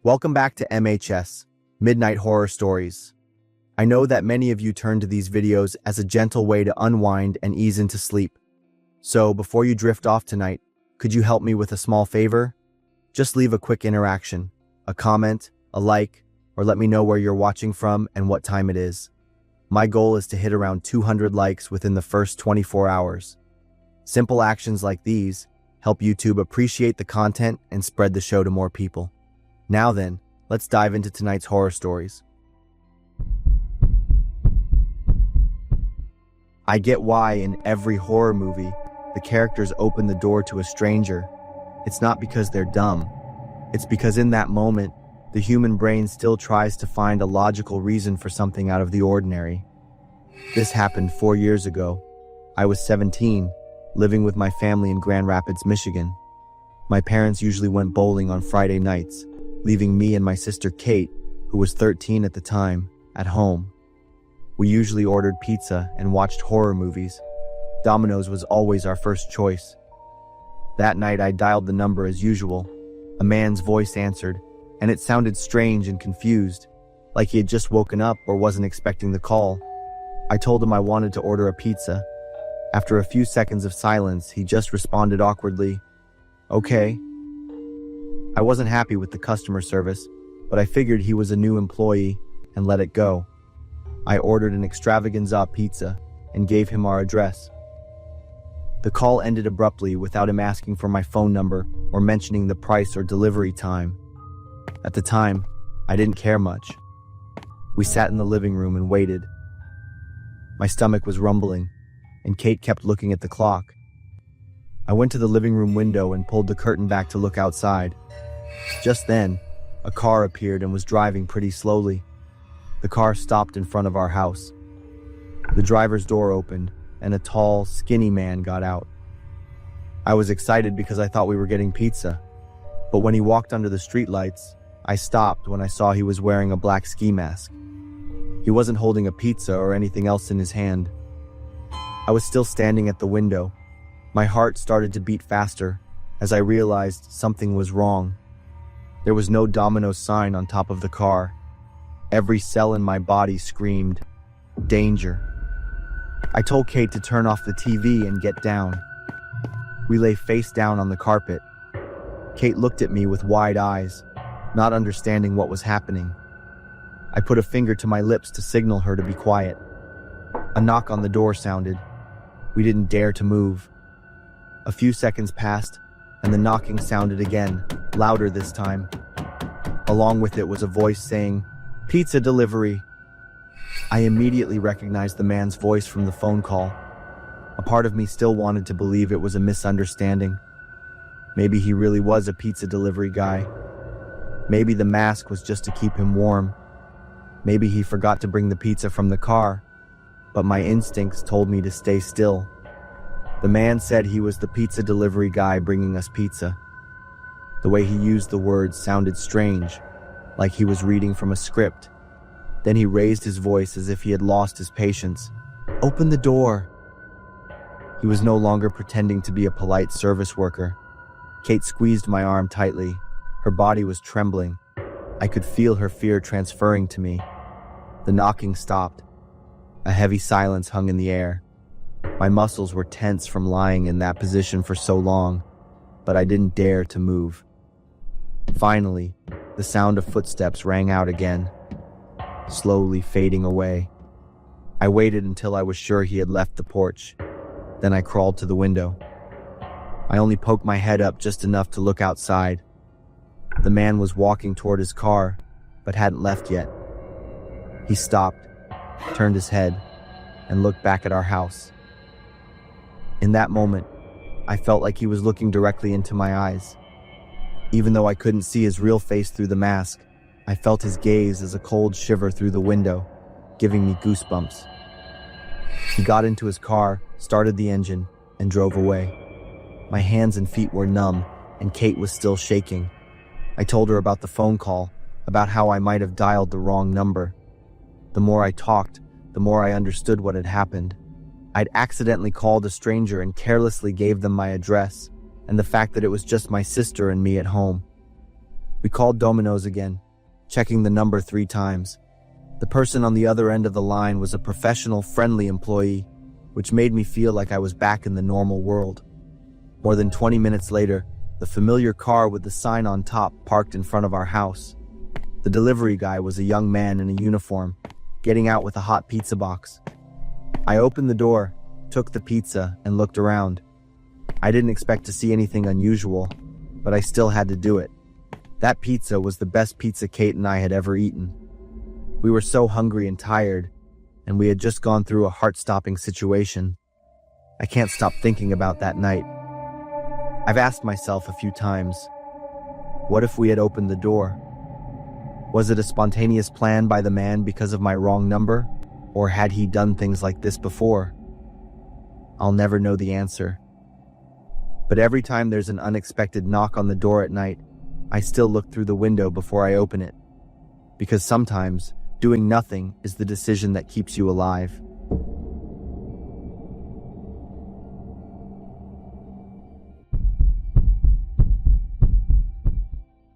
Welcome back to MHS, Midnight Horror Stories. I know that many of you turn to these videos as a gentle way to unwind and ease into sleep. So, before you drift off tonight, could you help me with a small favor? Just leave a quick interaction, a comment, a like, or let me know where you're watching from and what time it is. My goal is to hit around 200 likes within the first 24 hours. Simple actions like these help YouTube appreciate the content and spread the show to more people. Now then, let's dive into tonight's horror stories. I get why in every horror movie, the characters open the door to a stranger. It's not because they're dumb. It's because in that moment, the human brain still tries to find a logical reason for something out of the ordinary. This happened 4 years ago. I was 17, living with my family in Grand Rapids, Michigan. My parents usually went bowling on Friday nights, leaving me and my sister Kate, who was 13 at the time, at home. We usually ordered pizza and watched horror movies. Domino's was always our first choice. That night I dialed the number as usual. A man's voice answered, and it sounded strange and confused, like he had just woken up or wasn't expecting the call. I told him I wanted to order a pizza. After a few seconds of silence, he just responded awkwardly, "Okay." I wasn't happy with the customer service, but I figured he was a new employee and let it go. I ordered an extravaganza pizza and gave him our address. The call ended abruptly without him asking for my phone number or mentioning the price or delivery time. At the time, I didn't care much. We sat in the living room and waited. My stomach was rumbling, and Kate kept looking at the clock. I went to the living room window and pulled the curtain back to look outside. Just then, a car appeared and was driving pretty slowly. The car stopped in front of our house. The driver's door opened, and a tall, skinny man got out. I was excited because I thought we were getting pizza. But when he walked under the streetlights, I stopped when I saw he was wearing a black ski mask. He wasn't holding a pizza or anything else in his hand. I was still standing at the window. My heart started to beat faster as I realized something was wrong. There was no Domino's sign on top of the car. Every cell in my body screamed, "Danger." I told Kate to turn off the TV and get down. We lay face down on the carpet. Kate looked at me with wide eyes, not understanding what was happening. I put a finger to my lips to signal her to be quiet. A knock on the door sounded. We didn't dare to move. A few seconds passed, and the knocking sounded again, louder this time. Along with it was a voice saying, "Pizza delivery." I immediately recognized the man's voice from the phone call. A part of me still wanted to believe it was a misunderstanding. Maybe he really was a pizza delivery guy. Maybe the mask was just to keep him warm. Maybe he forgot to bring the pizza from the car, but my instincts told me to stay still. The man said he was the pizza delivery guy bringing us pizza. The way he used the words sounded strange, like he was reading from a script. Then he raised his voice as if he had lost his patience. "Open the door." He was no longer pretending to be a polite service worker. Kate squeezed my arm tightly. Her body was trembling. I could feel her fear transferring to me. The knocking stopped. A heavy silence hung in the air. My muscles were tense from lying in that position for so long, but I didn't dare to move. Finally, the sound of footsteps rang out again, slowly fading away. I waited until I was sure he had left the porch. Then I crawled to the window. I only poked my head up just enough to look outside. The man was walking toward his car, but hadn't left yet. He stopped, turned his head, and looked back at our house. In that moment, I felt like he was looking directly into my eyes. Even though I couldn't see his real face through the mask, I felt his gaze as a cold shiver through the window, giving me goosebumps. He got into his car, started the engine, and drove away. My hands and feet were numb, and Kate was still shaking. I told her about the phone call, about how I might have dialed the wrong number. The more I talked, the more I understood what had happened. I'd accidentally called a stranger and carelessly gave them my address, and the fact that it was just my sister and me at home. We called Domino's again, checking the number 3 times. The person on the other end of the line was a professional, friendly employee, which made me feel like I was back in the normal world. More than 20 minutes later, the familiar car with the sign on top parked in front of our house. The delivery guy was a young man in a uniform, getting out with a hot pizza box. I opened the door, took the pizza, and looked around. I didn't expect to see anything unusual, but I still had to do it. That pizza was the best pizza Kate and I had ever eaten. We were so hungry and tired, and we had just gone through a heart-stopping situation. I can't stop thinking about that night. I've asked myself a few times, what if we had opened the door? Was it a spontaneous plan by the man because of my wrong number, or had he done things like this before? I'll never know the answer. But every time there's an unexpected knock on the door at night, I still look through the window before I open it. Because sometimes, doing nothing is the decision that keeps you alive.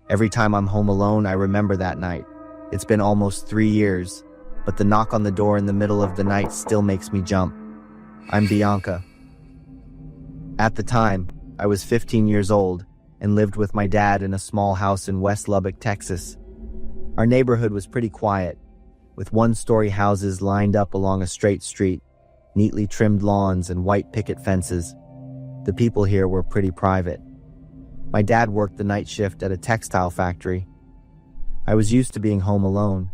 Every time I'm home alone, I remember that night. It's been almost 3 years, but the knock on the door in the middle of the night still makes me jump. I'm Bianca. At the time, I was 15 years old and lived with my dad in a small house in West Lubbock, Texas. Our neighborhood was pretty quiet, with one-story houses lined up along a straight street, neatly trimmed lawns and white picket fences. The people here were pretty private. My dad worked the night shift at a textile factory. I was used to being home alone.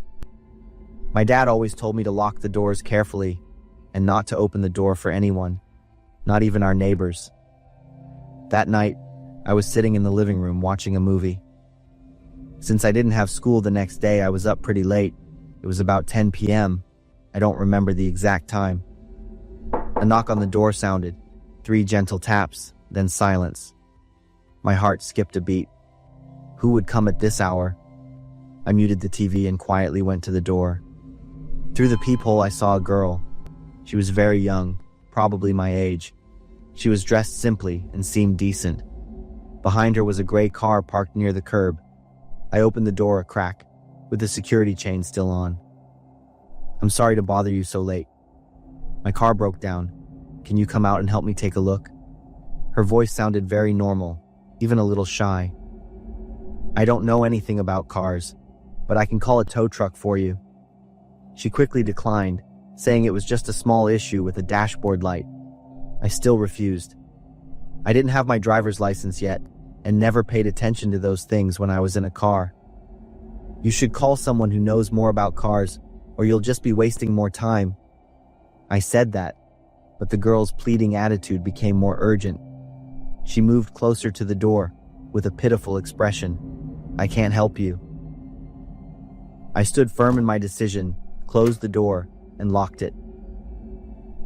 My dad always told me to lock the doors carefully and not to open the door for anyone, not even our neighbors. That night, I was sitting in the living room watching a movie. Since I didn't have school the next day, I was up pretty late. It was about 10 p.m. I don't remember the exact time. A knock on the door sounded, 3 gentle taps, then silence. My heart skipped a beat. Who would come at this hour? I muted the TV and quietly went to the door. Through the peephole, I saw a girl. She was very young, probably my age. She was dressed simply and seemed decent. Behind her was a gray car parked near the curb. I opened the door a crack, with the security chain still on. I'm sorry to bother you so late. My car broke down. Can you come out and help me take a look? Her voice sounded very normal, even a little shy. I don't know anything about cars, but I can call a tow truck for you. She quickly declined, saying it was just a small issue with a dashboard light. I still refused. I didn't have my driver's license yet, and never paid attention to those things when I was in a car. You should call someone who knows more about cars, or you'll just be wasting more time. I said that, but the girl's pleading attitude became more urgent. She moved closer to the door, with a pitiful expression. I can't help you. I stood firm in my decision, closed the door, and locked it.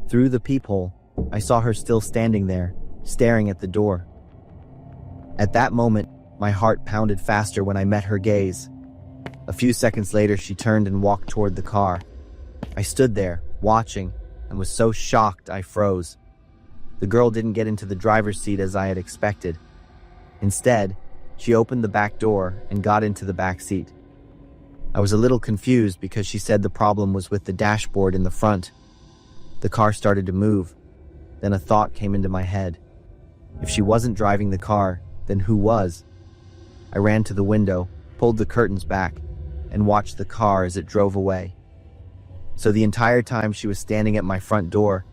Through the peephole, I saw her still standing there, staring at the door. At that moment, my heart pounded faster when I met her gaze. A few seconds later, she turned and walked toward the car. I stood there, watching, and was so shocked I froze. The girl didn't get into the driver's seat as I had expected. Instead, she opened the back door and got into the back seat. I was a little confused because she said the problem was with the dashboard in the front. The car started to move. Then a thought came into my head. If she wasn't driving the car, then who was? I ran to the window, pulled the curtains back, and watched the car as it drove away. So the entire time she was standing at my front door,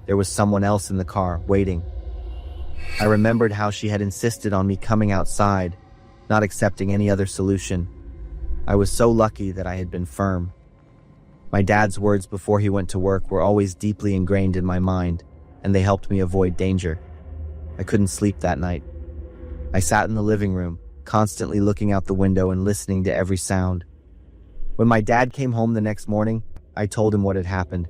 there was someone else in the car, waiting. I remembered how she had insisted on me coming outside, not accepting any other solution. I was so lucky that I had been firm. My dad's words before he went to work were always deeply ingrained in my mind, and they helped me avoid danger. I couldn't sleep that night. I sat in the living room, constantly looking out the window and listening to every sound. When my dad came home the next morning, I told him what had happened.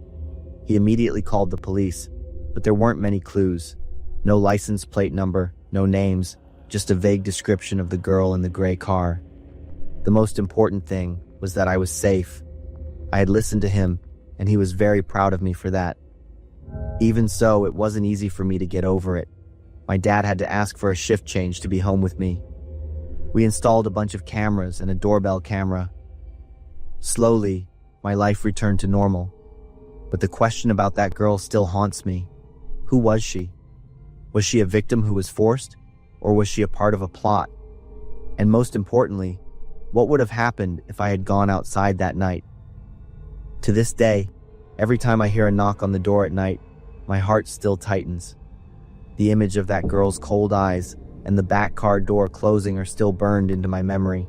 He immediately called the police, but there weren't many clues. No license plate number, no names, just a vague description of the girl in the gray car. The most important thing was that I was safe. I had listened to him, and he was very proud of me for that. Even so, it wasn't easy for me to get over it. My dad had to ask for a shift change to be home with me. We installed a bunch of cameras and a doorbell camera. Slowly, my life returned to normal. But the question about that girl still haunts me. Who was she? Was she a victim who was forced? Or was she a part of a plot? And most importantly, what would have happened if I had gone outside that night? To this day, every time I hear a knock on the door at night, my heart still tightens. The image of that girl's cold eyes and the back car door closing are still burned into my memory.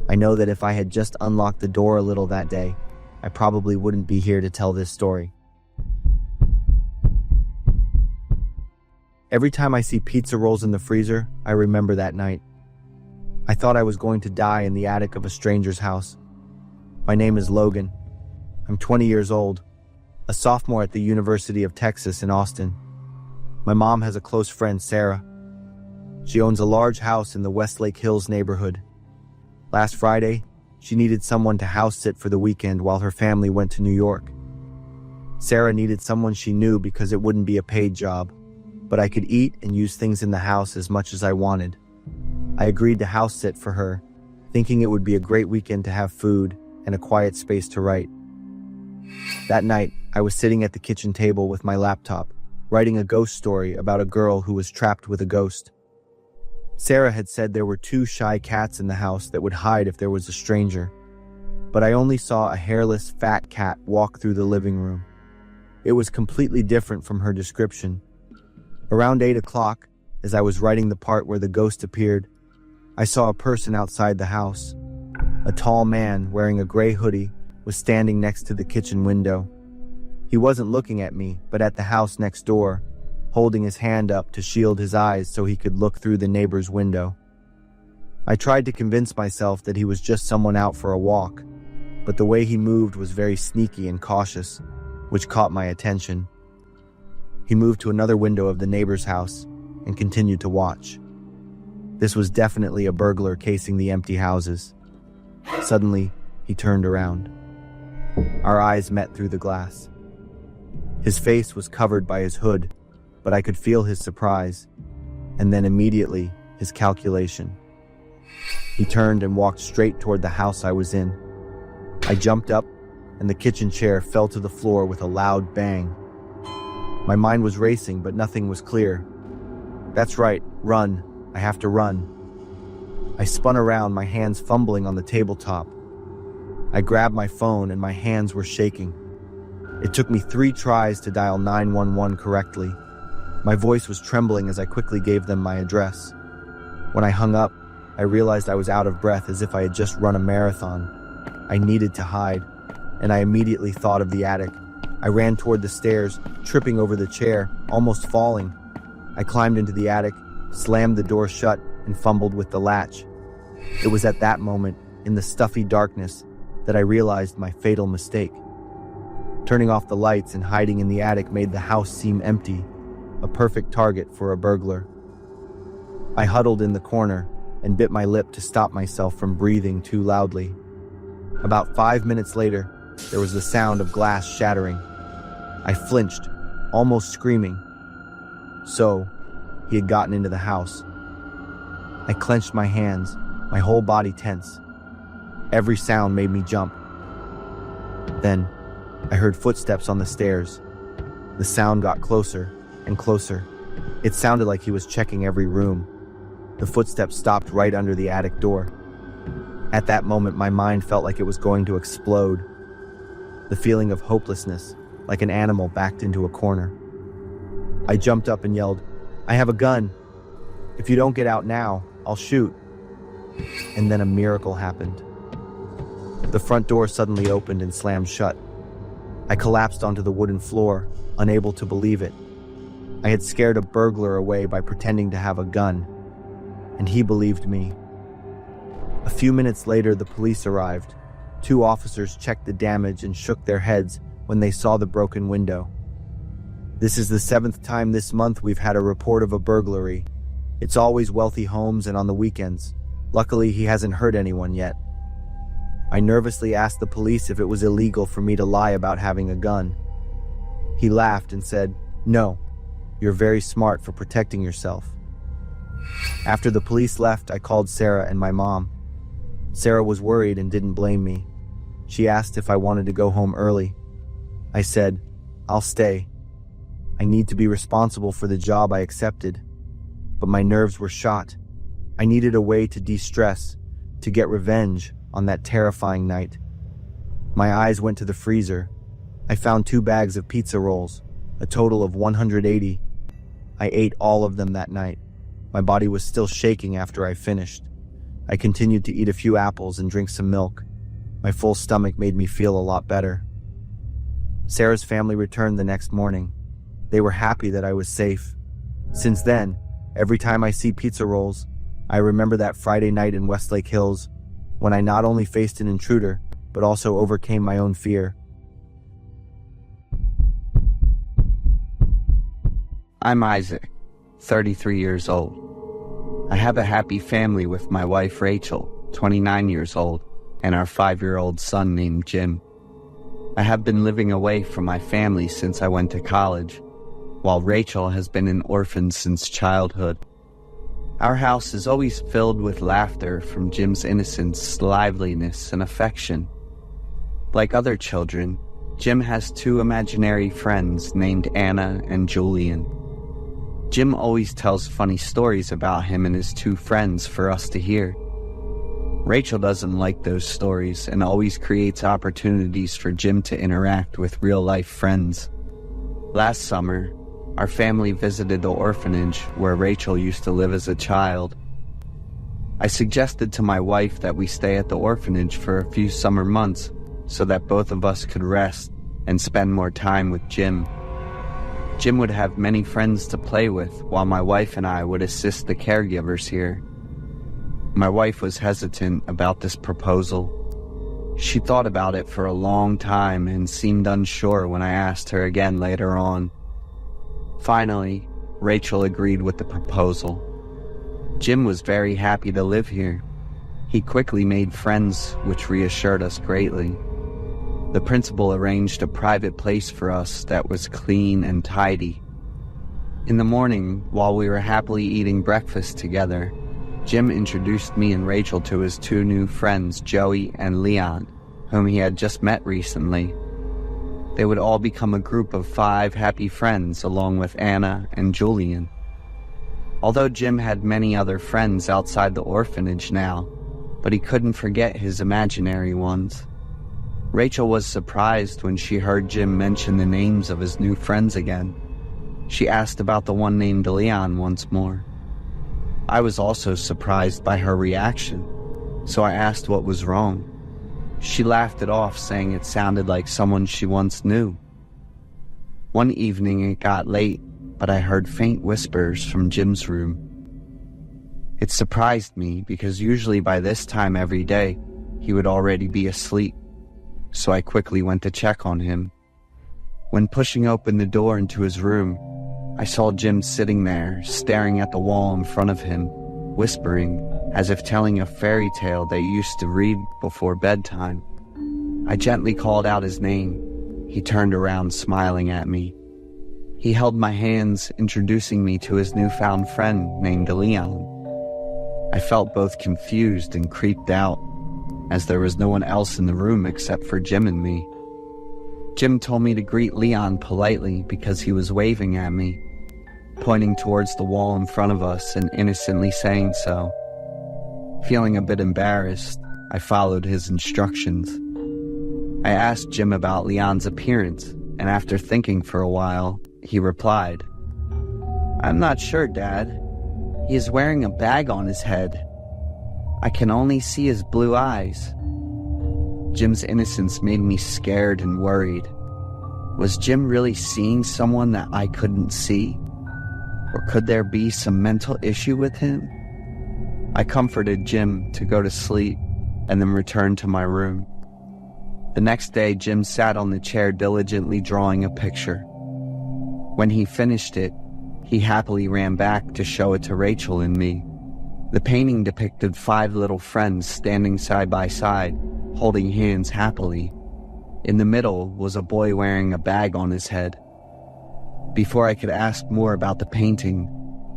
I know that if I had just unlocked the door a little that day, I probably wouldn't be here to tell this story. Every time I see pizza rolls in the freezer, I remember that night. I thought I was going to die in the attic of a stranger's house. My name is Logan. I'm 20 years old, a sophomore at the University of Texas in Austin. My mom has a close friend, Sarah. She owns a large house in the Westlake Hills neighborhood. Last Friday, she needed someone to house sit for the weekend while her family went to New York. Sarah needed someone she knew because it wouldn't be a paid job, but I could eat and use things in the house as much as I wanted. I agreed to house sit for her, thinking it would be a great weekend to have food and a quiet space to write. That night, I was sitting at the kitchen table with my laptop, writing a ghost story about a girl who was trapped with a ghost. Sarah had said there were 2 shy cats in the house that would hide if there was a stranger, but I only saw a hairless, fat cat walk through the living room. It was completely different from her description. Around 8 o'clock, as I was writing the part where the ghost appeared, I saw a person outside the house. A tall man wearing a gray hoodie was standing next to the kitchen window. He wasn't looking at me, but at the house next door, holding his hand up to shield his eyes so he could look through the neighbor's window. I tried to convince myself that he was just someone out for a walk, but the way he moved was very sneaky and cautious, which caught my attention. He moved to another window of the neighbor's house and continued to watch. This was definitely a burglar casing the empty houses. Suddenly, he turned around. Our eyes met through the glass. His face was covered by his hood, but I could feel his surprise, and then immediately his calculation. He turned and walked straight toward the house I was in. I jumped up, and the kitchen chair fell to the floor with a loud bang. My mind was racing, but nothing was clear. That's right, run. I have to run. I spun around, my hands fumbling on the tabletop. I grabbed my phone and my hands were shaking. It took me 3 tries to dial 911 correctly. My voice was trembling as I quickly gave them my address. When I hung up, I realized I was out of breath as if I had just run a marathon. I needed to hide, and I immediately thought of the attic. I ran toward the stairs, tripping over the chair, almost falling. I climbed into the attic, slammed the door shut, and fumbled with the latch. It was at that moment, in the stuffy darkness, that I realized my fatal mistake. Turning off the lights and hiding in the attic made the house seem empty, a perfect target for a burglar. I huddled in the corner and bit my lip to stop myself from breathing too loudly. About 5 minutes later, there was the sound of glass shattering. I flinched, almost screaming. So, he had gotten into the house. I clenched my hands, my whole body tense. Every sound made me jump. Then, I heard footsteps on the stairs. The sound got closer and closer. It sounded like he was checking every room. The footsteps stopped right under the attic door. At that moment, my mind felt like it was going to explode. The feeling of hopelessness, like an animal backed into a corner. I jumped up and yelled, "I have a gun. If you don't get out now, I'll shoot." And then a miracle happened. The front door suddenly opened and slammed shut. I collapsed onto the wooden floor, unable to believe it. I had scared a burglar away by pretending to have a gun, and he believed me. A few minutes later, the police arrived. 2 officers checked the damage and shook their heads when they saw the broken window. This is the 7th time this month we've had a report of a burglary. It's always wealthy homes and on the weekends. Luckily, he hasn't hurt anyone yet. I nervously asked the police if it was illegal for me to lie about having a gun. He laughed and said, "No, you're very smart for protecting yourself." After the police left, I called Sarah and my mom. Sarah was worried and didn't blame me. She asked if I wanted to go home early. I said, "I'll stay. I need to be responsible for the job I accepted." But my nerves were shot. I needed a way to de-stress, to get revenge on that terrifying night. My eyes went to the freezer. I found 2 bags of pizza rolls, a total of 180. I ate all of them that night. My body was still shaking after I finished. I continued to eat a few apples and drink some milk. My full stomach made me feel a lot better. Sarah's family returned the next morning. They were happy that I was safe. Since then, every time I see pizza rolls, I remember that Friday night in Westlake Hills, when I not only faced an intruder, but also overcame my own fear. I'm Isaac, 33 years old. I have a happy family with my wife Rachel, 29 years old, and our 5-year-old son named Jim. I have been living away from my family since I went to college, while Rachel has been an orphan since childhood. Our house is always filled with laughter from Jim's innocence, liveliness, and affection. Like other children, Jim has 2 imaginary friends named Anna and Julian. Jim always tells funny stories about him and his 2 friends for us to hear. Rachel doesn't like those stories and always creates opportunities for Jim to interact with real-life friends. Last summer, our family visited the orphanage where Rachel used to live as a child. I suggested to my wife that we stay at the orphanage for a few summer months so that both of us could rest and spend more time with Jim. Jim would have many friends to play with while my wife and I would assist the caregivers here. My wife was hesitant about this proposal. She thought about it for a long time and seemed unsure when I asked her again later on. Finally, Rachel agreed with the proposal. Jim was very happy to live here. He quickly made friends, which reassured us greatly. The principal arranged a private place for us that was clean and tidy. In the morning, while we were happily eating breakfast together, Jim introduced me and Rachel to his 2 new friends, Joey and Leon, whom he had just met recently. They would all become a group of 5 happy friends along with Anna and Julian. Although Jim had many other friends outside the orphanage now, but he couldn't forget his imaginary ones. Rachel was surprised when she heard Jim mention the names of his new friends again. She asked about the one named Leon once more. I was also surprised by her reaction, so I asked what was wrong. She laughed it off, saying it sounded like someone she once knew. One evening it got late, but I heard faint whispers from Jim's room. It surprised me because usually by this time every day, he would already be asleep, so I quickly went to check on him. When pushing open the door into his room, I saw Jim sitting there, staring at the wall in front of him, whispering, as if telling a fairy tale they used to read before bedtime. I gently called out his name. He turned around, smiling at me. He held my hands, introducing me to his newfound friend named Leon. I felt both confused and creeped out, as there was no one else in the room except for Jim and me. Jim told me to greet Leon politely because he was waving at me, pointing towards the wall in front of us and innocently saying so. Feeling a bit embarrassed, I followed his instructions. I asked Jim about Leon's appearance, and after thinking for a while, he replied, "I'm not sure, Dad. He is wearing a bag on his head. I can only see his blue eyes." Jim's innocence made me scared and worried. Was Jim really seeing someone that I couldn't see? Or could there be some mental issue with him? I comforted Jim to go to sleep and then returned to my room. The next day, Jim sat on the chair diligently drawing a picture. When he finished it, he happily ran back to show it to Rachel and me. The painting depicted 5 little friends standing side by side, holding hands happily. In the middle was a boy wearing a bag on his head. Before I could ask more about the painting,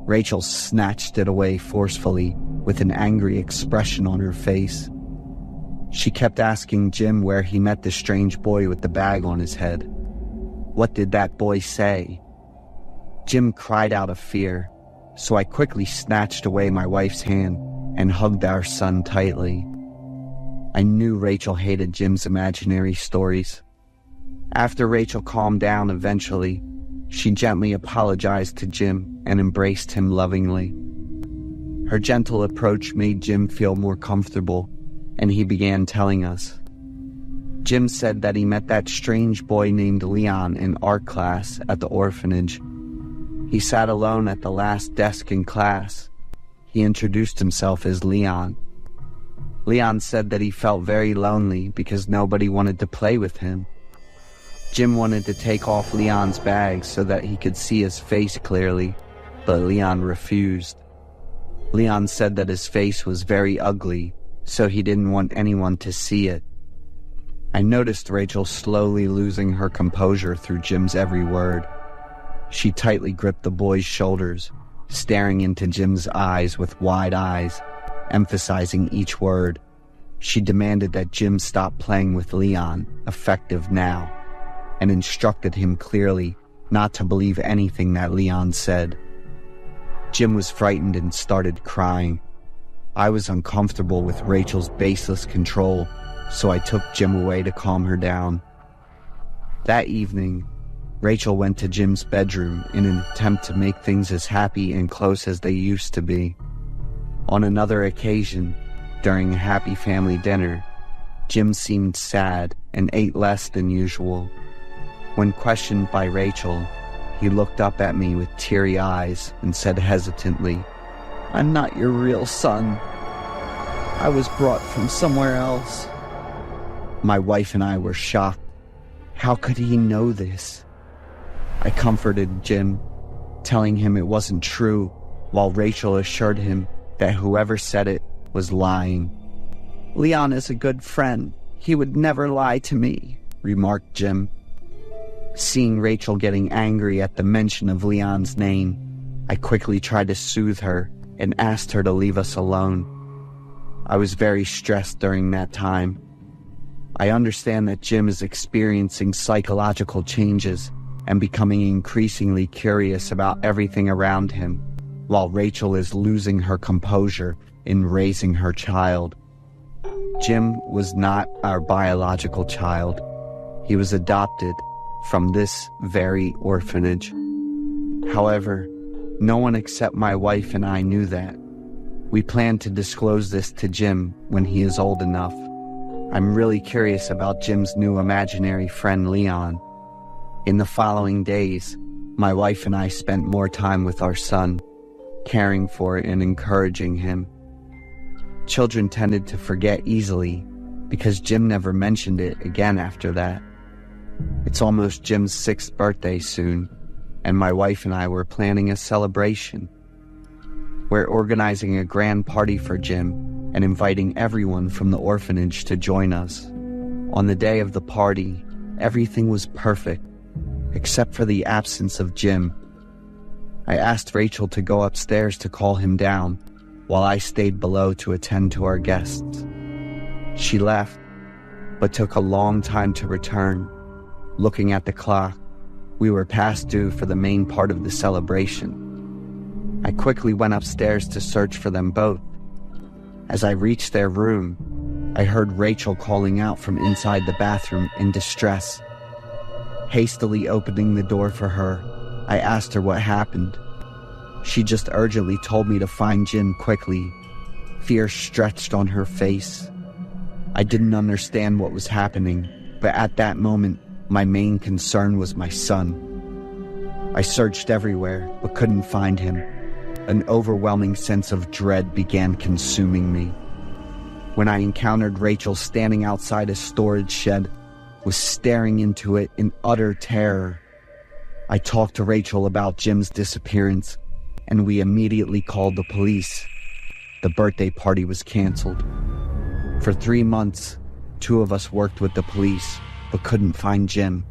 Rachel snatched it away forcefully with an angry expression on her face. She kept asking Jim where he met the strange boy with the bag on his head. What did that boy say? Jim cried out of fear, so I quickly snatched away my wife's hand and hugged our son tightly. I knew Rachel hated Jim's imaginary stories. After Rachel calmed down eventually, she gently apologized to Jim and embraced him lovingly. Her gentle approach made Jim feel more comfortable, and he began telling us. Jim said that he met that strange boy named Leon in art class at the orphanage. He sat alone at the last desk in class. He introduced himself as Leon. Leon said that he felt very lonely because nobody wanted to play with him. Jim wanted to take off Leon's bag so that he could see his face clearly, but Leon refused. Leon said that his face was very ugly, so he didn't want anyone to see it. I noticed Rachel slowly losing her composure through Jim's every word. She tightly gripped the boy's shoulders, staring into Jim's eyes with wide eyes, emphasizing each word. She demanded that Jim stop playing with Leon, effective now, and instructed him clearly not to believe anything that Leon said. Jim was frightened and started crying. I was uncomfortable with Rachel's baseless control, so I took Jim away to calm her down. That evening, Rachel went to Jim's bedroom in an attempt to make things as happy and close as they used to be. On another occasion, during a happy family dinner, Jim seemed sad and ate less than usual. When questioned by Rachel, he looked up at me with teary eyes and said hesitantly, "I'm not your real son. I was brought from somewhere else." My wife and I were shocked. How could he know this? I comforted Jim, telling him it wasn't true, while Rachel assured him that whoever said it was lying. "Leon is a good friend. He would never lie to me," remarked Jim. Seeing Rachel getting angry at the mention of Leon's name, I quickly tried to soothe her and asked her to leave us alone. I was very stressed during that time. I understand that Jim is experiencing psychological changes and becoming increasingly curious about everything around him, while Rachel is losing her composure in raising her child. Jim was not our biological child. He was adopted from this very orphanage. However, no one except my wife and I knew that. We plan to disclose this to Jim when he is old enough. I'm really curious about Jim's new imaginary friend, Leon. In the following days, my wife and I spent more time with our son, caring for and encouraging him. Children tended to forget easily because Jim never mentioned it again after that. It's almost Jim's 6th birthday soon, and my wife and I were planning a celebration. We're organizing a grand party for Jim and inviting everyone from the orphanage to join us. On the day of the party, everything was perfect, except for the absence of Jim. I asked Rachel to go upstairs to call him down, while I stayed below to attend to our guests. She left, but took a long time to return. Looking at the clock, we were past due for the main part of the celebration. I quickly went upstairs to search for them both. As I reached their room, I heard Rachel calling out from inside the bathroom in distress. Hastily opening the door for her, I asked her what happened. She just urgently told me to find Jim quickly. Fear stretched on her face. I didn't understand what was happening, but at that moment, my main concern was my son. I searched everywhere, but couldn't find him. An overwhelming sense of dread began consuming me. When I encountered Rachel standing outside a storage shed, was staring into it in utter terror. I talked to Rachel about Jim's disappearance, and we immediately called the police. The birthday party was canceled. For 3 months, 2 of us worked with the police, but couldn't find Jim.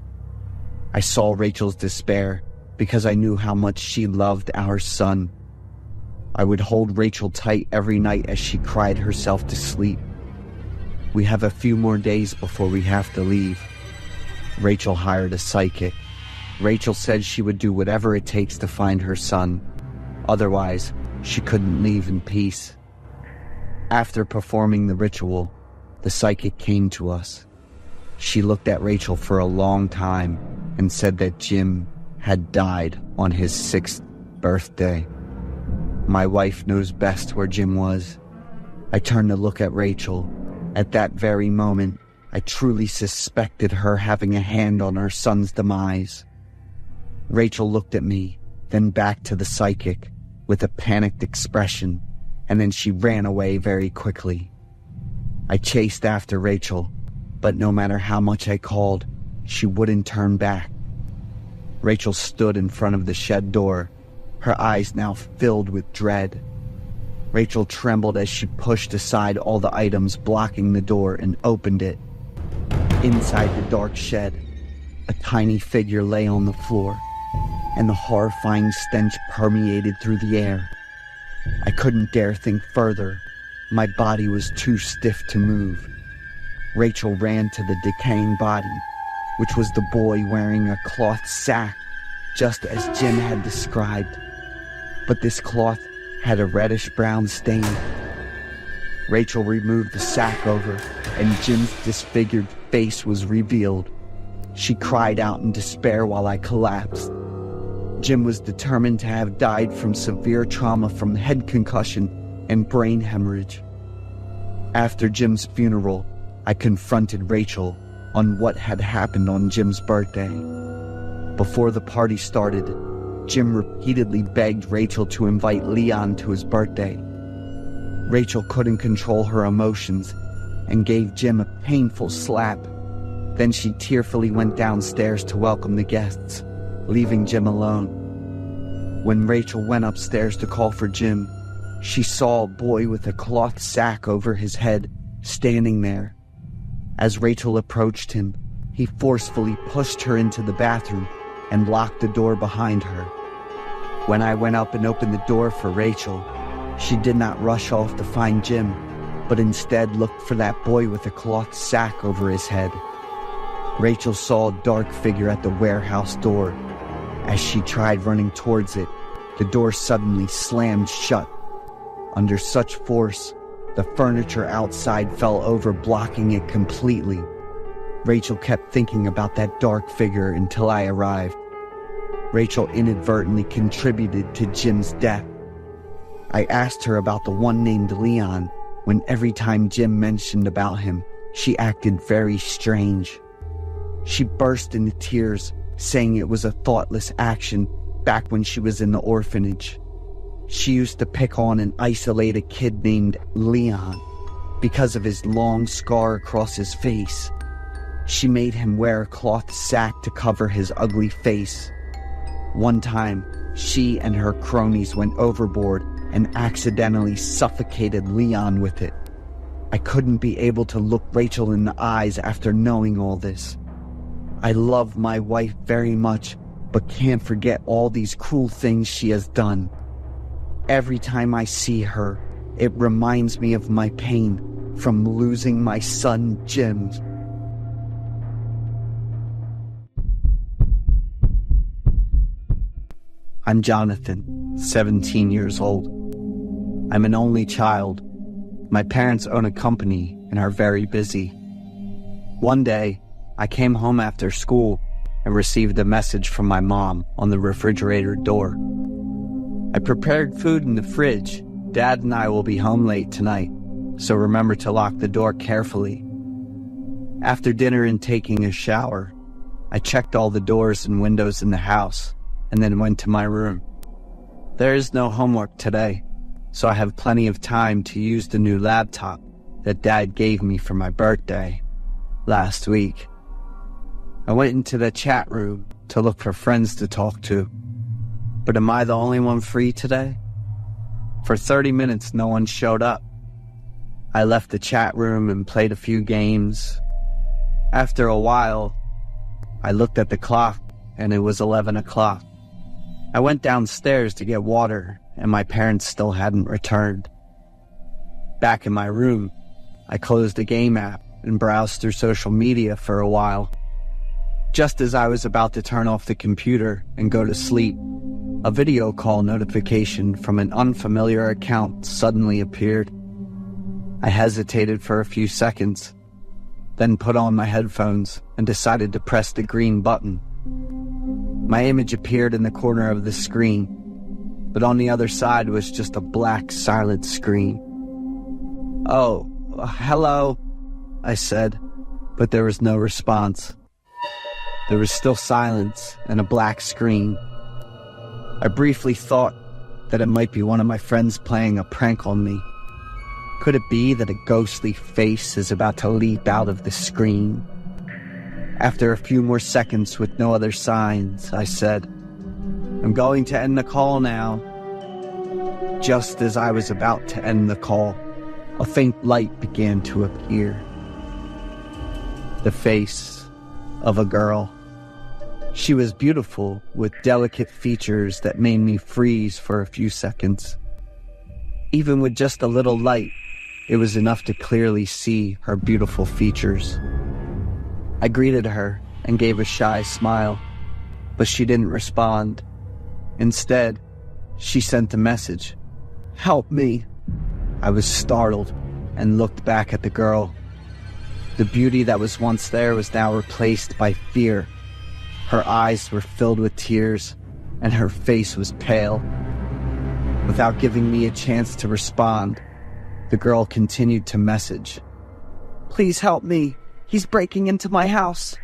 I saw Rachel's despair because I knew how much she loved our son. I would hold Rachel tight every night as she cried herself to sleep. We have a few more days before we have to leave. Rachel hired a psychic. Rachel said she would do whatever it takes to find her son. Otherwise, she couldn't leave in peace. After performing the ritual, the psychic came to us. She looked at Rachel for a long time and said that Jim had died on his 6th birthday. My wife knows best where Jim was. I turned to look at Rachel. At that very moment, I truly suspected her having a hand on her son's demise. Rachel looked at me, then back to the psychic, with a panicked expression, and then she ran away very quickly. I chased after Rachel, but no matter how much I called, she wouldn't turn back. Rachel stood in front of the shed door, her eyes now filled with dread. Rachel trembled as she pushed aside all the items blocking the door and opened it. Inside the dark shed, a tiny figure lay on the floor, and the horrifying stench permeated through the air. I couldn't dare think further. My body was too stiff to move. Rachel ran to the decaying body, which was the boy wearing a cloth sack, just as Jim had described. But this cloth had a reddish-brown stain. Rachel removed the sack over, and Jim's disfigured face was revealed. She cried out in despair while I collapsed. Jim was determined to have died from severe trauma from head concussion and brain hemorrhage. After Jim's funeral, I confronted Rachel on what had happened on Jim's birthday. Before the party started, Jim repeatedly begged Rachel to invite Leon to his birthday. Rachel couldn't control her emotions and gave Jim a painful slap. Then she tearfully went downstairs to welcome the guests, leaving Jim alone. When Rachel went upstairs to call for Jim, she saw a boy with a cloth sack over his head standing there. As Rachel approached him, he forcefully pushed her into the bathroom and locked the door behind her. When I went up and opened the door for Rachel, she did not rush off to find Jim, but instead looked for that boy with a cloth sack over his head. Rachel saw a dark figure at the warehouse door. As she tried running towards it, the door suddenly slammed shut. Under such force, the furniture outside fell over, blocking it completely. Rachel kept thinking about that dark figure until I arrived. Rachel inadvertently contributed to Jim's death. I asked her about the one named Leon, when every time Jim mentioned about him, she acted very strange. She burst into tears, saying it was a thoughtless action back when she was in the orphanage. She used to pick on and isolate a kid named Leon because of his long scar across his face. She made him wear a cloth sack to cover his ugly face. One time, she and her cronies went overboard and accidentally suffocated Leon with it. I couldn't be able to look Rachel in the eyes after knowing all this. I love my wife very much, but can't forget all these cruel things she has done. Every time I see her, it reminds me of my pain from losing my son, Jim. I'm Jonathan, 17 years old. I'm an only child. My parents own a company and are very busy. One day, I came home after school and received a message from my mom on the refrigerator door. I prepared food in the fridge. Dad and I will be home late tonight, so remember to lock the door carefully. After dinner and taking a shower, I checked all the doors and windows in the house and then went to my room. There is no homework today, so I have plenty of time to use the new laptop that Dad gave me for my birthday last week. I went into the chat room to look for friends to talk to. But am I the only one free today? For 30 minutes, no one showed up. I left the chat room and played a few games. After a while, I looked at the clock and it was 11 o'clock. I went downstairs to get water and my parents still hadn't returned. Back in my room, I closed a game app and browsed through social media for a while. Just as I was about to turn off the computer and go to sleep, a video call notification from an unfamiliar account suddenly appeared. I hesitated for a few seconds, then put on my headphones and decided to press the green button. My image appeared in the corner of the screen, but on the other side was just a black, silent screen. "Oh, hello," I said, but there was no response. There was still silence and a black screen. I briefly thought that it might be one of my friends playing a prank on me. Could it be that a ghostly face is about to leap out of the screen? After a few more seconds with no other signs, I said, "I'm going to end the call now." Just as I was about to end the call, a faint light began to appear. The face of a girl. She was beautiful, with delicate features that made me freeze for a few seconds. Even with just a little light, it was enough to clearly see her beautiful features. I greeted her and gave a shy smile, but she didn't respond. Instead, she sent a message. "Help me." I was startled and looked back at the girl. The beauty that was once there was now replaced by fear. Her eyes were filled with tears, and her face was pale. Without giving me a chance to respond, the girl continued to message. "Please help me. He's breaking into my house."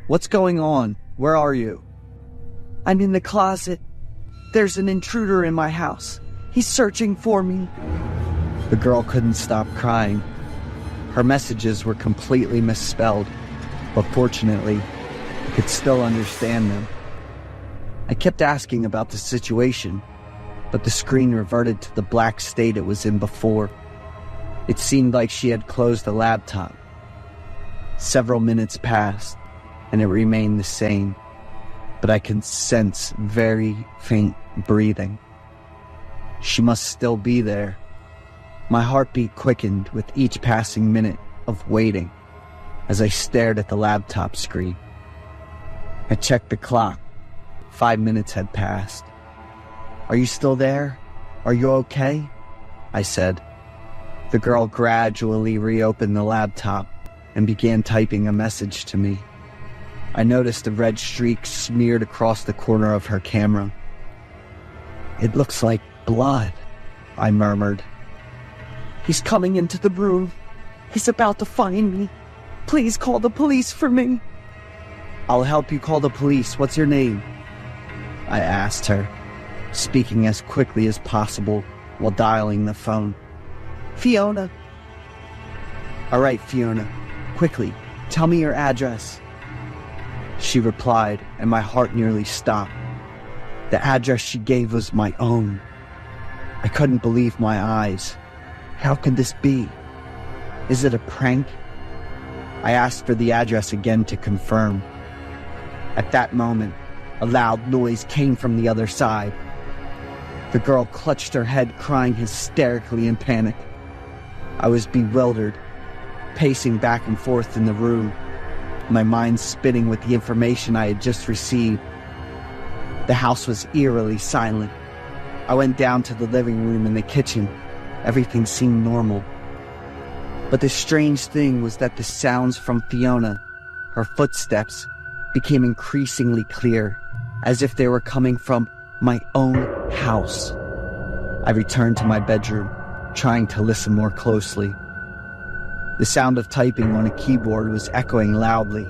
"What's going on? Where are you?" "I'm in the closet. There's an intruder in my house. He's searching for me." The girl couldn't stop crying. Her messages were completely misspelled, but fortunately, I could still understand them. I kept asking about the situation, but the screen reverted to the black state it was in before. It seemed like she had closed the laptop. Several minutes passed, and it remained the same, but I could sense very faint breathing. She must still be there. My heartbeat quickened with each passing minute of waiting as I stared at the laptop screen. I checked the clock. 5 minutes had passed. "Are you still there? Are you okay?" I said. The girl gradually reopened the laptop and began typing a message to me. I noticed a red streak smeared across the corner of her camera. "It looks like blood," I murmured. "He's coming into the room. He's about to find me. Please call the police for me." "I'll help you call the police. What's your name?" I asked her, speaking as quickly as possible while dialing the phone. "Fiona." "All right, Fiona. Quickly, tell me your address." She replied, and my heart nearly stopped. The address she gave was my own. I couldn't believe my eyes. How could this be? Is it a prank? I asked for the address again to confirm. At that moment, a loud noise came from the other side. The girl clutched her head, crying hysterically in panic. I was bewildered, pacing back and forth in the room, my mind spinning with the information I had just received. The house was eerily silent. I went down to the living room and the kitchen. Everything seemed normal. But the strange thing was that the sounds from Fiona, her footsteps, became increasingly clear, as if they were coming from my own house. I returned to my bedroom, trying to listen more closely. The sound of typing on a keyboard was echoing loudly.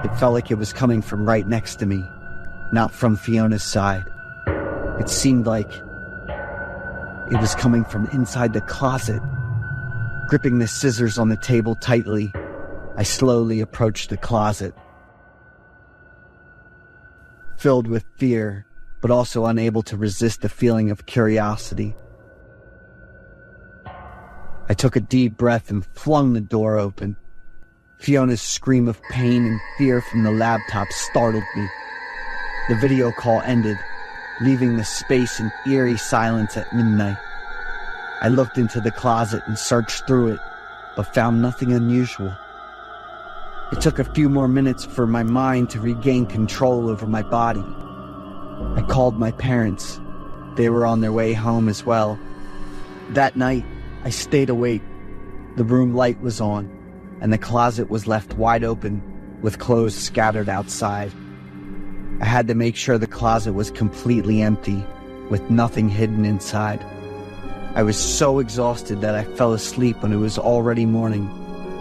It felt like it was coming from right next to me, not from Fiona's side. It seemed like it was coming from inside the closet. Gripping the scissors on the table tightly, I slowly approached the closet. Filled with fear, but also unable to resist the feeling of curiosity, I took a deep breath and flung the door open. Fiona's scream of pain and fear from the laptop startled me. The video call ended, leaving the space in eerie silence at midnight. I looked into the closet and searched through it, but found nothing unusual. It took a few more minutes for my mind to regain control over my body. I called my parents. They were on their way home as well. That night, I stayed awake. The room light was on, and the closet was left wide open, with clothes scattered outside. I had to make sure the closet was completely empty, with nothing hidden inside. I was so exhausted that I fell asleep when it was already morning,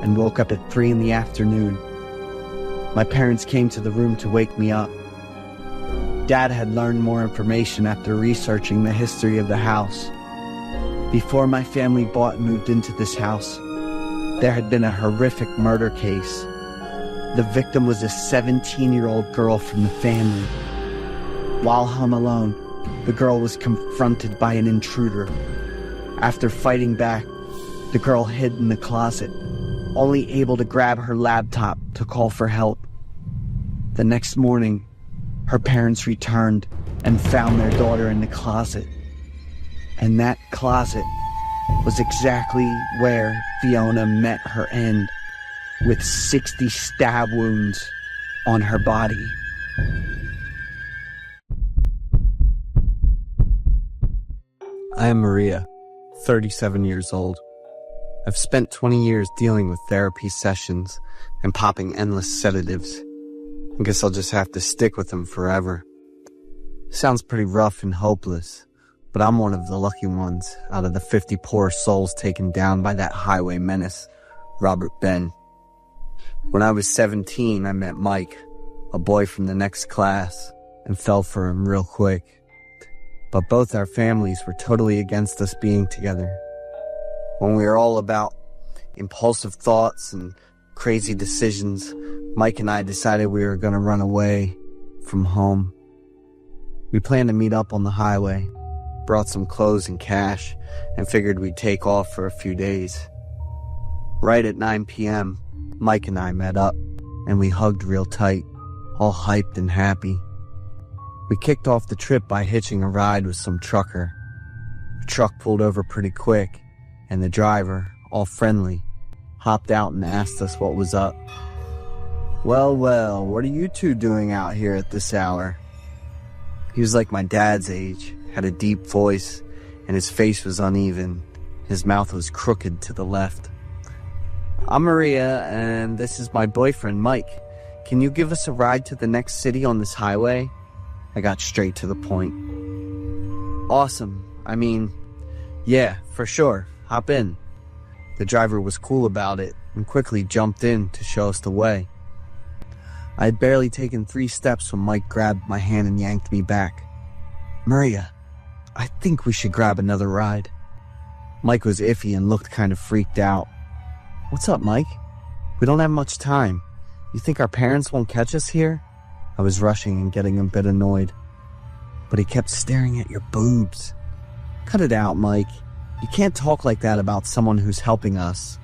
and woke up at 3 p.m. My parents came to the room to wake me up. Dad had learned more information after researching the history of the house. Before my family bought and moved into this house, there had been a horrific murder case. The victim was a 17-year-old girl from the family. While home alone, the girl was confronted by an intruder. After fighting back, the girl hid in the closet, only able to grab her laptop to call for help. The next morning, her parents returned and found their daughter in the closet. And that closet was exactly where Fiona met her end, with 60 stab wounds on her body. I am Maria, 37 years old. I've spent 20 years dealing with therapy sessions and popping endless sedatives. I guess I'll just have to stick with them forever. Sounds pretty rough and hopeless, but I'm one of the lucky ones out of the 50 poor souls taken down by that highway menace, Robert Ben. When I was 17, I met Mike, a boy from the next class, and fell for him real quick. But both our families were totally against us being together. When we were all about impulsive thoughts and crazy decisions, Mike and I decided we were going to run away from home. We planned to meet up on the highway, brought some clothes and cash, and figured we'd take off for a few days. Right at 9 p.m., Mike and I met up, and we hugged real tight, all hyped and happy. We kicked off the trip by hitching a ride with some trucker. The truck pulled over pretty quick, and the driver, all friendly, hopped out and asked us what was up. Well, what are you two doing out here at this hour? He was like my dad's age, had a deep voice, and his face was uneven. His mouth was crooked to the left. I'm Maria, and this is my boyfriend, Mike. Can you give us a ride to the next city on this highway? I got straight to the point. Awesome. Yeah, for sure. Hop in. The driver was cool about it and quickly jumped in to show us the way. I had barely taken 3 steps when Mike grabbed my hand and yanked me back. Maria, I think we should grab another ride. Mike was iffy and looked kind of freaked out. What's up, Mike? We don't have much time. You think our parents won't catch us here? I was rushing and getting a bit annoyed. But he kept staring at your boobs. Cut it out, Mike. You can't talk like that about someone who's helping us.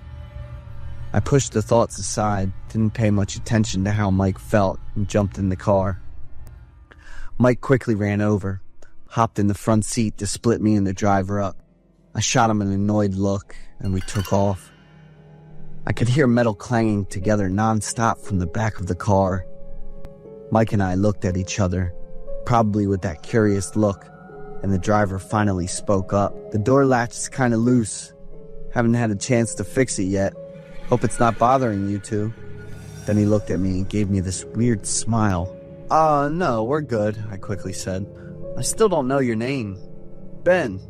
I pushed the thoughts aside, didn't pay much attention to how Mike felt, and jumped in the car. Mike quickly ran over, hopped in the front seat to split me and the driver up. I shot him an annoyed look, and we took off. I could hear metal clanging together non-stop from the back of the car. Mike and I looked at each other, probably with that curious look, and the driver finally spoke up. The door latch is kind of loose. Haven't had a chance to fix it yet. Hope it's not bothering you two. Then he looked at me and gave me this weird smile. No, we're good, I quickly said. I still don't know your name. Ben.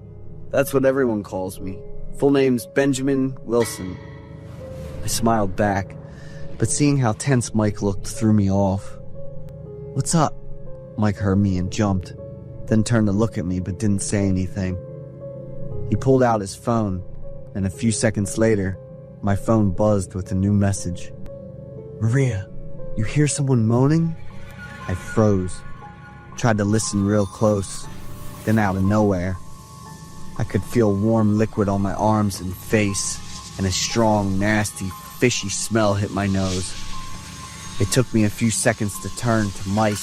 That's what everyone calls me. Full name's Benjamin Wilson. I smiled back, but seeing how tense Mike looked threw me off. What's up? Mike heard me and jumped, then turned to look at me but didn't say anything. He pulled out his phone, and a few seconds later, my phone buzzed with a new message. Maria, you hear someone moaning? I froze, tried to listen real close, then out of nowhere, I could feel warm liquid on my arms and face, and a strong, nasty, fishy smell hit my nose. It took me a few seconds to turn to Mike.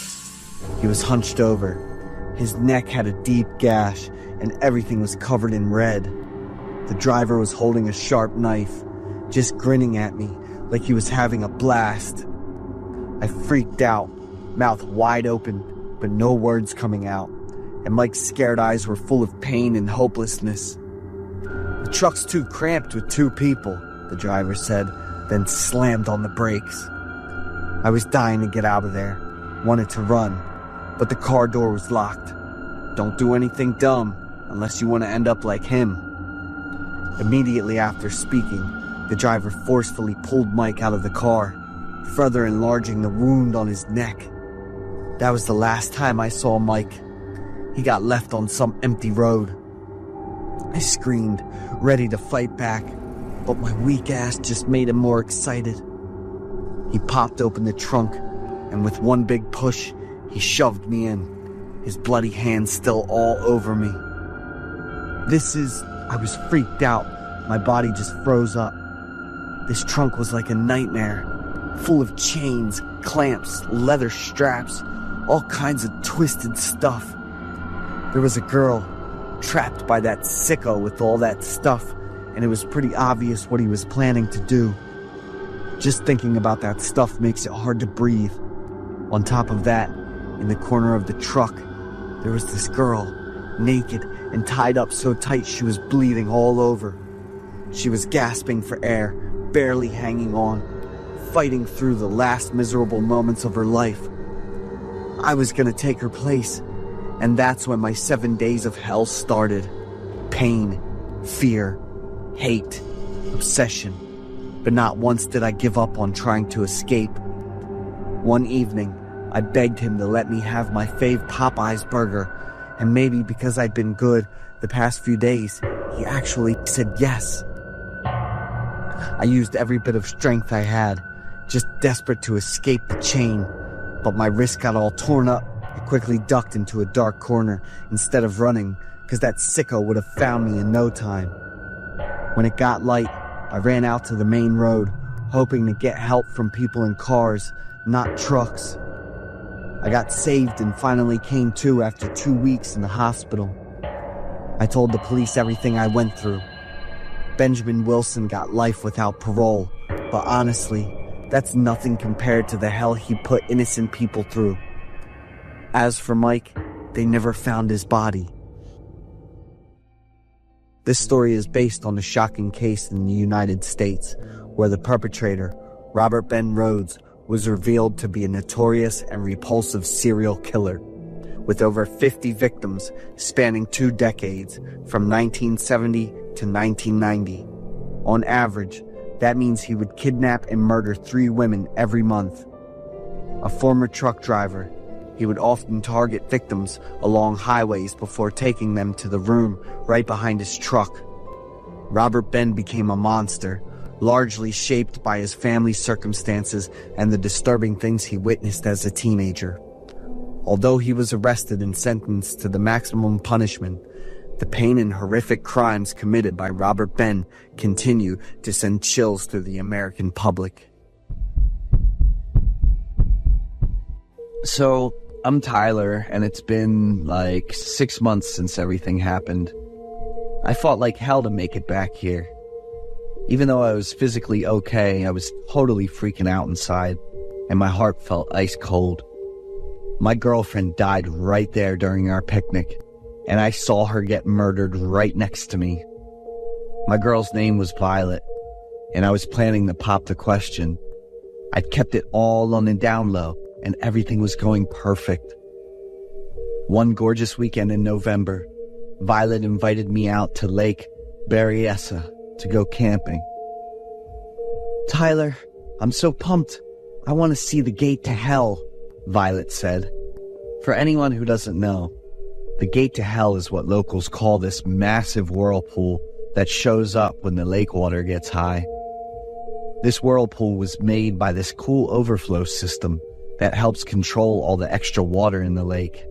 He was hunched over, His neck had a deep gash, and everything was covered in red. The driver was holding a sharp knife, just grinning at me like he was having a blast. I freaked out, mouth wide open, but no words coming out, and Mike's scared eyes were full of pain and hopelessness. "The truck's too cramped with 2 people," the driver said, then slammed on the brakes. I was dying to get out of there, wanted to run, but the car door was locked. "Don't do anything dumb, unless you want to end up like him." Immediately after speaking, the driver forcefully pulled Mike out of the car, further enlarging the wound on his neck. That was the last time I saw Mike. He got left on some empty road. I screamed, ready to fight back, but my weak ass just made him more excited. He popped open the trunk, and with one big push, he shoved me in, his bloody hands still all over me. I was freaked out. My body just froze up. This trunk was like a nightmare, full of chains, clamps, leather straps, all kinds of twisted stuff. There was a girl trapped by that sicko with all that stuff, and it was pretty obvious what he was planning to do. Just thinking about that stuff makes it hard to breathe. On top of that, in the corner of the truck, there was this girl, naked and tied up so tight she was bleeding all over. She was gasping for air, barely hanging on, fighting through the last miserable moments of her life. I was gonna take her place, and that's when my 7 days of hell started. Pain, fear, hate, obsession. But not once did I give up on trying to escape. One evening, I begged him to let me have my fave Popeyes burger, and maybe because I'd been good the past few days, he actually said yes. I used every bit of strength I had, just desperate to escape the chain, but my wrist got all torn up. I quickly ducked into a dark corner instead of running, because that sicko would have found me in no time. When it got light, I ran out to the main road, hoping to get help from people in cars, not trucks. I got saved and finally came to after 2 weeks in the hospital. I told the police everything I went through. Benjamin Wilson got life without parole, but honestly, that's nothing compared to the hell he put innocent people through. As for Mike, they never found his body. This story is based on a shocking case in the United States, where the perpetrator, Robert Ben Rhodes, was revealed to be a notorious and repulsive serial killer, with over 50 victims spanning 2 decades, from 1970 to 1990. On average, that means he would kidnap and murder 3 women every month. A former truck driver, he would often target victims along highways before taking them to the room right behind his truck. Robert Ben became a monster, largely shaped by his family's circumstances and the disturbing things he witnessed as a teenager. Although he was arrested and sentenced to the maximum punishment, the pain and horrific crimes committed by Robert Ben continue to send chills through the American public. So, I'm Tyler, and it's been like 6 months since everything happened. I fought like hell to make it back here. Even though I was physically okay, I was totally freaking out inside, and my heart felt ice cold. My girlfriend died right there during our picnic, and I saw her get murdered right next to me. My girl's name was Violet, and I was planning to pop the question. I'd kept it all on the down low, and everything was going perfect. One gorgeous weekend in November, Violet invited me out to Lake Berryessa to go camping. "Tyler, I'm so pumped. I want to see the gate to hell," Violet said. For anyone who doesn't know, the gate to hell is what locals call this massive whirlpool that shows up when the lake water gets high. This whirlpool was made by this cool overflow system that helps control all the extra water in the lake.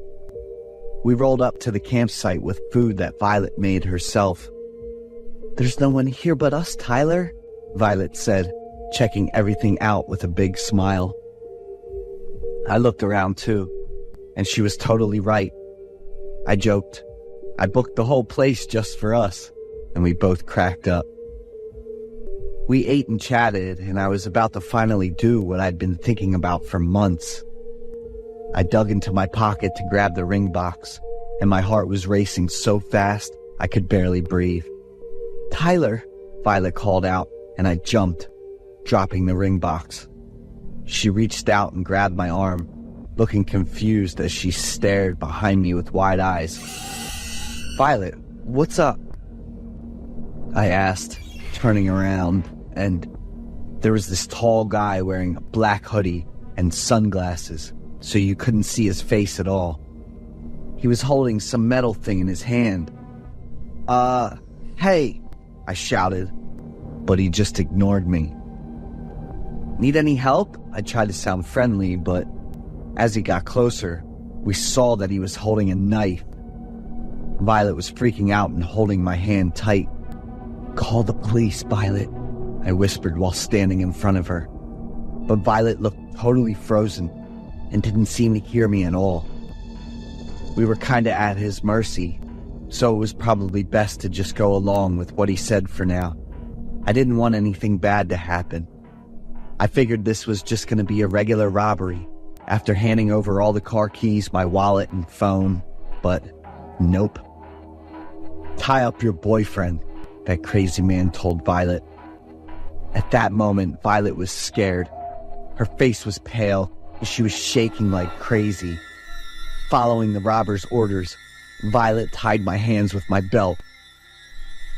We rolled up to the campsite with food that Violet made herself. "There's no one here but us, Tyler," Violet said, checking everything out with a big smile. I looked around too, and she was totally right. I joked. I booked the whole place just for us, and we both cracked up. We ate and chatted, and I was about to finally do what I'd been thinking about for months. I dug into my pocket to grab the ring box, and my heart was racing so fast I could barely breathe. "Tyler," Violet called out, and I jumped, dropping the ring box. She reached out and grabbed my arm, looking confused as she stared behind me with wide eyes. "Violet, what's up?" I asked, turning around, and there was this tall guy wearing a black hoodie and sunglasses, so you couldn't see his face at all. He was holding some metal thing in his hand. Hey," I shouted, but he just ignored me. "Need any help?" I tried to sound friendly, but as he got closer, we saw that he was holding a knife. Violet was freaking out and holding my hand tight. "Call the police, Violet," I whispered while standing in front of her. But Violet looked totally frozen and didn't seem to hear me at all. We were kinda at his mercy, so it was probably best to just go along with what he said for now. I didn't want anything bad to happen. I figured this was just gonna be a regular robbery after handing over all the car keys, my wallet, and phone, but nope. "Tie up your boyfriend," that crazy man told Violet. At that moment, Violet was scared. Her face was pale, and she was shaking like crazy. Following the robber's orders, Violet tied my hands with my belt.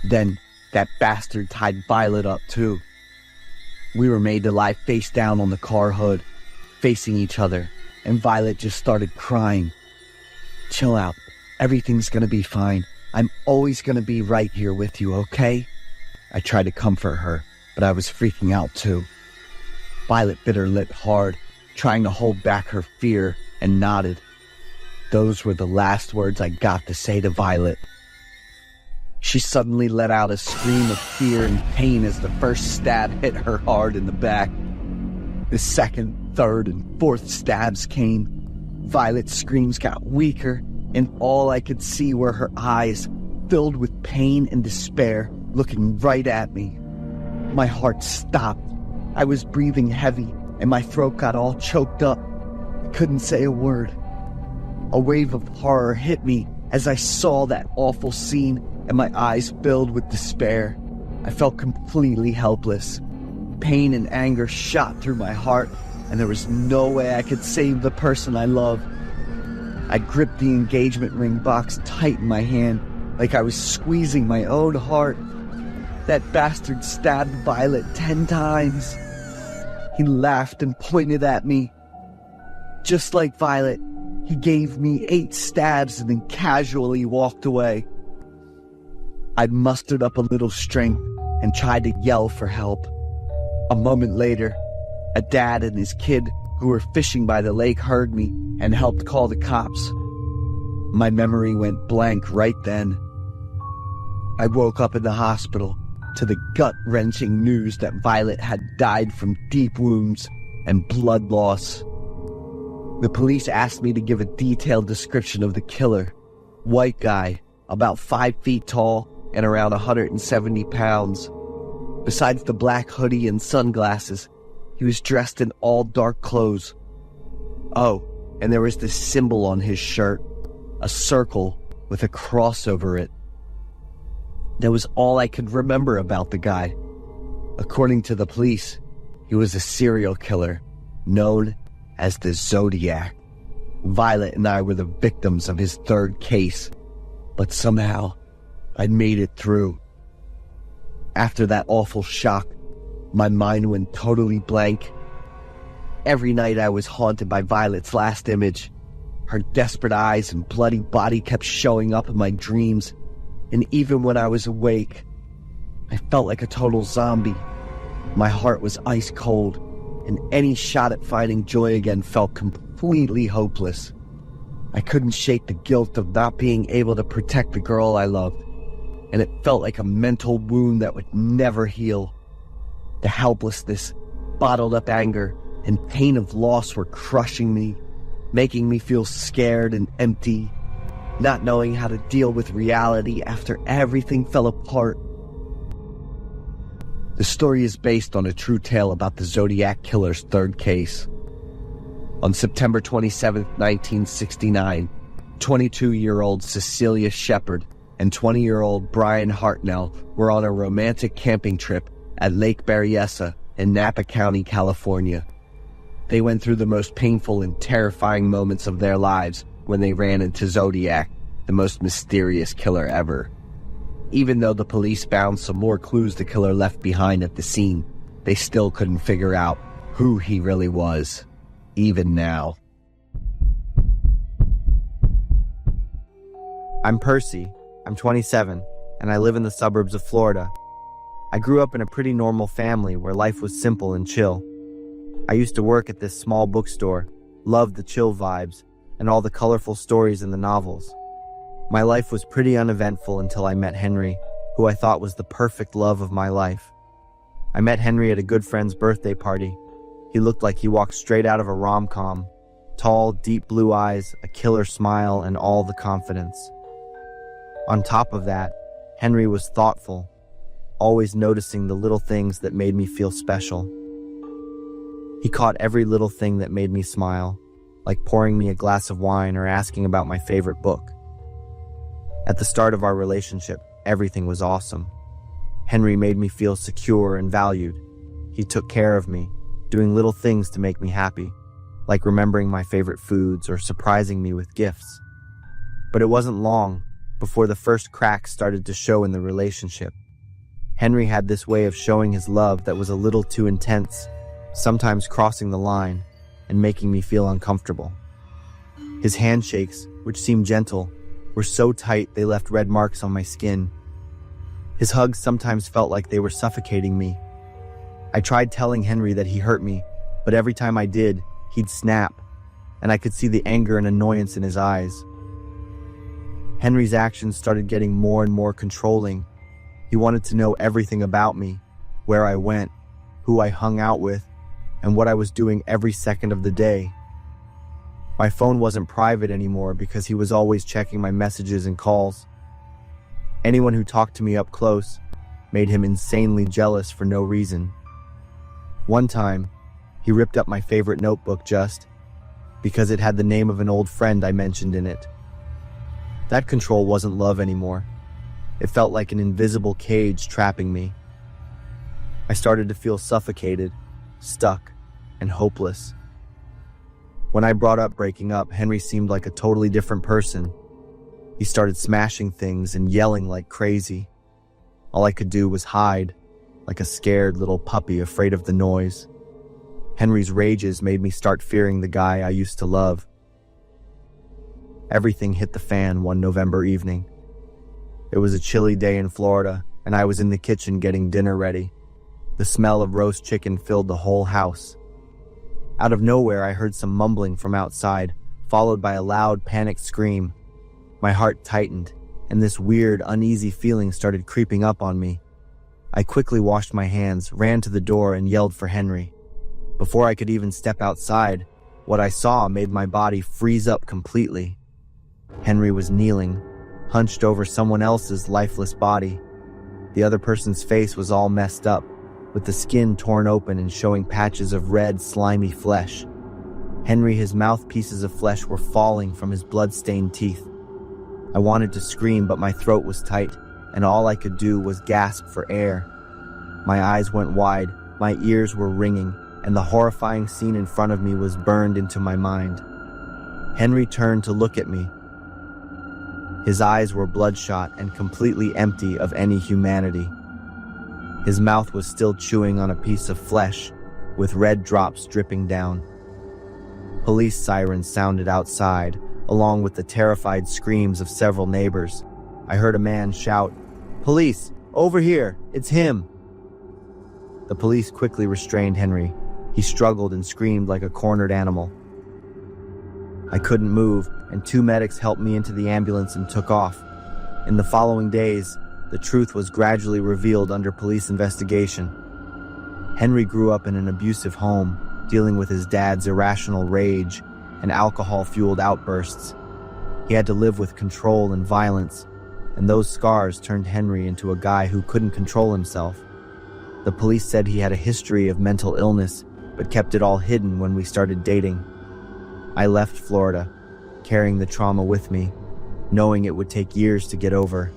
Then, that bastard tied Violet up too. We were made to lie face down on the car hood, facing each other, and Violet just started crying. "Chill out. Everything's gonna be fine. I'm always gonna be right here with you, okay?" I tried to comfort her, but I was freaking out too. Violet bit her lip hard, trying to hold back her fear, and nodded. Those were the last words I got to say to Violet. She suddenly let out a scream of fear and pain as the first stab hit her hard in the back. The second, third, and fourth stabs came. Violet's screams got weaker, and all I could see were her eyes, filled with pain and despair, looking right at me. My heart stopped. I was breathing heavy, and my throat got all choked up. I couldn't say a word. A wave of horror hit me as I saw that awful scene, and my eyes filled with despair. I felt completely helpless. Pain and anger shot through my heart, and there was no way I could save the person I love. I gripped the engagement ring box tight in my hand, like I was squeezing my own heart. That bastard stabbed Violet 10 times. He laughed and pointed at me. Just like Violet, he gave me 8 stabs and then casually walked away. I mustered up a little strength and tried to yell for help. A moment later, a dad and his kid who were fishing by the lake heard me and helped call the cops. My memory went blank right then. I woke up in the hospital to the gut-wrenching news that Violet had died from deep wounds and blood loss. The police asked me to give a detailed description of the killer. White guy, about 5 feet tall and around 170 pounds. Besides the black hoodie and sunglasses, he was dressed in all dark clothes. Oh, and there was this symbol on his shirt, a circle with a cross over it. That was all I could remember about the guy. According to the police, he was a serial killer known as the Zodiac. Violet and I were the victims of his third case, but somehow I'd made it through. After that awful shock, my mind went totally blank. Every night I was haunted by Violet's last image. Her desperate eyes and bloody body kept showing up in my dreams, and even when I was awake, I felt like a total zombie. My heart was ice cold, and any shot at finding joy again felt completely hopeless. I couldn't shake the guilt of not being able to protect the girl I loved, and it felt like a mental wound that would never heal. The helplessness, bottled up anger, and pain of loss were crushing me, making me feel scared and empty. not knowing how to deal with reality after everything fell apart. The story is based on a true tale about the Zodiac Killer's third case. On September 27, 1969, 22-year-old Cecilia Shepard and 20-year-old Brian Hartnell were on a romantic camping trip at Lake Berryessa in Napa County, California. They went through the most painful and terrifying moments of their lives when they ran into Zodiac, the most mysterious killer ever. Even though the police found some more clues the killer left behind at the scene, they still couldn't figure out who he really was, even now. I'm Percy. I'm 27, and I live in the suburbs of Florida. I grew up in a pretty normal family where life was simple and chill. I used to work at this small bookstore, loved the chill vibes, and all the colorful stories in the novels. My life was pretty uneventful until I met Henry, who I thought was the perfect love of my life. I met Henry at a good friend's birthday party. He looked like he walked straight out of a rom-com. Tall, deep blue eyes, a killer smile, and all the confidence. On top of that, Henry was thoughtful, always noticing the little things that made me feel special. He caught every little thing that made me smile, like pouring me a glass of wine or asking about my favorite book. At the start of our relationship, everything was awesome. Henry made me feel secure and valued. He took care of me, doing little things to make me happy, like remembering my favorite foods or surprising me with gifts. But it wasn't long before the first cracks started to show in the relationship. Henry had this way of showing his love that was a little too intense, sometimes crossing the line and making me feel uncomfortable. His handshakes, which seemed gentle, were so tight they left red marks on my skin. His hugs sometimes felt like they were suffocating me. I tried telling Henry that he hurt me, but every time I did, he'd snap, and I could see the anger and annoyance in his eyes. Henry's actions started getting more and more controlling. He wanted to know everything about me, where I went, who I hung out with, and what I was doing every second of the day. My phone wasn't private anymore because he was always checking my messages and calls. Anyone who talked to me up close made him insanely jealous for no reason. One time, he ripped up my favorite notebook just because it had the name of an old friend I mentioned in it. That control wasn't love anymore. It felt like an invisible cage trapping me. I started to feel suffocated, stuck, and hopeless. When I brought up breaking up, Henry seemed like a totally different person. He started smashing things and yelling like crazy. All I could do was hide, like a scared little puppy afraid of the noise. Henry's rages made me start fearing the guy I used to love. Everything hit the fan one November evening. It was a chilly day in Florida, and I was in the kitchen getting dinner ready. The smell of roast chicken filled the whole house. Out of nowhere, I heard some mumbling from outside, followed by a loud, panicked scream. My heart tightened, and this weird, uneasy feeling started creeping up on me. I quickly washed my hands, ran to the door, and yelled for Henry. Before I could even step outside, what I saw made my body freeze up completely. Henry was kneeling, hunched over someone else's lifeless body. The other person's face was all messed up, with the skin torn open and showing patches of red, slimy flesh. Henry, his mouthpieces of flesh were falling from his blood-stained teeth. I wanted to scream, but my throat was tight, and all I could do was gasp for air. My eyes went wide, my ears were ringing, and the horrifying scene in front of me was burned into my mind. Henry turned to look at me. His eyes were bloodshot and completely empty of any humanity. His mouth was still chewing on a piece of flesh, with red drops dripping down. Police sirens sounded outside, along with the terrified screams of several neighbors. I heard a man shout, "Police, over here, it's him!" The police quickly restrained Henry. He struggled and screamed like a cornered animal. I couldn't move, and 2 medics helped me into the ambulance and took off. In the following days, the truth was gradually revealed under police investigation. Henry grew up in an abusive home, dealing with his dad's irrational rage and alcohol-fueled outbursts. He had to live with control and violence, and those scars turned Henry into a guy who couldn't control himself. The police said he had a history of mental illness, but kept it all hidden when we started dating. I left Florida, carrying the trauma with me, knowing it would take years to get over.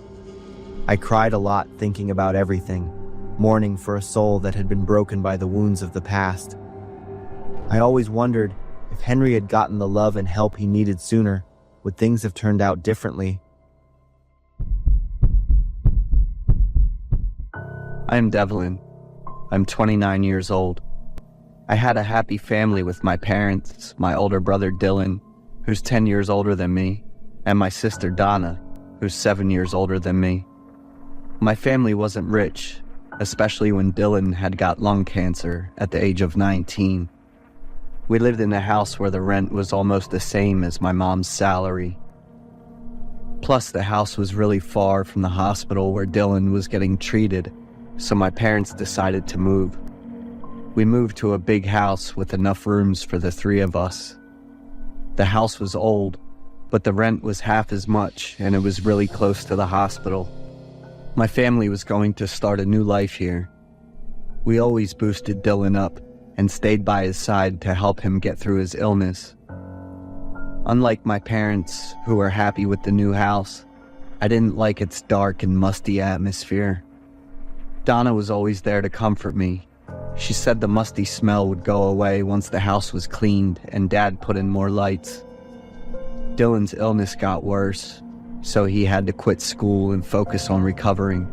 I cried a lot thinking about everything, mourning for a soul that had been broken by the wounds of the past. I always wondered, if Henry had gotten the love and help he needed sooner, would things have turned out differently? I am Devlin. I'm 29 years old. I had a happy family with my parents, my older brother Dylan, who's 10 years older than me, and my sister Donna, who's 7 years older than me. My family wasn't rich, especially when Dylan had got lung cancer at the age of 19. We lived in a house where the rent was almost the same as my mom's salary. Plus, the house was really far from the hospital where Dylan was getting treated, so my parents decided to move. We moved to a big house with enough rooms for the three of us. The house was old, but the rent was half as much, and it was really close to the hospital. My family was going to start a new life here. We always boosted Dylan up and stayed by his side to help him get through his illness. Unlike my parents, who were happy with the new house, I didn't like its dark and musty atmosphere. Donna was always there to comfort me. She said the musty smell would go away once the house was cleaned and Dad put in more lights. Dylan's illness got worse, so he had to quit school and focus on recovering.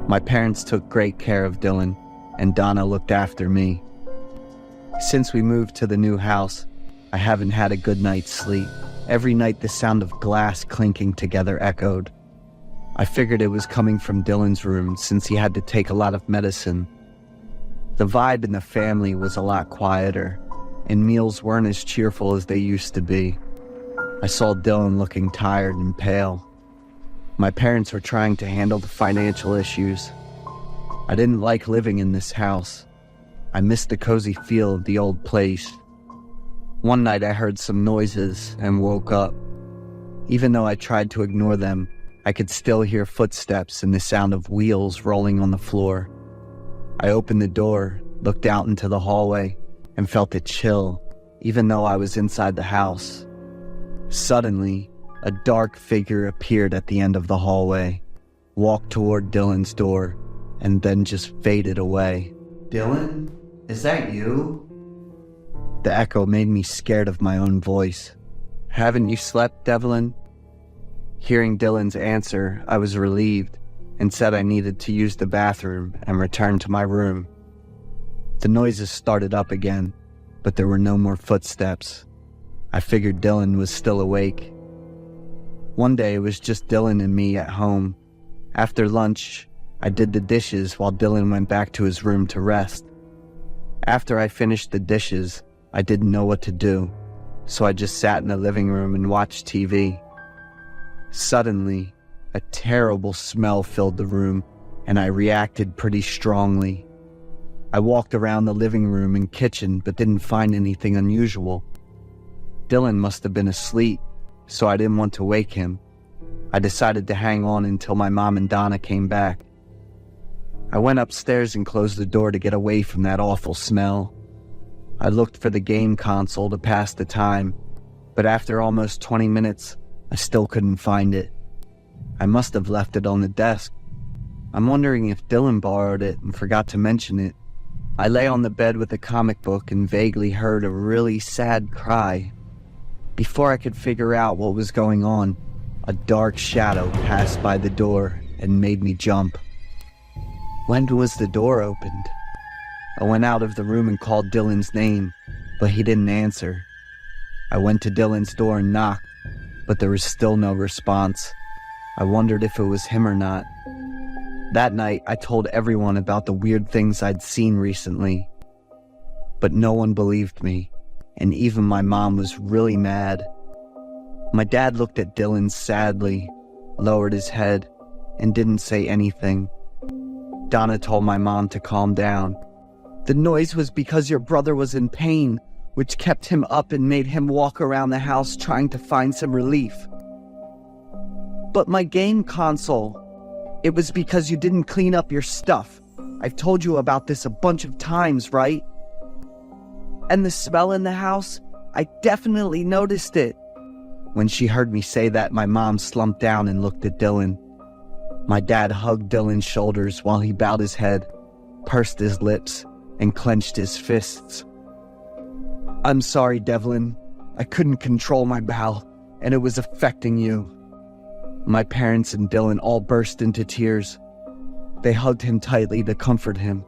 My parents took great care of Dylan, and Donna looked after me. Since we moved to the new house, I haven't had a good night's sleep. Every night the sound of glass clinking together echoed. I figured it was coming from Dylan's room since he had to take a lot of medicine. The vibe in the family was a lot quieter, and meals weren't as cheerful as they used to be. I saw Dylan looking tired and pale. My parents were trying to handle the financial issues. I didn't like living in this house. I missed the cozy feel of the old place. One night I heard some noises and woke up. Even though I tried to ignore them, I could still hear footsteps and the sound of wheels rolling on the floor. I opened the door, looked out into the hallway, and felt it chill, even though I was inside the house. Suddenly, a dark figure appeared at the end of the hallway, walked toward Dylan's door, and then just faded away. "Dylan? Is that you?" The echo made me scared of my own voice. "Haven't you slept, Devlin?" Hearing Dylan's answer, I was relieved and said I needed to use the bathroom and returned to my room. The noises started up again, but there were no more footsteps. I figured Dylan was still awake. One day it was just Dylan and me at home. After lunch, I did the dishes while Dylan went back to his room to rest. After I finished the dishes, I didn't know what to do, so I just sat in the living room and watched TV. Suddenly, a terrible smell filled the room, and I reacted pretty strongly. I walked around the living room and kitchen but didn't find anything unusual. Dylan must have been asleep, so I didn't want to wake him. I decided to hang on until my mom and Donna came back. I went upstairs and closed the door to get away from that awful smell. I looked for the game console to pass the time, but after almost 20 minutes, I still couldn't find it. I must have left it on the desk. I'm wondering if Dylan borrowed it and forgot to mention it. I lay on the bed with a comic book and vaguely heard a really sad cry. Before I could figure out what was going on, a dark shadow passed by the door and made me jump. When was the door opened? I went out of the room and called Dylan's name, but he didn't answer. I went to Dylan's door and knocked, but there was still no response. I wondered if it was him or not. That night, I told everyone about the weird things I'd seen recently. But no one believed me, and even my mom was really mad. My dad looked at Dylan sadly, lowered his head, and didn't say anything. Donna told my mom to calm down. "The noise was because your brother was in pain. which kept him up and made him walk around the house trying to find some relief. But my game console, it was because you didn't clean up your stuff. I've told you about this a bunch of times, right? And the smell in the house, I definitely noticed it. When she heard me say that, my mom slumped down and looked at Dylan. My dad hugged Dylan's shoulders while he bowed his head, pursed his lips, and clenched his fists. I'm sorry, Devlin. I couldn't control my bowel, and it was affecting you. My parents and Dylan all burst into tears. They hugged him tightly to comfort him.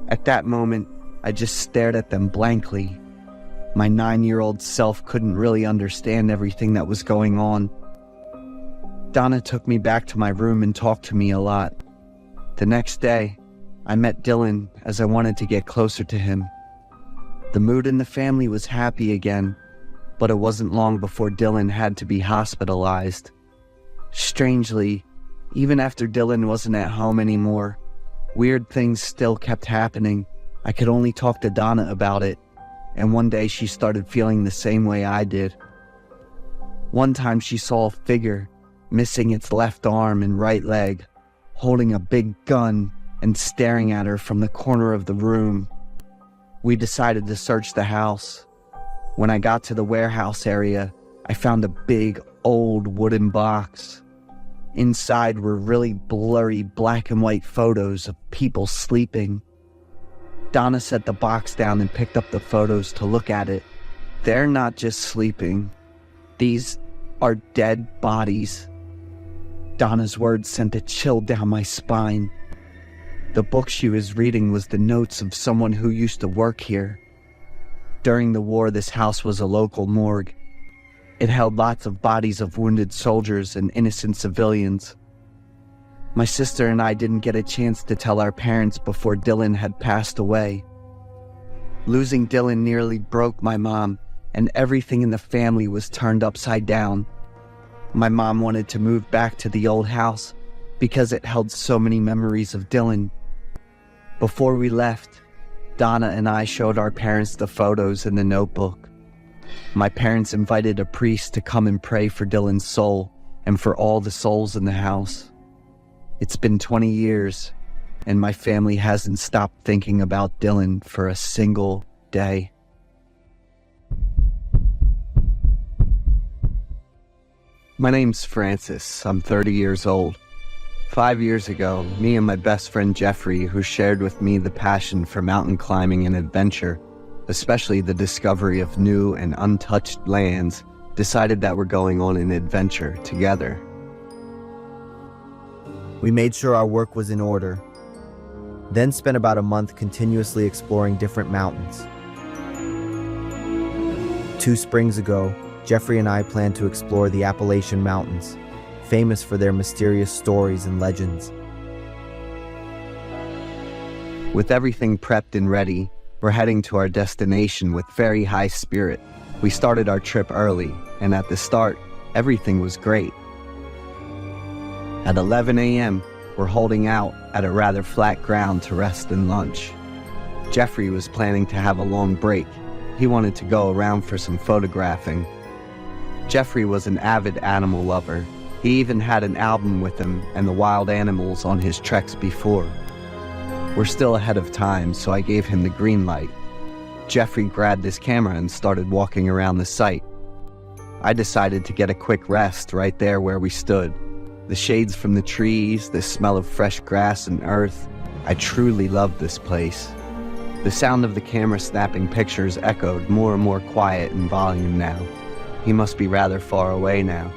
At that moment, I just stared at them blankly. My 9-year-old self couldn't really understand everything that was going on. Donna took me back to my room and talked to me a lot. The next day, I met Dylan as I wanted to get closer to him. The mood in the family was happy again, but it wasn't long before Dylan had to be hospitalized. Strangely, even after Dylan wasn't at home anymore, weird things still kept happening. I could only talk to Donna about it, and one day she started feeling the same way I did. One time she saw a figure, missing its left arm and right leg, holding a big gun and staring at her from the corner of the room. We decided to search the house. When I got to the warehouse area, I found a big, old wooden box. Inside were really blurry black and white photos of people sleeping. Donna set the box down and picked up the photos to look at it. They're not just sleeping. These are dead bodies. Donna's words sent a chill down my spine. The book she was reading was the notes of someone who used to work here. During the war, this house was a local morgue. It held lots of bodies of wounded soldiers and innocent civilians. My sister and I didn't get a chance to tell our parents before Dylan had passed away. Losing Dylan nearly broke my mom, and everything in the family was turned upside down. My mom wanted to move back to the old house because it held so many memories of Dylan. Before we left, Donna and I showed our parents the photos in the notebook. My parents invited a priest to come and pray for Dylan's soul and for all the souls in the house. It's been 20 years, and my family hasn't stopped thinking about Dylan for a single day. My name's Francis. I'm 30 years old. 5 years ago, me and my best friend Jeffrey, who shared with me the passion for mountain climbing and adventure, especially the discovery of new and untouched lands, decided that we're going on an adventure together. We made sure our work was in order, then spent about a month continuously exploring different mountains. 2 springs ago, Jeffrey and I planned to explore the Appalachian Mountains, famous for their mysterious stories and legends. With everything prepped and ready, we're heading to our destination with very high spirit. We started our trip early, and at the start, everything was great. At 11 a.m., we're holding out at a rather flat ground to rest and lunch. Jeffrey was planning to have a long break. He wanted to go around for some photographing. Jeffrey was an avid animal lover. He even had an album with him and the wild animals on his treks before. We're still ahead of time, so I gave him the green light. Jeffrey grabbed his camera and started walking around the site. I decided to get a quick rest right there where we stood. The shades from the trees, the smell of fresh grass and earth. I truly loved this place. The sound of the camera snapping pictures echoed more and more quiet in volume now. He must be rather far away now.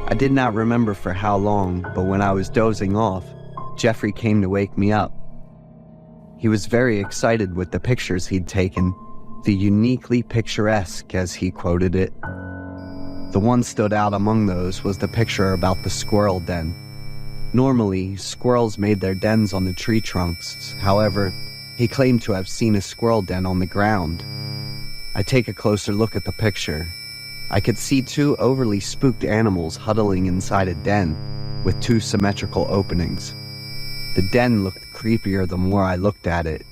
I did not remember for how long, but when I was dozing off, Jeffrey came to wake me up. He was very excited with the pictures he'd taken, the uniquely picturesque, as he quoted it. The one stood out among those was the picture about the squirrel den. Normally, squirrels made their dens on the tree trunks. However, he claimed to have seen a squirrel den on the ground. I take a closer look at the picture. I could see 2 overly spooked animals huddling inside a den, with 2 symmetrical openings. The den looked creepier the more I looked at it.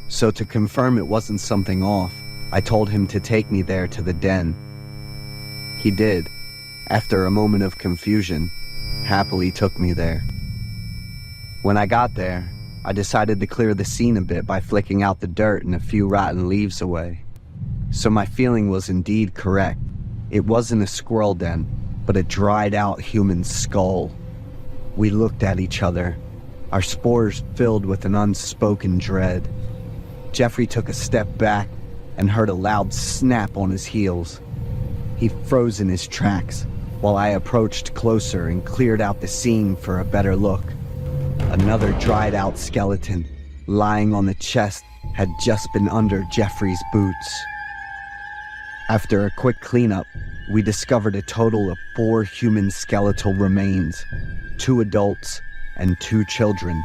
So to confirm it wasn't something off, I told him to take me there to the den. He did, after a moment of confusion, happily took me there. When I got there, I decided to clear the scene a bit by flicking out the dirt and a few rotten leaves away. So my feeling was indeed correct. It wasn't a squirrel den, but a dried out human skull. We looked at each other, our spores filled with an unspoken dread. Jeffrey took a step back and heard a loud snap on his heels. He froze in his tracks while I approached closer and cleared out the scene for a better look. Another dried out skeleton, lying on the chest, had just been under Jeffrey's boots. After a quick cleanup, we discovered a total of 4 human skeletal remains, 2 adults and 2 children.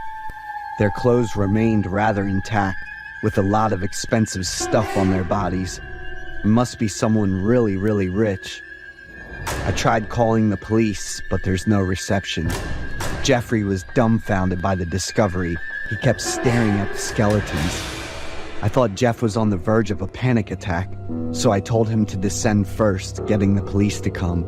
Their clothes remained rather intact, with a lot of expensive stuff on their bodies. It must be someone really, really rich. I tried calling the police, but there's no reception. Jeffrey was dumbfounded by the discovery. He kept staring at the skeletons. I thought Jeff was on the verge of a panic attack, so I told him to descend first, getting the police to come.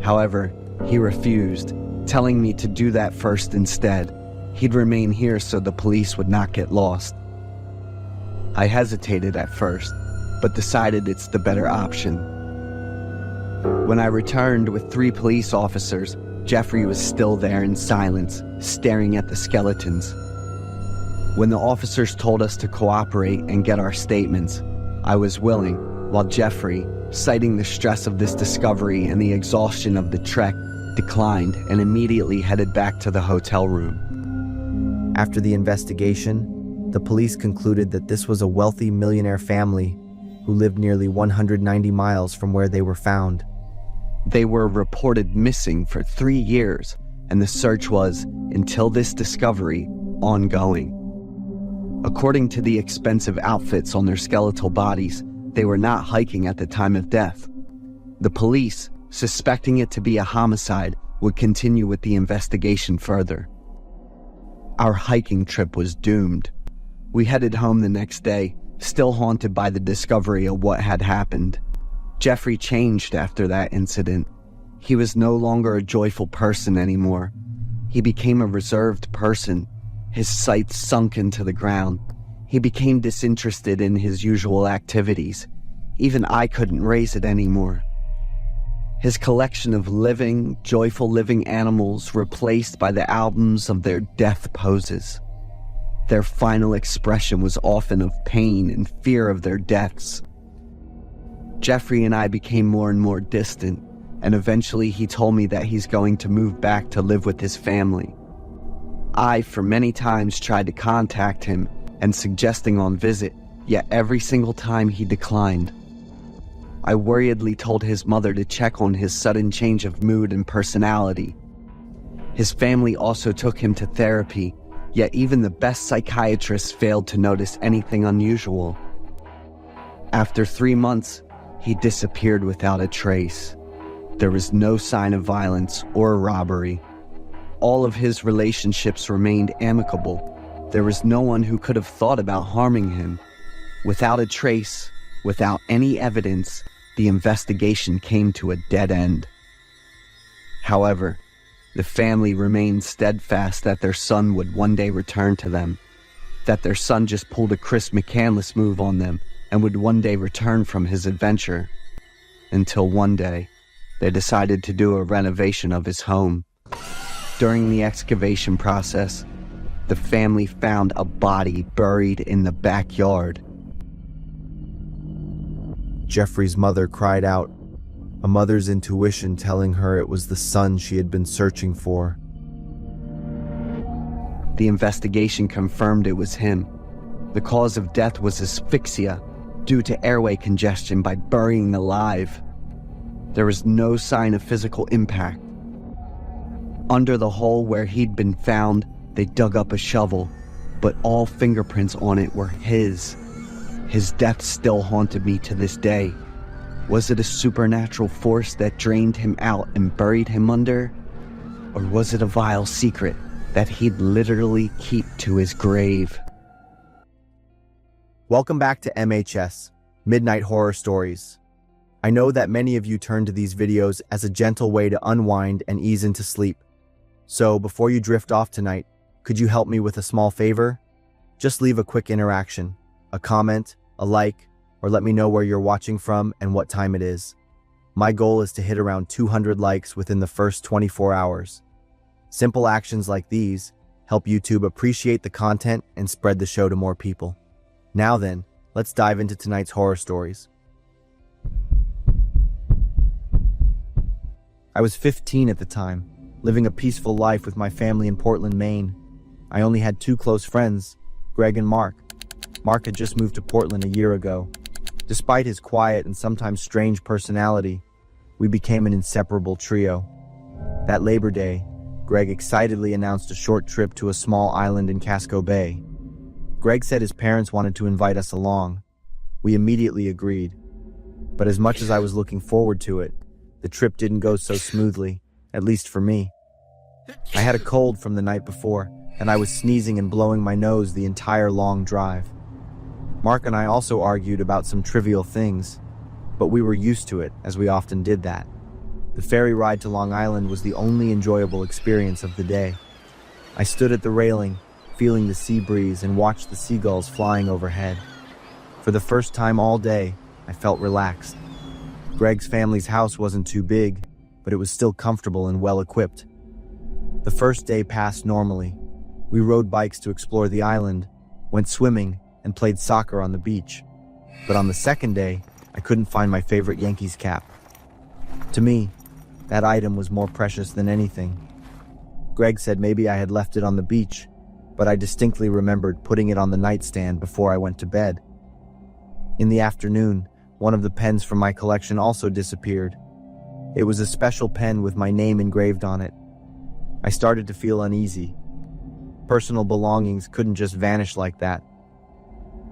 However, he refused, telling me to do that first instead. He'd remain here so the police would not get lost. I hesitated at first, but decided it's the better option. When I returned with 3 police officers, Jeffrey was still there in silence, staring at the skeletons. When the officers told us to cooperate and get our statements, I was willing, while Jeffrey, citing the stress of this discovery and the exhaustion of the trek, declined and immediately headed back to the hotel room. After the investigation, the police concluded that this was a wealthy millionaire family who lived nearly 190 miles from where they were found. They were reported missing for 3 years, and the search was, until this discovery, ongoing. According to the expensive outfits on their skeletal bodies, they were not hiking at the time of death. The police, suspecting it to be a homicide, would continue with the investigation further. Our hiking trip was doomed. We headed home the next day, still haunted by the discovery of what had happened. Jeffrey changed after that incident. He was no longer a joyful person anymore. He became a reserved person, his sight sunk into the ground. He became disinterested in his usual activities. Even I couldn't raise it anymore. His collection of living, joyful living animals replaced by the albums of their death poses. Their final expression was often of pain and fear of their deaths. Jeffrey and I became more and more distant, and eventually he told me that he's going to move back to live with his family. I, for many times, tried to contact him and suggesting on visit, yet every single time he declined. I worriedly told his mother to check on his sudden change of mood and personality. His family also took him to therapy, yet even the best psychiatrists failed to notice anything unusual. After 3 months, he disappeared without a trace. There was no sign of violence or robbery. All of his relationships remained amicable. There was no one who could have thought about harming him. Without a trace, without any evidence, the investigation came to a dead end. However, the family remained steadfast that their son would one day return to them, that their son just pulled a Chris McCandless move on them and would one day return from his adventure. Until one day, they decided to do a renovation of his home. During the excavation process, the family found a body buried in the backyard. Jeffrey's mother cried out, a mother's intuition telling her it was the son she had been searching for. The investigation confirmed it was him. The cause of death was asphyxia due to airway congestion by burying alive. There was no sign of physical impact. Under the hole where he'd been found, they dug up a shovel, but all fingerprints on it were his. His death still haunted me to this day. Was it a supernatural force that drained him out and buried him under? Or was it a vile secret that he'd literally keep to his grave? Welcome back to MHS, Midnight horror stories. I know that many of you turn to these videos as a gentle way to unwind and ease into sleep. So, before you drift off tonight, could you help me with a small favor? Just leave a quick interaction, a comment, a like, or let me know where you're watching from and what time it is. My goal is to hit around 200 likes within the first 24 hours. Simple actions like these help YouTube appreciate the content and spread the show to more people. Now then, let's dive into tonight's horror stories. I was 15 at the time, living a peaceful life with my family in Portland, Maine. I only had two close friends, Greg and Mark. Mark had just moved to Portland a year ago. Despite his quiet and sometimes strange personality, we became an inseparable trio. That Labor Day, Greg excitedly announced a short trip to a small island in Casco Bay. Greg said his parents wanted to invite us along. We immediately agreed. But as much as I was looking forward to it, the trip didn't go so smoothly, at least for me. I had a cold from the night before, and I was sneezing and blowing my nose the entire long drive. Mark and I also argued about some trivial things, but we were used to it, as we often did that. The ferry ride to Long Island was the only enjoyable experience of the day. I stood at the railing, feeling the sea breeze, and watched the seagulls flying overhead. For the first time all day, I felt relaxed. Greg's family's house wasn't too big, but it was still comfortable and well-equipped. The first day passed normally. We rode bikes to explore the island, went swimming, and played soccer on the beach. But on the second day, I couldn't find my favorite Yankees cap. To me, that item was more precious than anything. Greg said maybe I had left it on the beach, but I distinctly remembered putting it on the nightstand before I went to bed. In the afternoon, one of the pens from my collection also disappeared. It was a special pen with my name engraved on it. I started to feel uneasy. Personal belongings couldn't just vanish like that.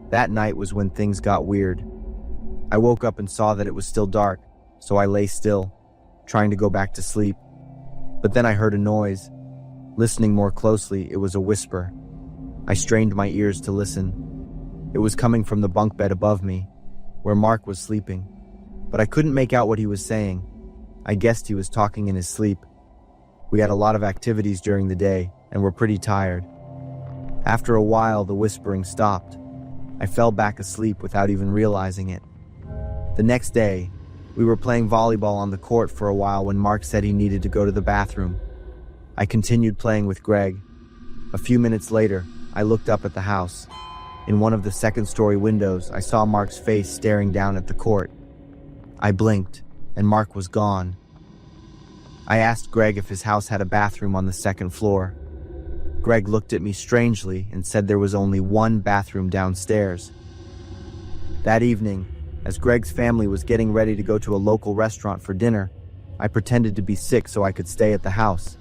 That night was when things got weird. I woke up and saw that it was still dark, so I lay still, trying to go back to sleep. But then I heard a noise. Listening more closely, it was a whisper. I strained my ears to listen. It was coming from the bunk bed above me, where Mark was sleeping. But I couldn't make out what he was saying. I guessed he was talking in his sleep. We had a lot of activities during the day, and were pretty tired. After a while, the whispering stopped. I fell back asleep without even realizing it. The next day, we were playing volleyball on the court for a while when Mark said he needed to go to the bathroom. I continued playing with Greg. A few minutes later, I looked up at the house. In one of the second-story windows, I saw Mark's face staring down at the court. I blinked, and Mark was gone. I asked Greg if his house had a bathroom on the second floor. Greg looked at me strangely and said there was only one bathroom downstairs. That evening, as Greg's family was getting ready to go to a local restaurant for dinner, I pretended to be sick so I could stay at the house.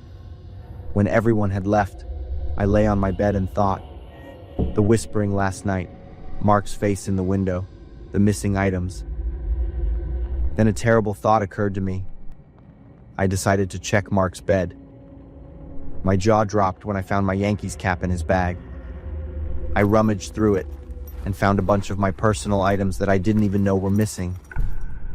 When everyone had left, I lay on my bed and thought. The whispering last night, Mark's face in the window, the missing items. Then a terrible thought occurred to me. I decided to check Mark's bed. My jaw dropped when I found my Yankees cap in his bag. I rummaged through it and found a bunch of my personal items that I didn't even know were missing.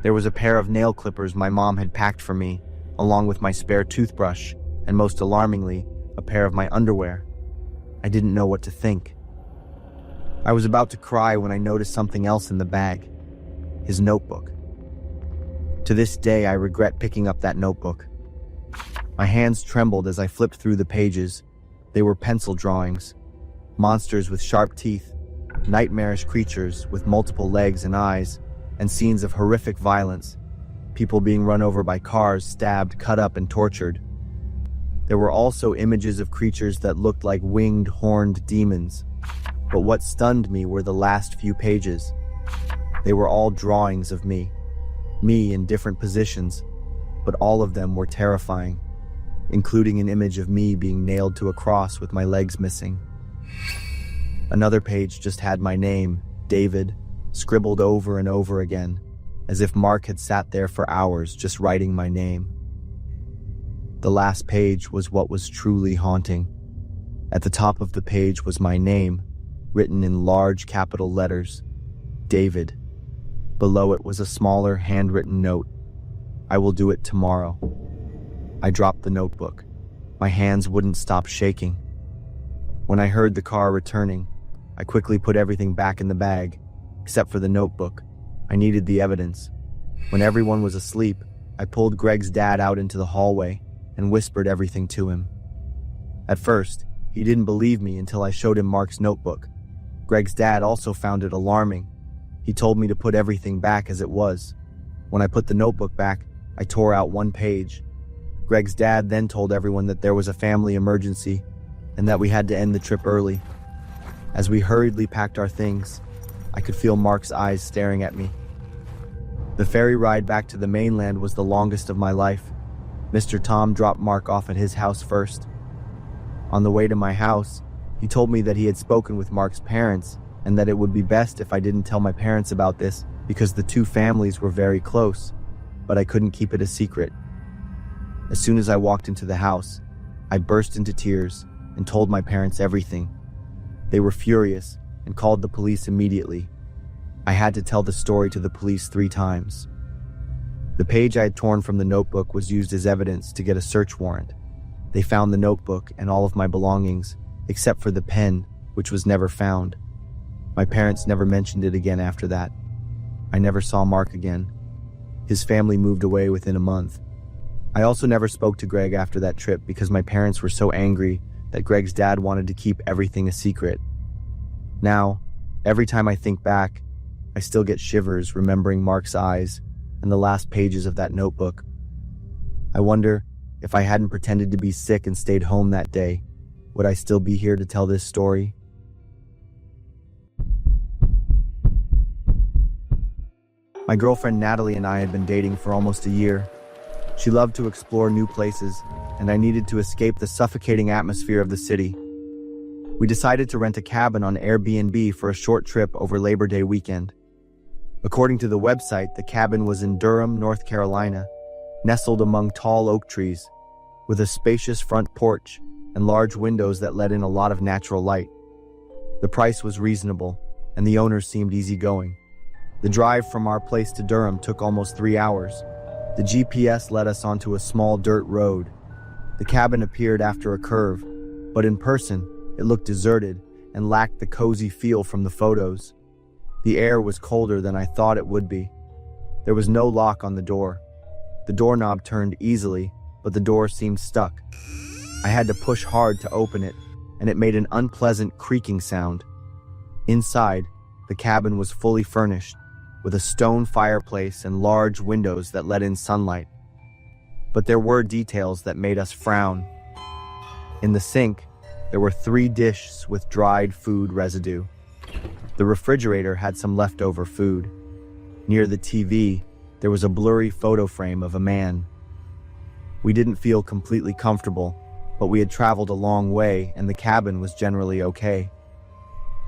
There was a pair of nail clippers my mom had packed for me, along with my spare toothbrush, and most alarmingly, a pair of my underwear. I didn't know what to think. I was about to cry when I noticed something else in the bag. His notebook. To this day, I regret picking up that notebook. My hands trembled as I flipped through the pages. They were pencil drawings. Monsters with sharp teeth, nightmarish creatures with multiple legs and eyes, and scenes of horrific violence. People being run over by cars, stabbed, cut up, and tortured. There were also images of creatures that looked like winged, horned demons. But what stunned me were the last few pages. They were all drawings of me in different positions, but all of them were terrifying, including an image of me being nailed to a cross with my legs missing. Another page just had my name, David, scribbled over and over again, as if Mark had sat there for hours just writing my name. The last page was what was truly haunting. At the top of the page was my name, written in large capital letters, David. Below it was a smaller, handwritten note. "I will do it tomorrow." I dropped the notebook. My hands wouldn't stop shaking. When I heard the car returning, I quickly put everything back in the bag, except for the notebook. I needed the evidence. When everyone was asleep, I pulled Greg's dad out into the hallway and whispered everything to him. At first, he didn't believe me until I showed him Mark's notebook. Greg's dad also found it alarming. He told me to put everything back as it was. When I put the notebook back, I tore out one page. Greg's dad then told everyone that there was a family emergency and that we had to end the trip early. As we hurriedly packed our things, I could feel Mark's eyes staring at me. The ferry ride back to the mainland was the longest of my life. Mr. Tom dropped Mark off at his house first. On the way to my house, he told me that he had spoken with Mark's parents and that it would be best if I didn't tell my parents about this because the two families were very close, but I couldn't keep it a secret. As soon as I walked into the house, I burst into tears and told my parents everything. They were furious and called the police immediately. I had to tell the story to the police 3 times. The page I had torn from the notebook was used as evidence to get a search warrant. They found the notebook and all of my belongings, except for the pen, which was never found. My parents never mentioned it again after that. I never saw Mark again. His family moved away within a month. I also never spoke to Greg after that trip because my parents were so angry that Greg's dad wanted to keep everything a secret. Now, every time I think back, I still get shivers remembering Mark's eyes and the last pages of that notebook. I wonder if I hadn't pretended to be sick and stayed home that day, would I still be here to tell this story? My girlfriend Natalie and I had been dating for almost a year. She loved to explore new places, and I needed to escape the suffocating atmosphere of the city. We decided to rent a cabin on Airbnb for a short trip over Labor Day weekend. According to the website, the cabin was in Durham, North Carolina, nestled among tall oak trees, with a spacious front porch and large windows that let in a lot of natural light. The price was reasonable, and the owners seemed easygoing. The drive from our place to Durham took almost 3 hours. The GPS led us onto a small dirt road. The cabin appeared after a curve, but in person, it looked deserted and lacked the cozy feel from the photos. The air was colder than I thought it would be. There was no lock on the door. The doorknob turned easily, but the door seemed stuck. I had to push hard to open it, and it made an unpleasant creaking sound. Inside, the cabin was fully furnished, with a stone fireplace and large windows that let in sunlight. But there were details that made us frown. In the sink, there were 3 dishes with dried food residue. The refrigerator had some leftover food. Near the TV, there was a blurry photo frame of a man. We didn't feel completely comfortable, but we had traveled a long way and the cabin was generally okay.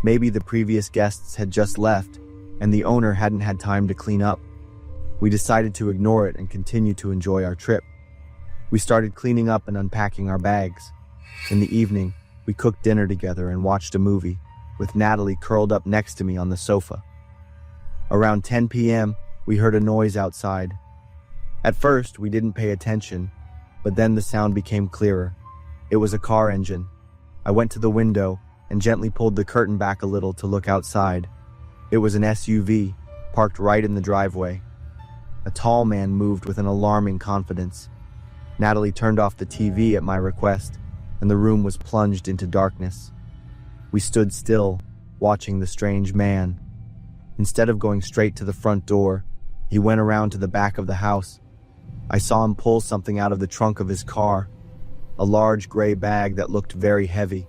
Maybe the previous guests had just left, and the owner hadn't had time to clean up. We decided to ignore it and continue to enjoy our trip. We started cleaning up and unpacking our bags. In the evening, we cooked dinner together and watched a movie, with Natalie curled up next to me on the sofa. Around 10 p.m., we heard a noise outside. At first, we didn't pay attention, but then the sound became clearer. It was a car engine. I went to the window and gently pulled the curtain back a little to look outside. It was an SUV, parked right in the driveway. A tall man moved with an alarming confidence. Natalie turned off the TV at my request, and the room was plunged into darkness. We stood still, watching the strange man. Instead of going straight to the front door, he went around to the back of the house. I saw him pull something out of the trunk of his car, a large gray bag that looked very heavy.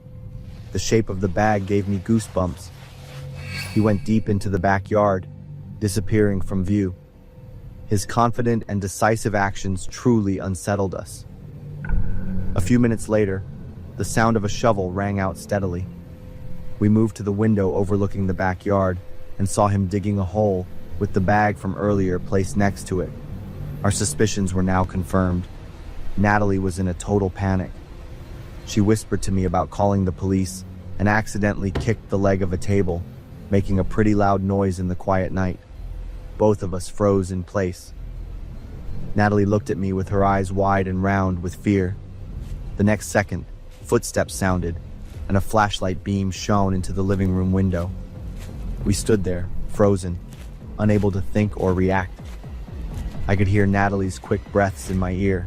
The shape of the bag gave me goosebumps. He went deep into the backyard, disappearing from view. His confident and decisive actions truly unsettled us. A few minutes later, the sound of a shovel rang out steadily. We moved to the window overlooking the backyard and saw him digging a hole with the bag from earlier placed next to it. Our suspicions were now confirmed. Natalie was in a total panic. She whispered to me about calling the police and accidentally kicked the leg of a table, making a pretty loud noise in the quiet night. Both of us froze in place. Natalie looked at me with her eyes wide and round with fear. The next second, footsteps sounded, and a flashlight beam shone into the living room window. We stood there, frozen, unable to think or react. I could hear Natalie's quick breaths in my ear.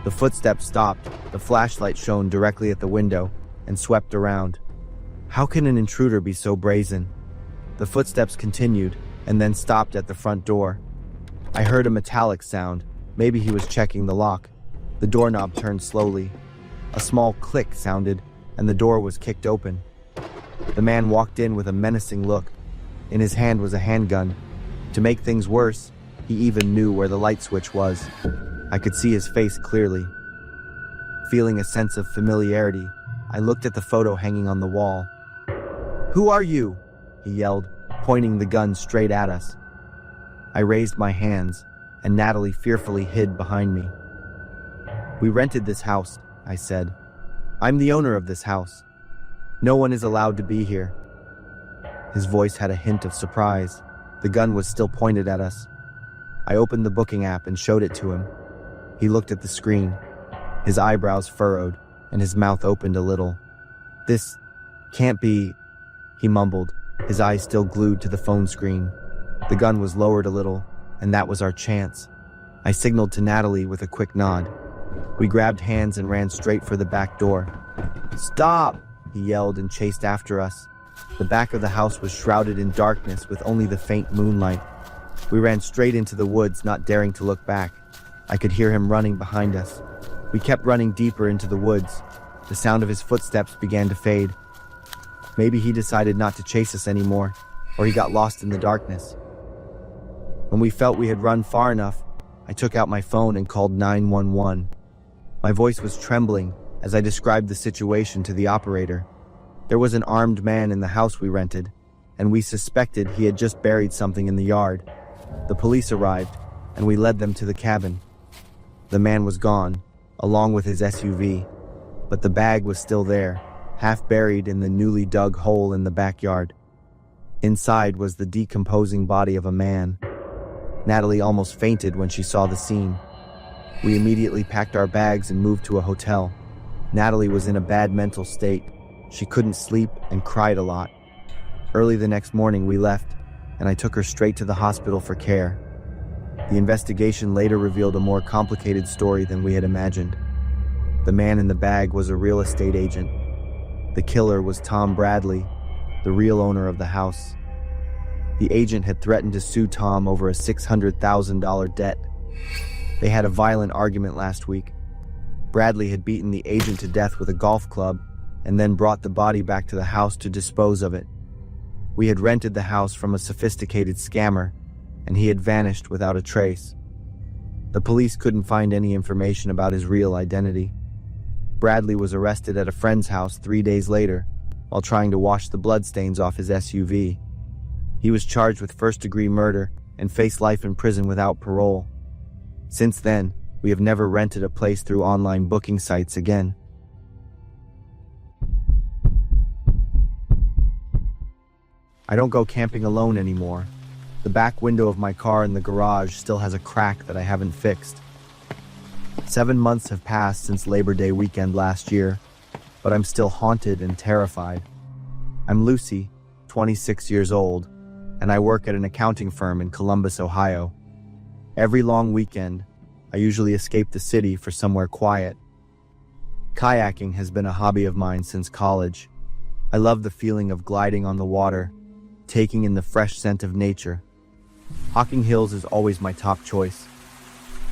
The footsteps stopped, the flashlight shone directly at the window, and swept around. How can an intruder be so brazen? The footsteps continued, and then stopped at the front door. I heard a metallic sound. Maybe he was checking the lock. The doorknob turned slowly. A small click sounded, and the door was kicked open. The man walked in with a menacing look. In his hand was a handgun. To make things worse, he even knew where the light switch was. I could see his face clearly. Feeling a sense of familiarity, I looked at the photo hanging on the wall. "Who are you?" he yelled, pointing the gun straight at us. I raised my hands, and Natalie fearfully hid behind me. "We rented this house," I said. "I'm the owner of this house. No one is allowed to be here." His voice had a hint of surprise. The gun was still pointed at us. I opened the booking app and showed it to him. He looked at the screen. His eyebrows furrowed, and his mouth opened a little. "This can't be," he mumbled, his eyes still glued to the phone screen. The gun was lowered a little, and that was our chance. I signaled to Natalie with a quick nod. We grabbed hands and ran straight for the back door. "Stop!" he yelled and chased after us. The back of the house was shrouded in darkness with only the faint moonlight. We ran straight into the woods, not daring to look back. I could hear him running behind us. We kept running deeper into the woods. The sound of his footsteps began to fade. Maybe he decided not to chase us anymore, or he got lost in the darkness. When we felt we had run far enough, I took out my phone and called 911. My voice was trembling as I described the situation to the operator. There was an armed man in the house we rented, and we suspected he had just buried something in the yard. The police arrived, and we led them to the cabin. The man was gone, along with his SUV, but the bag was still there, half buried in the newly dug hole in the backyard. Inside was the decomposing body of a man. Natalie almost fainted when she saw the scene. We immediately packed our bags and moved to a hotel. Natalie was in a bad mental state. She couldn't sleep and cried a lot. Early the next morning we left, and I took her straight to the hospital for care. The investigation later revealed a more complicated story than we had imagined. The man in the bag was a real estate agent. The killer was Tom Bradley, the real owner of the house. The agent had threatened to sue Tom over a $600,000 debt. They had a violent argument last week. Bradley had beaten the agent to death with a golf club and then brought the body back to the house to dispose of it. We had rented the house from a sophisticated scammer, and he had vanished without a trace. The police couldn't find any information about his real identity. Bradley was arrested at a friend's house 3 days later while trying to wash the bloodstains off his SUV. He was charged with first-degree murder and faced life in prison without parole. Since then, we have never rented a place through online booking sites again. I don't go camping alone anymore. The back window of my car in the garage still has a crack that I haven't fixed. 7 months have passed since Labor Day weekend last year, but I'm still haunted and terrified. I'm Lucy, 26 years old, and I work at an accounting firm in Columbus, Ohio. Every long weekend, I usually escape the city for somewhere quiet. Kayaking has been a hobby of mine since college. I love the feeling of gliding on the water, taking in the fresh scent of nature. Hocking Hills is always my top choice.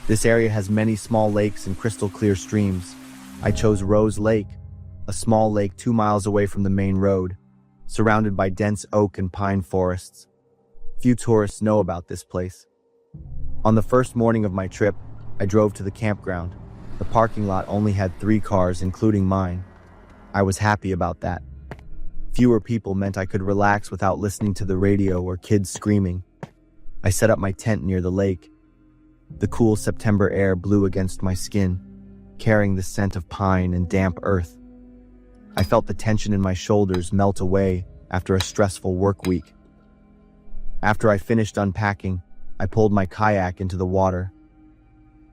This area has many small lakes and crystal clear streams. I chose Rose Lake, a small lake 2 miles away from the main road, surrounded by dense oak and pine forests. Few tourists know about this place. On the first morning of my trip, I drove to the campground. The parking lot only had 3 cars, including mine. I was happy about that. Fewer people meant I could relax without listening to the radio or kids screaming. I set up my tent near the lake. The cool September air blew against my skin, carrying the scent of pine and damp earth. I felt the tension in my shoulders melt away after a stressful work week. After I finished unpacking, I pulled my kayak into the water.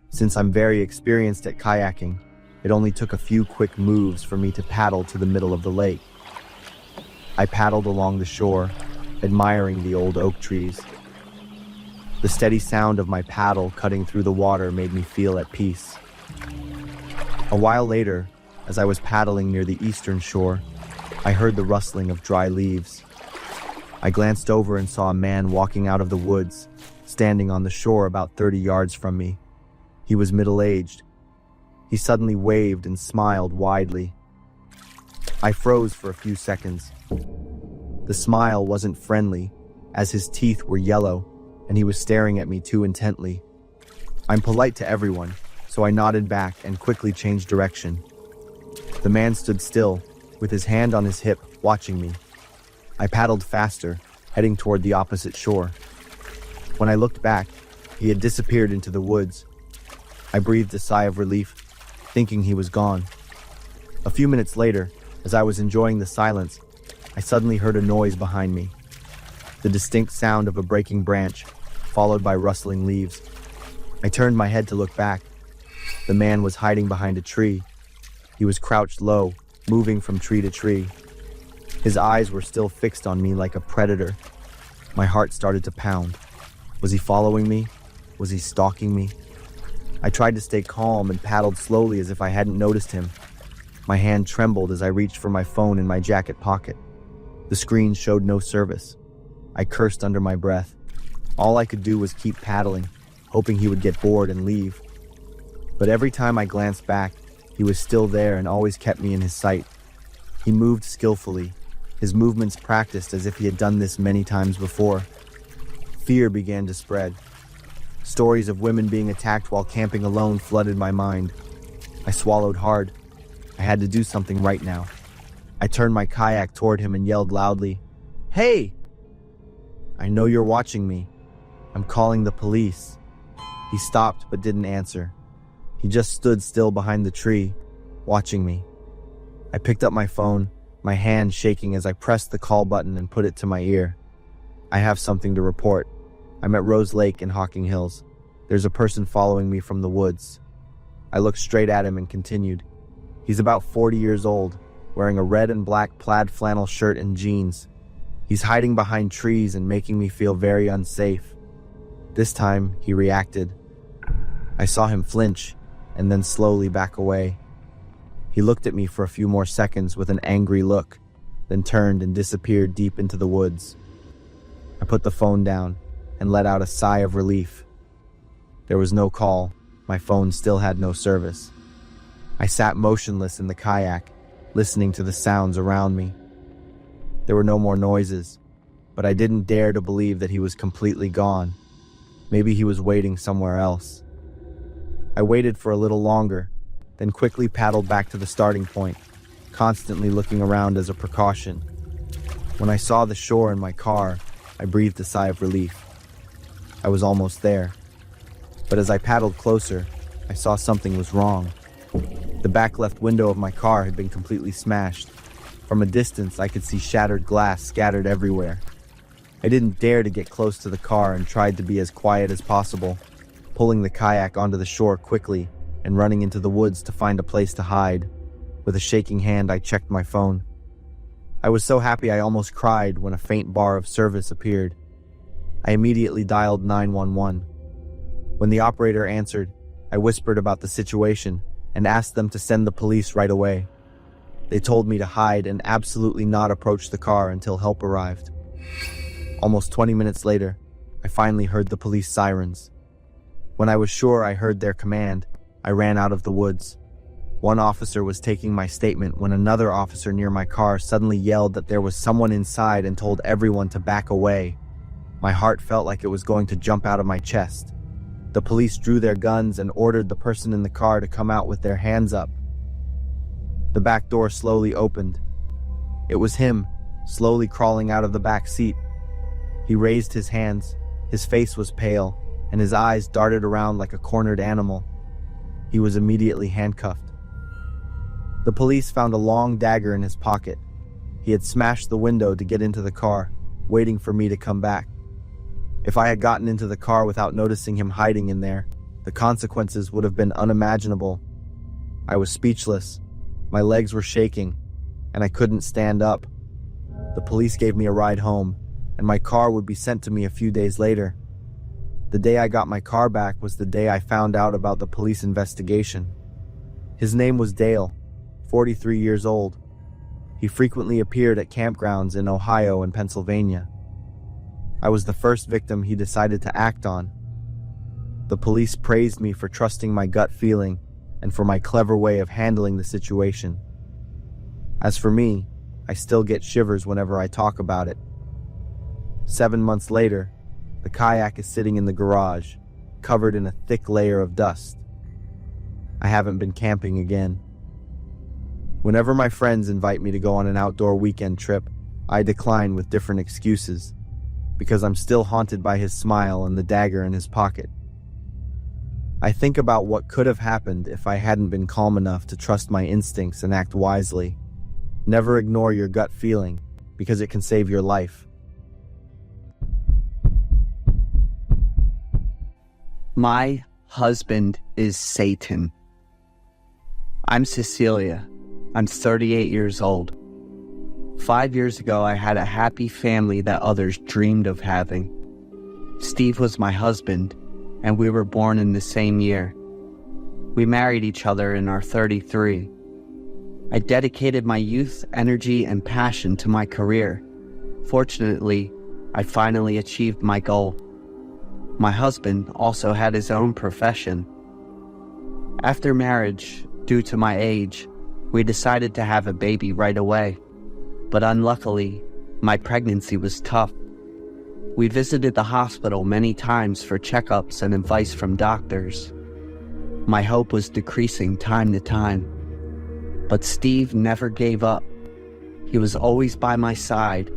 Since I'm very experienced at kayaking, it only took a few quick moves for me to paddle to the middle of the lake. I paddled along the shore, admiring the old oak trees. The steady sound of my paddle cutting through the water made me feel at peace. A while later, as I was paddling near the eastern shore, I heard the rustling of dry leaves. I glanced over and saw a man walking out of the woods, standing on the shore about 30 yards from me. He was middle-aged. He suddenly waved and smiled widely. I froze for a few seconds. The smile wasn't friendly, as his teeth were yellow, and he was staring at me too intently. I'm polite to everyone, so I nodded back and quickly changed direction. The man stood still, with his hand on his hip, watching me. I paddled faster, heading toward the opposite shore. When I looked back, he had disappeared into the woods. I breathed a sigh of relief, thinking he was gone. A few minutes later, as I was enjoying the silence, I suddenly heard a noise behind me. The distinct sound of a breaking branch, followed by rustling leaves. I turned my head to look back. The man was hiding behind a tree. He was crouched low, moving from tree to tree. His eyes were still fixed on me like a predator. My heart started to pound. Was he following me? Was he stalking me? I tried to stay calm and paddled slowly as if I hadn't noticed him. My hand trembled as I reached for my phone in my jacket pocket. The screen showed no service. I cursed under my breath. All I could do was keep paddling, hoping he would get bored and leave. But every time I glanced back, he was still there and always kept me in his sight. He moved skillfully, his movements practiced as if he had done this many times before. Fear began to spread. Stories of women being attacked while camping alone flooded my mind. I swallowed hard. I had to do something right now. I turned my kayak toward him and yelled loudly, "Hey! I know you're watching me. I'm calling the police." He stopped but didn't answer. He just stood still behind the tree, watching me. I picked up my phone, my hand shaking as I pressed the call button and put it to my ear. "I have something to report. I'm at Rose Lake in Hocking Hills. There's a person following me from the woods." I looked straight at him and continued. He's about 40 years old, wearing a red and black plaid flannel shirt and jeans. He's hiding behind trees and making me feel very unsafe. This time, he reacted. I saw him flinch and then slowly back away. He looked at me for a few more seconds with an angry look, then turned and disappeared deep into the woods. I put the phone down and let out a sigh of relief. There was no call. My phone still had no service. I sat motionless in the kayak, listening to the sounds around me. There were no more noises, but I didn't dare to believe that he was completely gone. Maybe he was waiting somewhere else. I waited for a little longer, then quickly paddled back to the starting point, constantly looking around as a precaution. When I saw the shore in my car, I breathed a sigh of relief. I was almost there. But as I paddled closer, I saw something was wrong. The back left window of my car had been completely smashed. From a distance, I could see shattered glass scattered everywhere. I didn't dare to get close to the car and tried to be as quiet as possible, pulling the kayak onto the shore quickly and running into the woods to find a place to hide. With a shaking hand, I checked my phone. I was so happy I almost cried when a faint bar of service appeared. I immediately dialed 911. When the operator answered, I whispered about the situation and asked them to send the police right away. They told me to hide and absolutely not approach the car until help arrived. Almost 20 minutes later, I finally heard the police sirens. When I was sure I heard their command, I ran out of the woods. One officer was taking my statement when another officer near my car suddenly yelled that there was someone inside and told everyone to back away. My heart felt like it was going to jump out of my chest. The police drew their guns and ordered the person in the car to come out with their hands up. The back door slowly opened. It was him, slowly crawling out of the back seat. He raised his hands, his face was pale, and his eyes darted around like a cornered animal. He was immediately handcuffed. The police found a long dagger in his pocket. He had smashed the window to get into the car, waiting for me to come back. If I had gotten into the car without noticing him hiding in there, the consequences would have been unimaginable. I was speechless. My legs were shaking, and I couldn't stand up. The police gave me a ride home, and my car would be sent to me a few days later. The day I got my car back was the day I found out about the police investigation. His name was Dale, 43 years old. He frequently appeared at campgrounds in Ohio and Pennsylvania. I was the first victim he decided to act on. The police praised me for trusting my gut feeling and for my clever way of handling the situation. As for me, I still get shivers whenever I talk about it. 7 months later, the kayak is sitting in the garage, covered in a thick layer of dust. I haven't been camping again. Whenever my friends invite me to go on an outdoor weekend trip, I decline with different excuses, because I'm still haunted by his smile and the dagger in his pocket. I think about what could have happened if I hadn't been calm enough to trust my instincts and act wisely. Never ignore your gut feeling, because it can save your life. My husband is Satan. I'm Cecilia. I'm 38 years old. 5 years ago, I had a happy family that others dreamed of having. Steve was my husband, and we were born in the same year. We married each other in our 33. I dedicated my youth, energy, and passion to my career. Fortunately, I finally achieved my goal. My husband also had his own profession. After marriage, due to my age, we decided to have a baby right away. But unluckily, my pregnancy was tough. We visited the hospital many times for checkups and advice from doctors. My hope was decreasing time to time. But Steve never gave up. He was always by my side.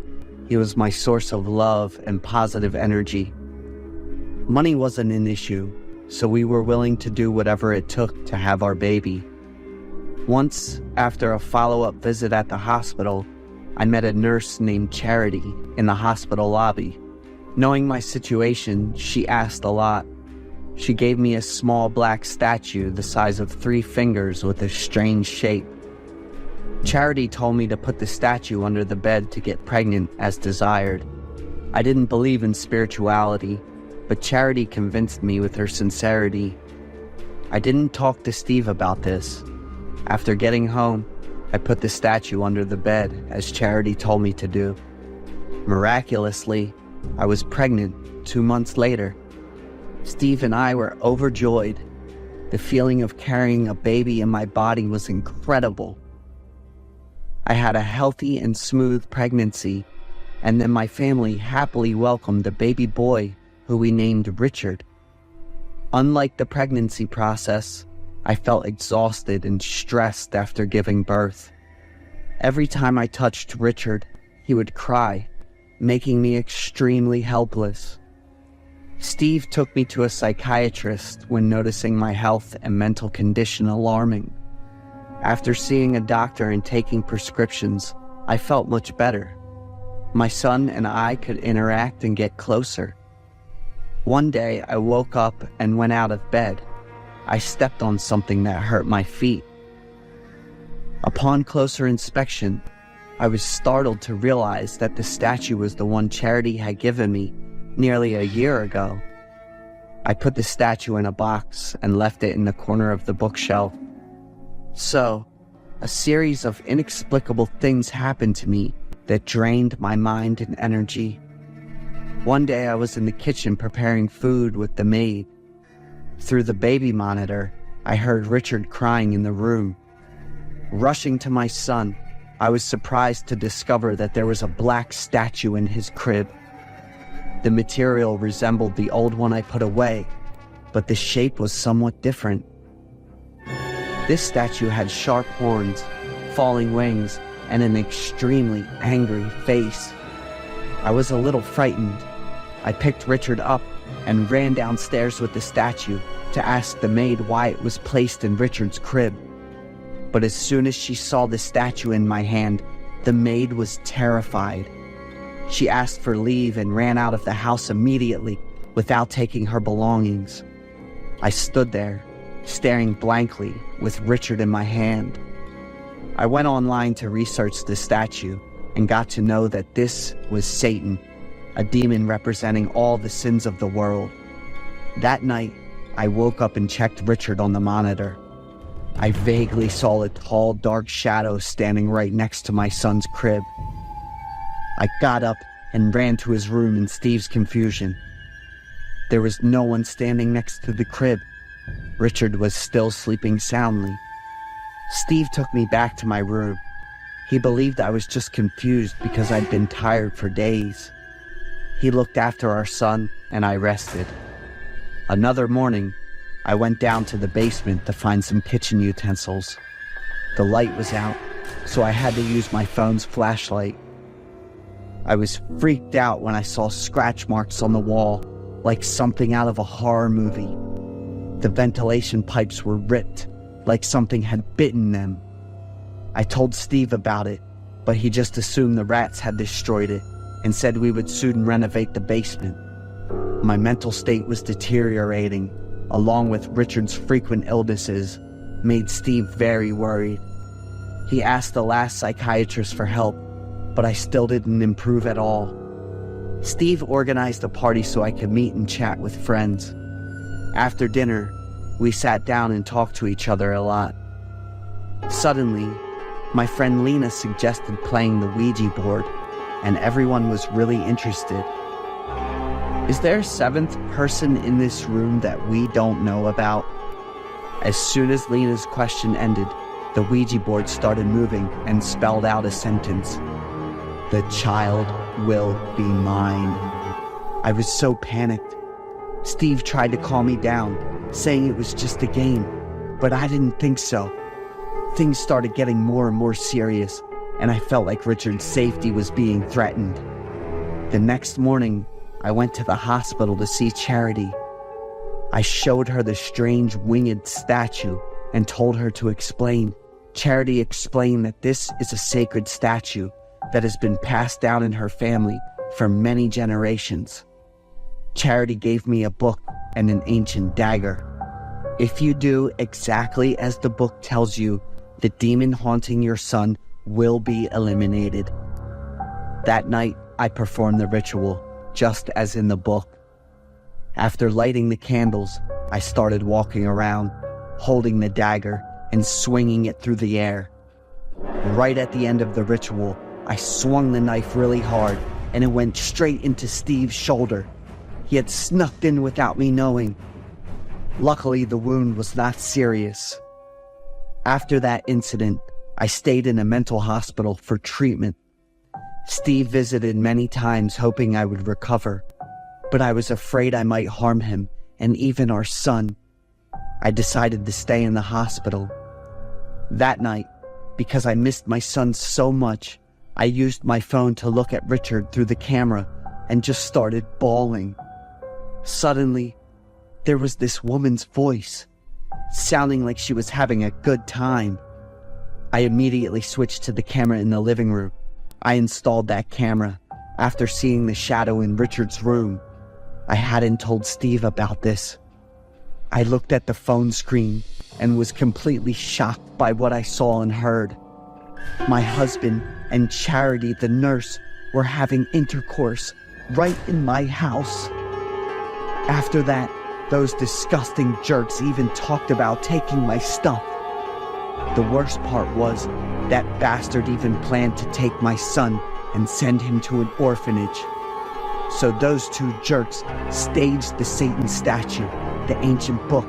He was my source of love and positive energy. Money wasn't an issue, so we were willing to do whatever it took to have our baby. Once, after a follow-up visit at the hospital, I met a nurse named Charity in the hospital lobby. Knowing my situation, she asked a lot. She gave me a small black statue the size of 3 fingers with a strange shape. Charity told me to put the statue under the bed to get pregnant as desired. I didn't believe in spirituality, but Charity convinced me with her sincerity. I didn't talk to Steve about this. After getting home, I put the statue under the bed as Charity told me to do. Miraculously, I was pregnant 2 months later. Steve and I were overjoyed. The feeling of carrying a baby in my body was incredible. I had a healthy and smooth pregnancy, and then my family happily welcomed a baby boy who we named Richard. Unlike the pregnancy process, I felt exhausted and stressed after giving birth. Every time I touched Richard, he would cry, making me extremely helpless. Steve took me to a psychiatrist when noticing my health and mental condition alarming. After seeing a doctor and taking prescriptions, I felt much better. My son and I could interact and get closer. One day, I woke up and went out of bed. I stepped on something that hurt my feet. Upon closer inspection, I was startled to realize that the statue was the one Charity had given me nearly a year ago. I put the statue in a box and left it in the corner of the bookshelf. So, a series of inexplicable things happened to me that drained my mind and energy. One day I was in the kitchen preparing food with the maid. Through the baby monitor, I heard Richard crying in the room. Rushing to my son, I was surprised to discover that there was a black statue in his crib. The material resembled the old one I put away, but the shape was somewhat different. This statue had sharp horns, falling wings, and an extremely angry face. I was a little frightened. I picked Richard up and ran downstairs with the statue to ask the maid why it was placed in Richard's crib. But as soon as she saw the statue in my hand, the maid was terrified. She asked for leave and ran out of the house immediately without taking her belongings. I stood there, staring blankly with Richard in my hand. I went online to research the statue and got to know that this was Satan, a demon representing all the sins of the world. That night, I woke up and checked Richard on the monitor. I vaguely saw a tall, dark shadow standing right next to my son's crib. I got up and ran to his room in Steve's confusion. There was no one standing next to the crib. Richard was still sleeping soundly. Steve took me back to my room. He believed I was just confused because I'd been tired for days. He looked after our son, and I rested. Another morning, I went down to the basement to find some kitchen utensils. The light was out, so I had to use my phone's flashlight. I was freaked out when I saw scratch marks on the wall, like something out of a horror movie. The ventilation pipes were ripped, like something had bitten them. I told Steve about it, but he just assumed the rats had destroyed it and said we would soon renovate the basement. My mental state was deteriorating, along with Richard's frequent illnesses, made Steve very worried. He asked the last psychiatrist for help, but I still didn't improve at all. Steve organized a party so I could meet and chat with friends. After dinner, we sat down and talked to each other a lot. Suddenly, my friend Lena suggested playing the Ouija board, and everyone was really interested. Is there a seventh person in this room that we don't know about? As soon as Lena's question ended, the Ouija board started moving and spelled out a sentence. The child will be mine. I was so panicked. Steve tried to calm me down, saying it was just a game, but I didn't think so. Things started getting more and more serious, and I felt like Richard's safety was being threatened. The next morning, I went to the hospital to see Charity. I showed her the strange winged statue and told her to explain. Charity explained that this is a sacred statue that has been passed down in her family for many generations. Charity gave me a book and an ancient dagger. If you do exactly as the book tells you, the demon haunting your son will be eliminated. That night, I performed the ritual, just as in the book. After lighting the candles, I started walking around, holding the dagger and swinging it through the air. Right at the end of the ritual, I swung the knife really hard, and it went straight into Steve's shoulder. He had snuck in without me knowing. Luckily, the wound was not serious. After that incident, I stayed in a mental hospital for treatment. Steve visited many times hoping I would recover, but I was afraid I might harm him and even our son. I decided to stay in the hospital. That night, because I missed my son so much, I used my phone to look at Richard through the camera and just started bawling. Suddenly, there was this woman's voice, sounding like she was having a good time. I immediately switched to the camera in the living room. I installed that camera after seeing the shadow in Richard's room. I hadn't told Steve about this. I looked at the phone screen and was completely shocked by what I saw and heard. My husband and Charity, the nurse, were having intercourse right in my house. After that, those disgusting jerks even talked about taking my stuff. The worst part was, that bastard even planned to take my son and send him to an orphanage. So those two jerks staged the Satan statue, the ancient book,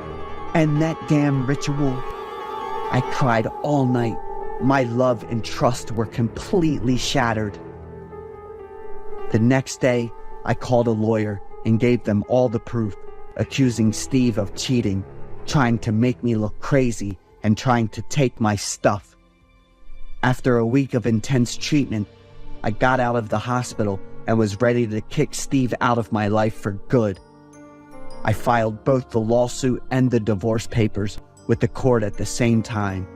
and that damn ritual. I cried all night. My love and trust were completely shattered. The next day, I called a lawyer and gave them all the proof, accusing Steve of cheating, trying to make me look crazy, and trying to take my stuff. After a week of intense treatment, I got out of the hospital and was ready to kick Steve out of my life for good. I filed both the lawsuit and the divorce papers with the court at the same time.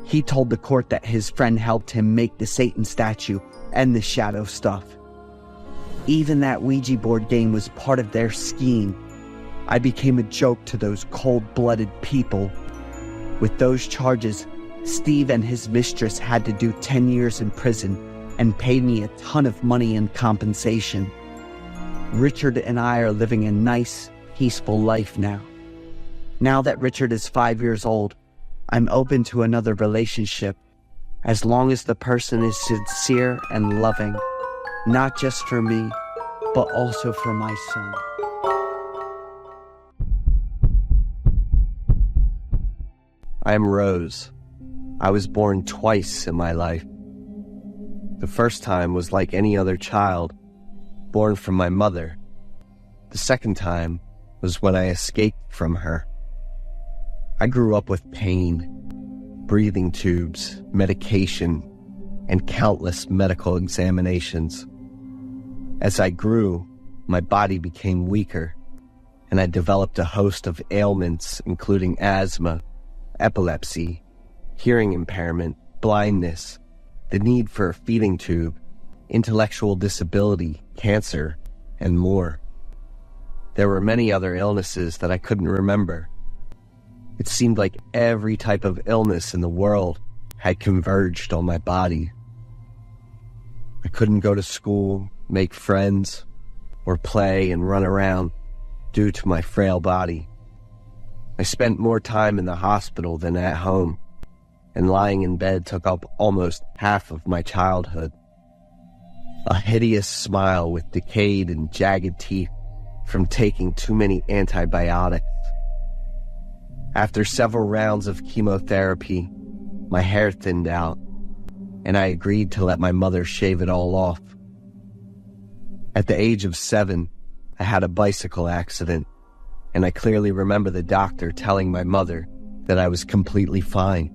He told the court that his friend helped him make the Satan statue and the shadow stuff. Even that Ouija board game was part of their scheme. I became a joke to those cold-blooded people. With those charges, Steve and his mistress had to do 10 years in prison and paid me a ton of money in compensation. Richard and I are living a nice, peaceful life now. Now that Richard is 5 years old, I'm open to another relationship, as long as the person is sincere and loving, not just for me, but also for my son. I'm Rose. I was born twice in my life. The first time was like any other child, born from my mother. The second time was when I escaped from her. I grew up with pain, breathing tubes, medication, and countless medical examinations. As I grew, my body became weaker, and I developed a host of ailments, including asthma, epilepsy, hearing impairment, blindness, the need for a feeding tube, intellectual disability, cancer, and more. There were many other illnesses that I couldn't remember. It seemed like every type of illness in the world had converged on my body. I couldn't go to school, make friends, or play and run around due to my frail body. I spent more time in the hospital than at home, and lying in bed took up almost half of my childhood. A hideous smile with decayed and jagged teeth from taking too many antibiotics. After several rounds of chemotherapy, my hair thinned out, and I agreed to let my mother shave it all off. At the age of 7, I had a bicycle accident, and I clearly remember the doctor telling my mother that I was completely fine.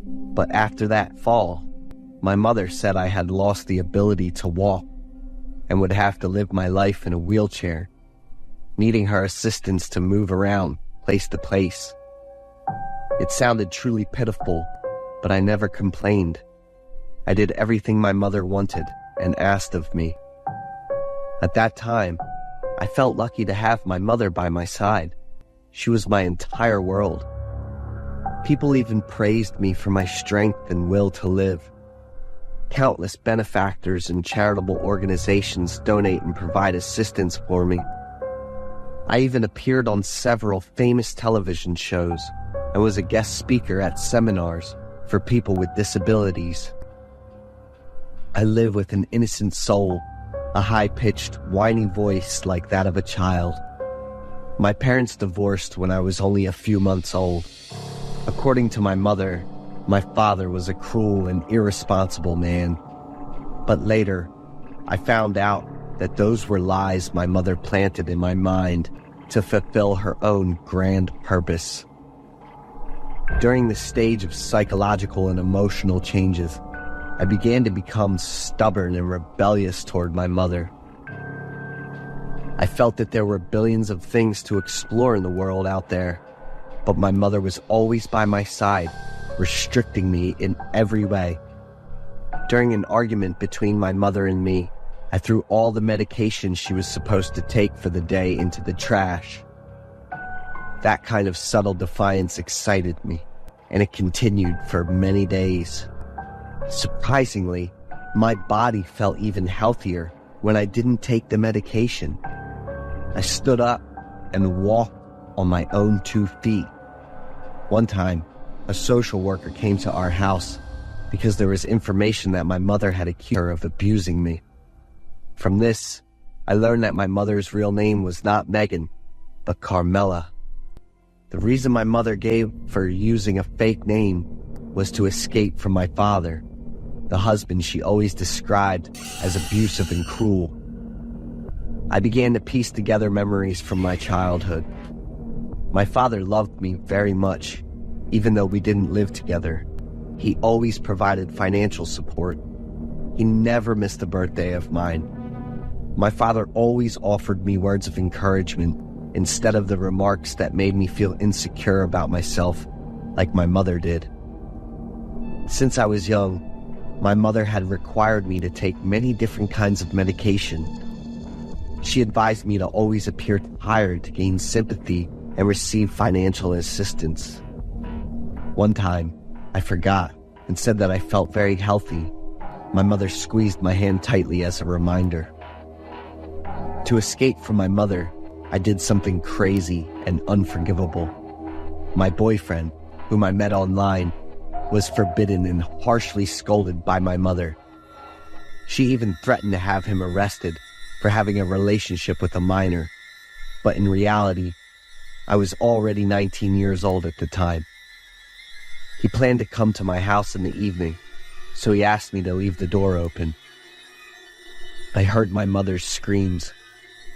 But after that fall, my mother said I had lost the ability to walk and would have to live my life in a wheelchair, needing her assistance to move around place to place. It sounded truly pitiful, but I never complained. I did everything my mother wanted and asked of me. At that time, I felt lucky to have my mother by my side. She was my entire world. People even praised me for my strength and will to live. Countless benefactors and charitable organizations donate and provide assistance for me. I even appeared on several famous television shows and was a guest speaker at seminars for people with disabilities. I live with an innocent soul, a high-pitched, whiny voice like that of a child. My parents divorced when I was only a few months old. According to my mother, my father was a cruel and irresponsible man. But later, I found out that those were lies my mother planted in my mind to fulfill her own grand purpose. During the stage of psychological and emotional changes, I began to become stubborn and rebellious toward my mother. I felt that there were billions of things to explore in the world out there, but my mother was always by my side, restricting me in every way. During an argument between my mother and me, I threw all the medication she was supposed to take for the day into the trash. That kind of subtle defiance excited me, and it continued for many days. Surprisingly, my body felt even healthier when I didn't take the medication. I stood up and walked on my own 2 feet. One time, a social worker came to our house because there was information that my mother had accused her of abusing me. From this, I learned that my mother's real name was not Megan, but Carmela. The reason my mother gave for using a fake name was to escape from my father, the husband she always described as abusive and cruel. I began to piece together memories from my childhood. My father loved me very much, even though we didn't live together. He always provided financial support. He never missed a birthday of mine. My father always offered me words of encouragement instead of the remarks that made me feel insecure about myself, like my mother did. Since I was young, my mother had required me to take many different kinds of medication She advised me to always appear tired to gain sympathy and receive financial assistance. One time, I forgot and said that I felt very healthy. My mother squeezed my hand tightly as a reminder. To escape from my mother, I did something crazy and unforgivable. My boyfriend, whom I met online, was forbidden and harshly scolded by my mother. She even threatened to have him arrested for having a relationship with a minor. But in reality, I was already 19 years old at the time. He planned to come to my house in the evening, so he asked me to leave the door open. I heard my mother's screams,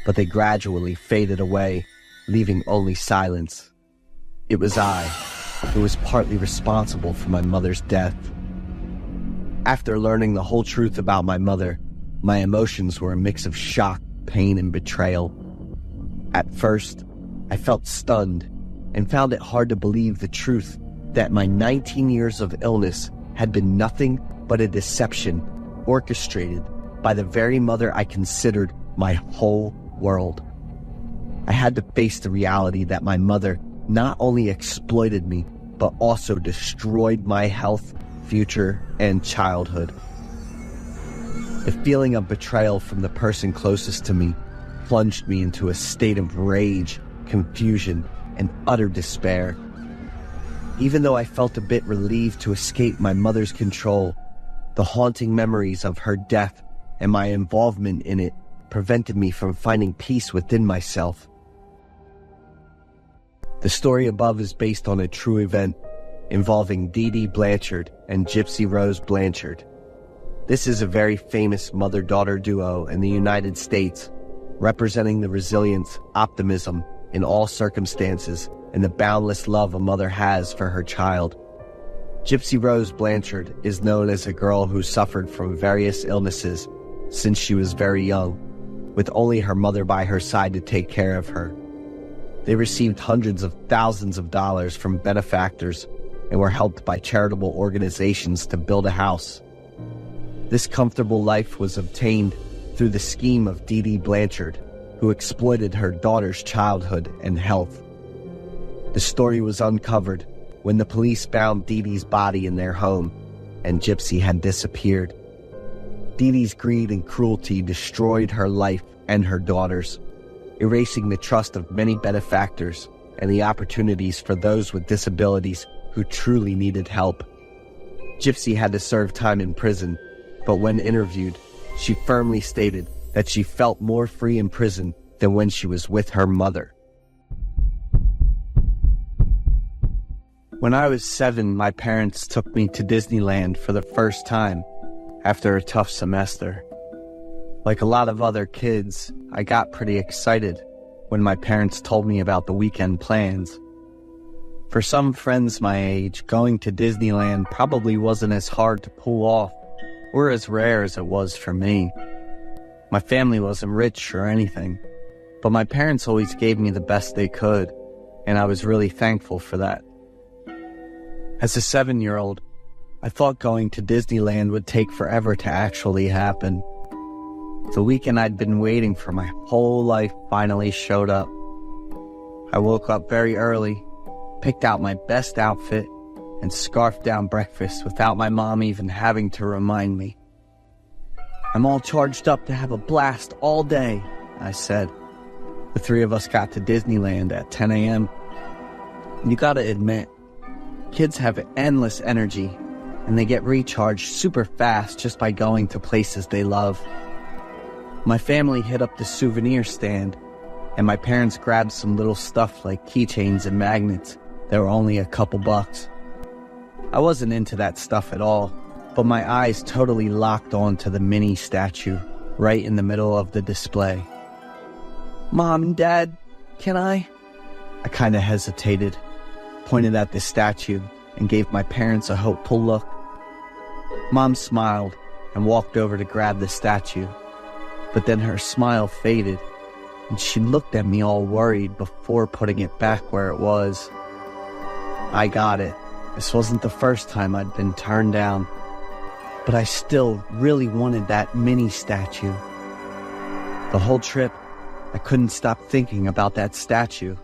but they gradually faded away, leaving only silence. It was I who was partly responsible for my mother's death. After learning the whole truth about my mother, my emotions were a mix of shock, pain, and betrayal. At first, I felt stunned and found it hard to believe the truth that my 19 years of illness had been nothing but a deception orchestrated by the very mother I considered my whole world. I had to face the reality that my mother not only exploited me, but also destroyed my health, future, and childhood. The feeling of betrayal from the person closest to me plunged me into a state of rage, confusion, and utter despair. Even though I felt a bit relieved to escape my mother's control, the haunting memories of her death and my involvement in it prevented me from finding peace within myself. The story above is based on a true event involving Dee Dee Blanchard and Gypsy Rose Blanchard. This is a very famous mother-daughter duo in the United States, representing the resilience, optimism in all circumstances, and the boundless love a mother has for her child. Gypsy Rose Blanchard is known as a girl who suffered from various illnesses since she was very young, with only her mother by her side to take care of her. They received hundreds of thousands of dollars from benefactors and were helped by charitable organizations to build a house. This comfortable life was obtained through the scheme of Dee Dee Blanchard, who exploited her daughter's childhood and health. The story was uncovered when the police found Dee Dee's body in their home, and Gypsy had disappeared. Dee Dee's greed and cruelty destroyed her life and her daughter's, erasing the trust of many benefactors and the opportunities for those with disabilities who truly needed help. Gypsy had to serve time in prison, but when interviewed, she firmly stated that she felt more free in prison than when she was with her mother. When I was 7, my parents took me to Disneyland for the first time after a tough semester. Like a lot of other kids, I got pretty excited when my parents told me about the weekend plans. For some friends my age, going to Disneyland probably wasn't as hard to pull off or as rare as it was for me. My family wasn't rich or anything, but my parents always gave me the best they could, and I was really thankful for that. As a 7-year-old, I thought going to Disneyland would take forever to actually happen. The weekend I'd been waiting for my whole life finally showed up. I woke up very early, picked out my best outfit, and scarfed down breakfast without my mom even having to remind me. "I'm all charged up to have a blast all day," I said. The three of us got to Disneyland at 10 a.m. You gotta admit, kids have endless energy, and they get recharged super fast just by going to places they love. My family hit up the souvenir stand, and my parents grabbed some little stuff like keychains and magnets that were only a couple bucks. I wasn't into that stuff at all, but my eyes totally locked onto the mini statue right in the middle of the display. "Mom and Dad, can I?" I kinda hesitated, pointed at the statue, and gave my parents a hopeful look. Mom smiled and walked over to grab the statue, but then her smile faded, and she looked at me all worried before putting it back where it was. I got it. This wasn't the first time I'd been turned down, but I still really wanted that mini statue. The whole trip, I couldn't stop thinking about that statue.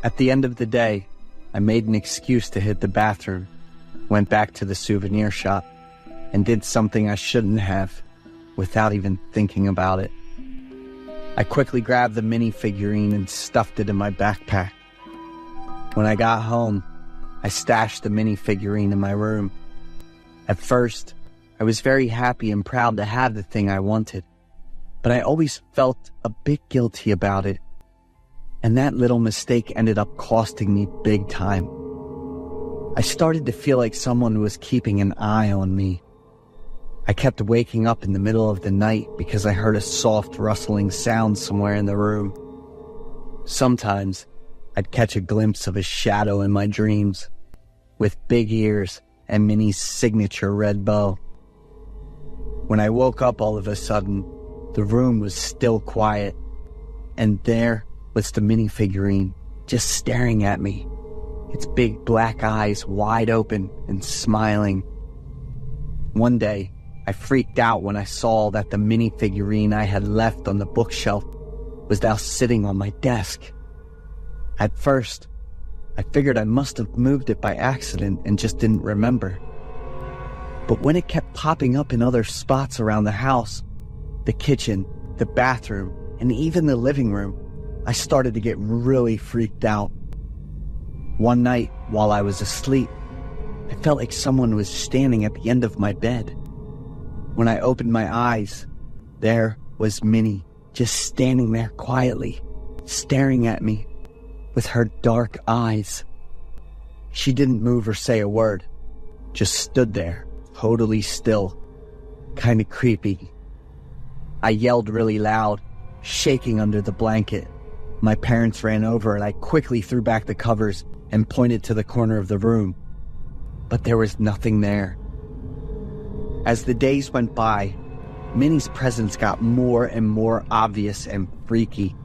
At the end of the day, I made an excuse to hit the bathroom, went back to the souvenir shop, and did something I shouldn't have without even thinking about it. I quickly grabbed the mini figurine and stuffed it in my backpack. When I got home, I stashed the mini figurine in my room. At first, I was very happy and proud to have the thing I wanted, but I always felt a bit guilty about it, and that little mistake ended up costing me big time. I started to feel like someone was keeping an eye on me. I kept waking up in the middle of the night because I heard a soft rustling sound somewhere in the room. Sometimes, I'd catch a glimpse of a shadow in my dreams, with big ears and Minnie's signature red bow. When I woke up all of a sudden, the room was still quiet, and there was the mini figurine just staring at me, its big black eyes wide open and smiling. One day, I freaked out when I saw that the mini figurine I had left on the bookshelf was now sitting on my desk. At first, I figured I must have moved it by accident and just didn't remember. But when it kept popping up in other spots around the house, the kitchen, the bathroom, and even the living room, I started to get really freaked out. One night, while I was asleep, I felt like someone was standing at the end of my bed. When I opened my eyes, there was Minnie, just standing there quietly, staring at me with her dark eyes. She didn't move or say a word, just stood there, totally still, kind of creepy. I yelled really loud, shaking under the blanket. My parents ran over and I quickly threw back the covers and pointed to the corner of the room. But there was nothing there. As the days went by, Minnie's presence got more and more obvious and freaky.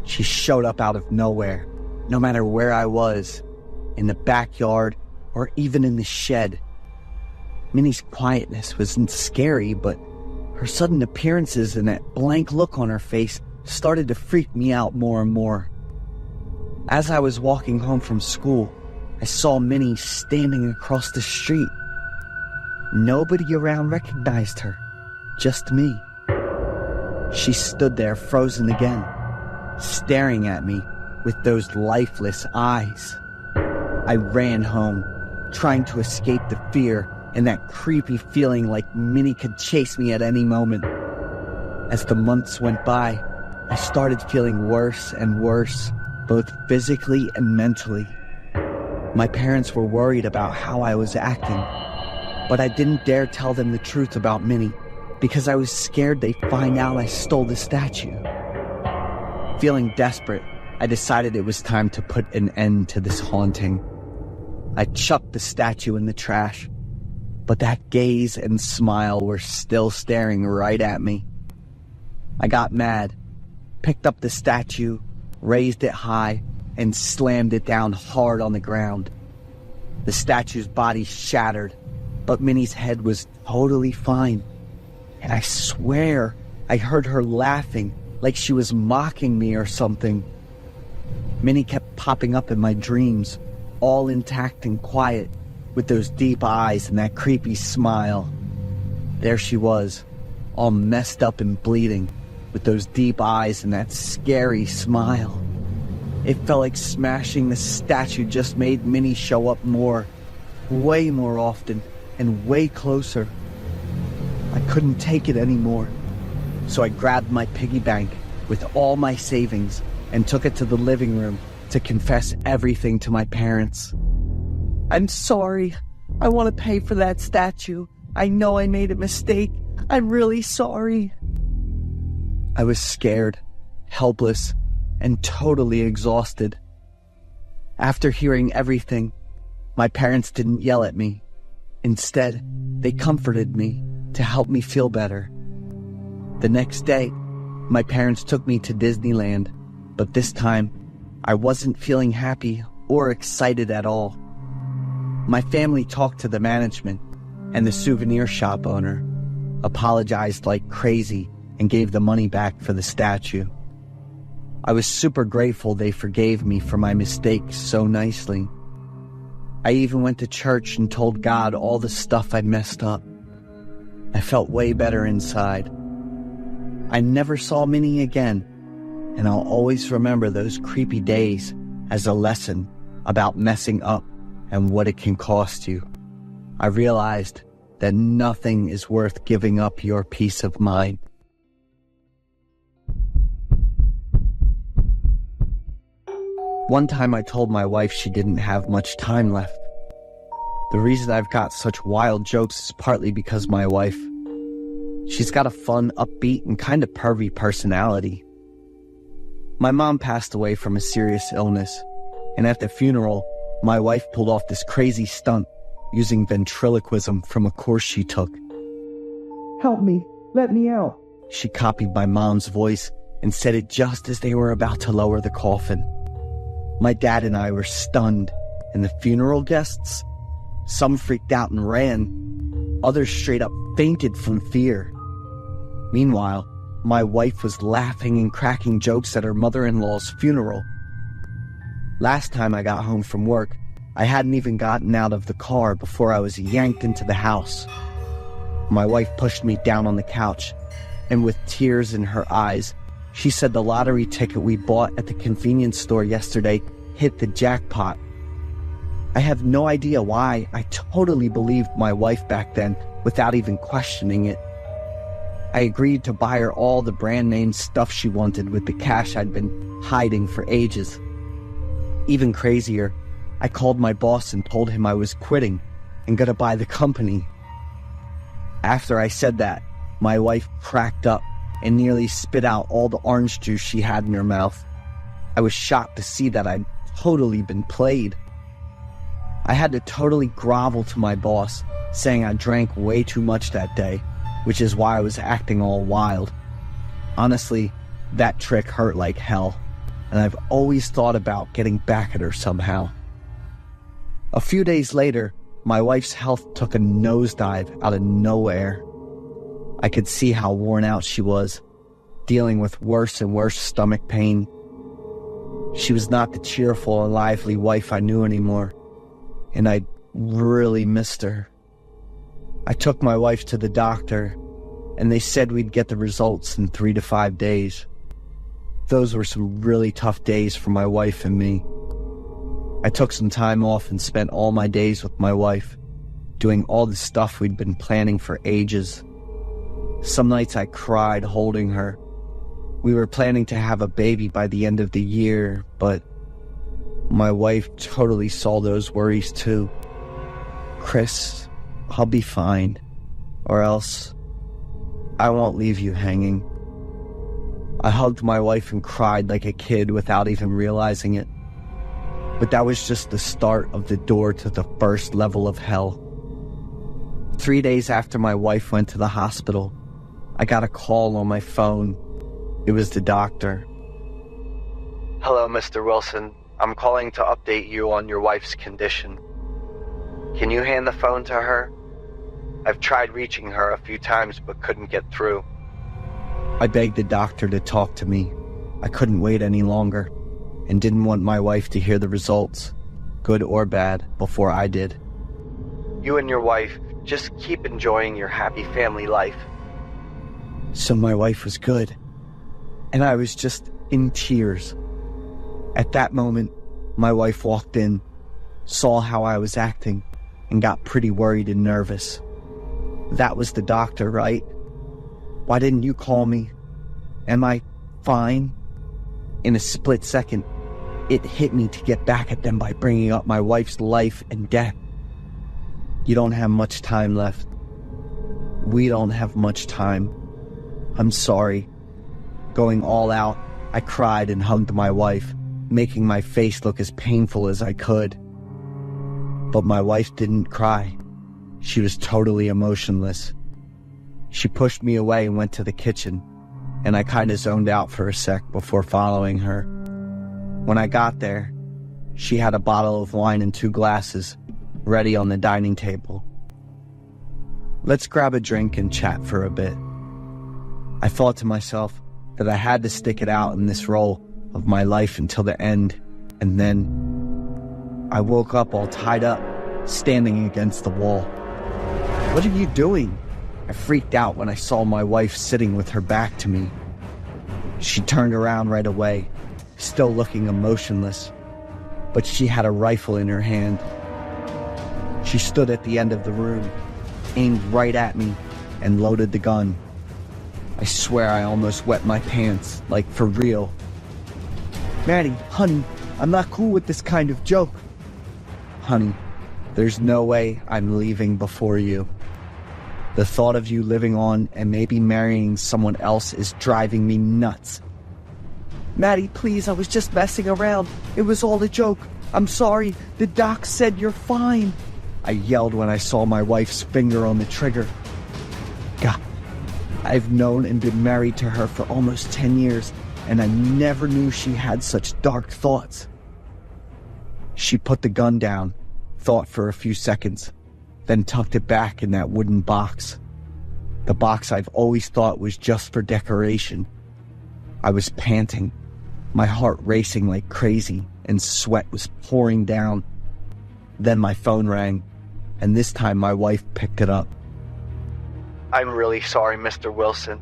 She showed up out of nowhere, no matter where I was, in the backyard or even in the shed. Minnie's quietness wasn't scary, but her sudden appearances and that blank look on her face started to freak me out more and more. As I was walking home from school, I saw Minnie standing across the street. Nobody around recognized her, just me. She stood there frozen again, staring at me with those lifeless eyes. I ran home, trying to escape the fear and that creepy feeling like Minnie could chase me at any moment. As the months went by, I started feeling worse and worse, both physically and mentally. My parents were worried about how I was acting, but I didn't dare tell them the truth about Minnie because I was scared they'd find out I stole the statue. Feeling desperate, I decided it was time to put an end to this haunting. I chucked the statue in the trash, but that gaze and smile were still staring right at me. I got mad, picked up the statue, raised it high, and slammed it down hard on the ground. The statue's body shattered, but Minnie's head was totally fine. And I swear I heard her laughing like she was mocking me or something. Minnie kept popping up in my dreams, all intact and quiet, with those deep eyes and that creepy smile. There she was, all messed up and bleeding, with those deep eyes and that scary smile. It felt like smashing the statue just made Minnie show up more, way more often, and way closer. I couldn't take it anymore, so I grabbed my piggy bank with all my savings and took it to the living room to confess everything to my parents. I'm sorry. I want to pay for that statue. I know I made a mistake. I'm really sorry. I was scared, helpless, and totally exhausted. After hearing everything, my parents didn't yell at me. Instead, they comforted me to help me feel better. The next day, my parents took me to Disneyland, but this time, I wasn't feeling happy or excited at all. My family talked to the management, and the souvenir shop owner apologized like crazy and gave the money back for the statue. I was super grateful they forgave me for my mistakes so nicely. I even went to church and told God all the stuff I messed up. I felt way better inside. I never saw Minnie again, and I'll always remember those creepy days as a lesson about messing up and what it can cost you. I realized that nothing is worth giving up your peace of mind. One time I told my wife she didn't have much time left. The reason I've got such wild jokes is partly because my wife, she's got a fun, upbeat, and kind of pervy personality. My mom passed away from a serious illness, and at the funeral, my wife pulled off this crazy stunt using ventriloquism from a course she took. "Help me, let me out." She copied my mom's voice and said it just as they were about to lower the coffin. My dad and I were stunned, and the funeral guests, some freaked out and ran, others straight up fainted from fear. Meanwhile, my wife was laughing and cracking jokes at her mother-in-law's funeral. Last time I got home from work, I hadn't even gotten out of the car before I was yanked into the house. My wife pushed me down on the couch, and with tears in her eyes, she said the lottery ticket we bought at the convenience store yesterday hit the jackpot. I have no idea why I totally believed my wife back then without even questioning it. I agreed to buy her all the brand name stuff she wanted with the cash I'd been hiding for ages. Even crazier, I called my boss and told him I was quitting and gonna buy the company. After I said that, my wife cracked up and nearly spit out all the orange juice she had in her mouth. I was shocked to see that I'd totally been played. I had to totally grovel to my boss, saying I drank way too much that day, which is why I was acting all wild. Honestly, that trick hurt like hell, and I've always thought about getting back at her somehow. A few days later, my wife's health took a nosedive out of nowhere. I could see how worn out she was, dealing with worse and worse stomach pain. She was not the cheerful and lively wife I knew anymore, and I really missed her. I took my wife to the doctor, and they said we'd get the results in 3 to 5 days. Those were some really tough days for my wife and me. I took some time off and spent all my days with my wife, doing all the stuff we'd been planning for ages. Some nights I cried holding her. We were planning to have a baby by the end of the year, but my wife totally saw those worries too. "Chris, I'll be fine, or else I won't leave you hanging." I hugged my wife and cried like a kid without even realizing it. But that was just the start of the door to the first level of hell. 3 days after my wife went to the hospital, I got a call on my phone. It was the doctor. "Hello, Mr. Wilson. I'm calling to update you on your wife's condition. Can you hand the phone to her? I've tried reaching her a few times but couldn't get through." I begged the doctor to talk to me. I couldn't wait any longer and didn't want my wife to hear the results, good or bad, before I did. "You and your wife just keep enjoying your happy family life." So my wife was good, and I was just in tears. At that moment, my wife walked in, saw how I was acting, and got pretty worried and nervous. "That was the doctor, right? Why didn't you call me? Am I fine?" In a split second, it hit me to get back at them by bringing up my wife's life and death. "You don't have much time left. We don't have much time. I'm sorry." Going all out, I cried and hugged my wife, making my face look as painful as I could. But my wife didn't cry. She was totally emotionless. She pushed me away and went to the kitchen, and I kinda zoned out for a sec before following her. When I got there, she had a bottle of wine and 2 glasses ready on the dining table. "Let's grab a drink and chat for a bit." I thought to myself that I had to stick it out in this role of my life until the end, and then I woke up all tied up, standing against the wall. "What are you doing?" I freaked out when I saw my wife sitting with her back to me. She turned around right away, still looking emotionless, but she had a rifle in her hand. She stood at the end of the room, aimed right at me, and loaded the gun. I swear I almost wet my pants, like for real. Maddie, honey, I'm not cool with this kind of joke. Honey, there's no way I'm leaving before you. The thought of you living on and maybe marrying someone else is driving me nuts. Maddie, please, I was just messing around. It was all a joke. I'm sorry. The doc said you're fine. I yelled when I saw my wife's finger on the trigger. God, I've known and been married to her for almost 10 years, and I never knew she had such dark thoughts. She put the gun down, thought for a few seconds, then tucked it back in that wooden box. The box I've always thought was just for decoration. I was panting, my heart racing like crazy, and sweat was pouring down. Then my phone rang, and this time my wife picked it up. "I'm really sorry, Mr. Wilson.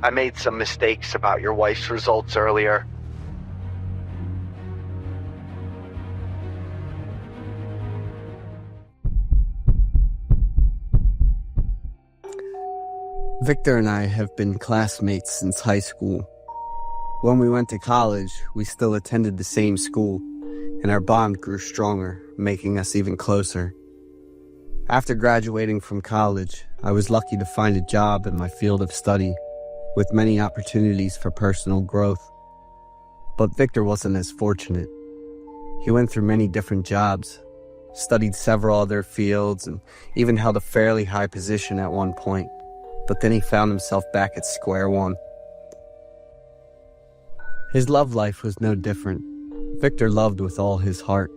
I made some mistakes about your wife's results earlier." Victor and I have been classmates since high school. When we went to college, we still attended the same school, and our bond grew stronger, making us even closer. After graduating from college, I was lucky to find a job in my field of study, with many opportunities for personal growth. But Victor wasn't as fortunate. He went through many different jobs, studied several other fields, and even held a fairly high position at one point. But then he found himself back at square one. His love life was no different. Victor loved with all his heart,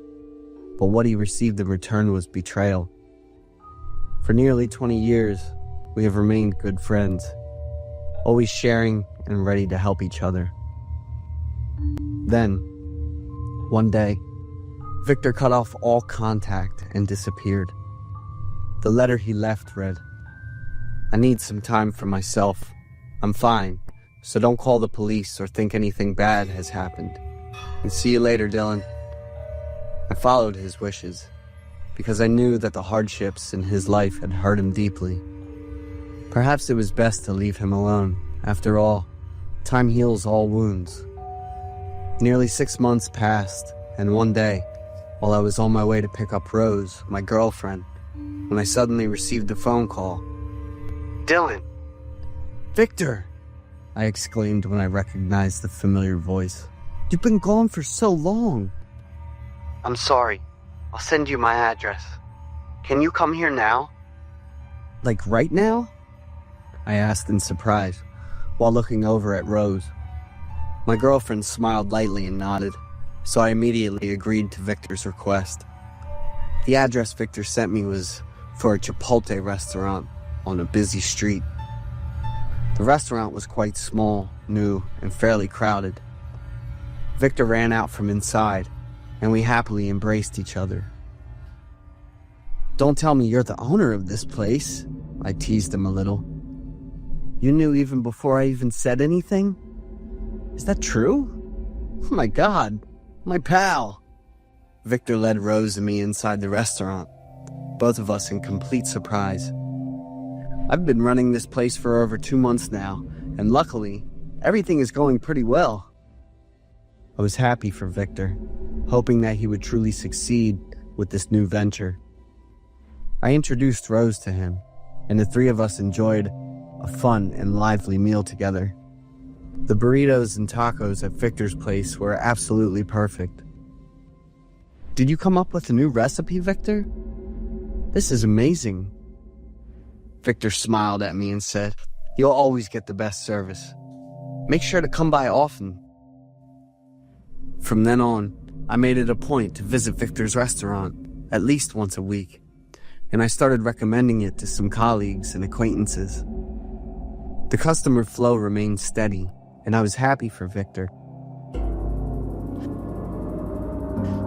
but what he received in return was betrayal. For nearly 20 years, we have remained good friends, always sharing and ready to help each other. Then, one day, Victor cut off all contact and disappeared. The letter he left read, "I need some time for myself. I'm fine, so don't call the police or think anything bad has happened. And see you later, Dylan." I followed his wishes, because I knew that the hardships in his life had hurt him deeply. Perhaps it was best to leave him alone. After all, time heals all wounds. Nearly 6 months passed, and one day, while I was on my way to pick up Rose, my girlfriend, when I suddenly received a phone call. "Dylan!" "Victor!" I exclaimed when I recognized the familiar voice. "You've been gone for so long." "I'm sorry. I'll send you my address. Can you come here now?" "Like right now?" I asked in surprise, while looking over at Rose. My girlfriend smiled lightly and nodded, so I immediately agreed to Victor's request. The address Victor sent me was for a Chipotle restaurant on a busy street. The restaurant was quite small, new, and fairly crowded. Victor ran out from inside, and we happily embraced each other. "Don't tell me you're the owner of this place," I teased him a little. "You knew even before I even said anything? Is that true? Oh my God, my pal." Victor led Rose and me inside the restaurant, both of us in complete surprise. I've been running this place for over 2 months now, and luckily, everything is going pretty well. I was happy for Victor, hoping that he would truly succeed with this new venture. I introduced Rose to him, and the three of us enjoyed a fun and lively meal together. The burritos and tacos at Victor's place were absolutely perfect. "Did you come up with a new recipe, Victor? This is amazing." Victor smiled at me and said, "You'll always get the best service. Make sure to come by often." From then on, I made it a point to visit Victor's restaurant at least once a week, and I started recommending it to some colleagues and acquaintances. The customer flow remained steady, and I was happy for Victor.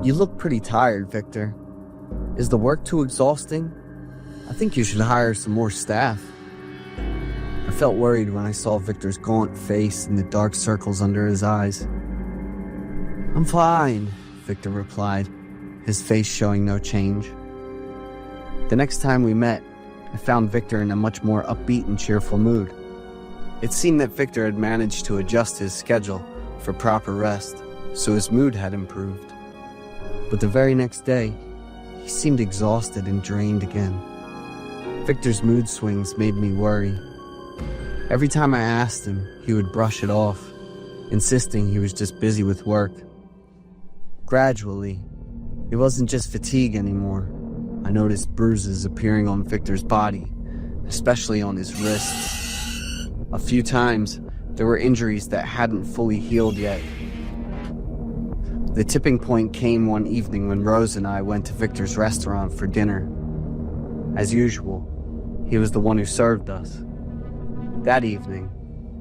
"You look pretty tired, Victor. Is the work too exhausting? I think you should hire some more staff." I felt worried when I saw Victor's gaunt face and the dark circles under his eyes. "I'm fine," Victor replied, his face showing no change. The next time we met, I found Victor in a much more upbeat and cheerful mood. It seemed that Victor had managed to adjust his schedule for proper rest, so his mood had improved. But the very next day, he seemed exhausted and drained again. Victor's mood swings made me worry. Every time I asked him, he would brush it off, insisting he was just busy with work. Gradually, it wasn't just fatigue anymore. I noticed bruises appearing on Victor's body, especially on his wrists. A few times, there were injuries that hadn't fully healed yet. The tipping point came one evening when Rose and I went to Victor's restaurant for dinner. As usual, he was the one who served us. That evening,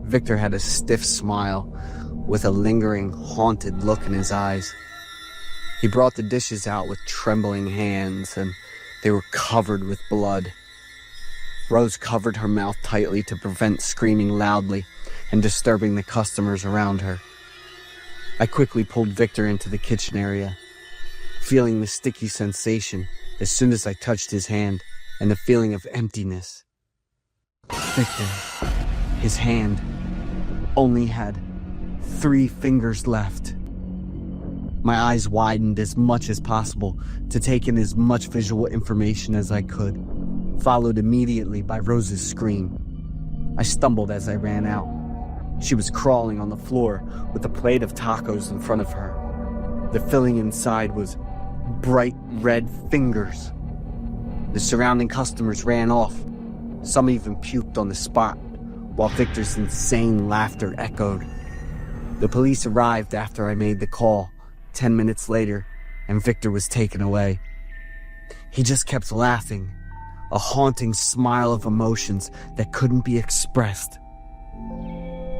Victor had a stiff smile with a lingering, haunted look in his eyes. He brought the dishes out with trembling hands, and they were covered with blood. Rose covered her mouth tightly to prevent screaming loudly and disturbing the customers around her. I quickly pulled Victor into the kitchen area, feeling the sticky sensation as soon as I touched his hand and the feeling of emptiness. Victor, his hand, only had 3 fingers left. My eyes widened as much as possible to take in as much visual information as I could, followed immediately by Rose's scream. I stumbled as I ran out. She was crawling on the floor with a plate of tacos in front of her. The filling inside was bright red fingers. The surrounding customers ran off. Some even puked on the spot, while Victor's insane laughter echoed. The police arrived after I made the call, 10 minutes later, and Victor was taken away. He just kept laughing, a haunting smile of emotions that couldn't be expressed.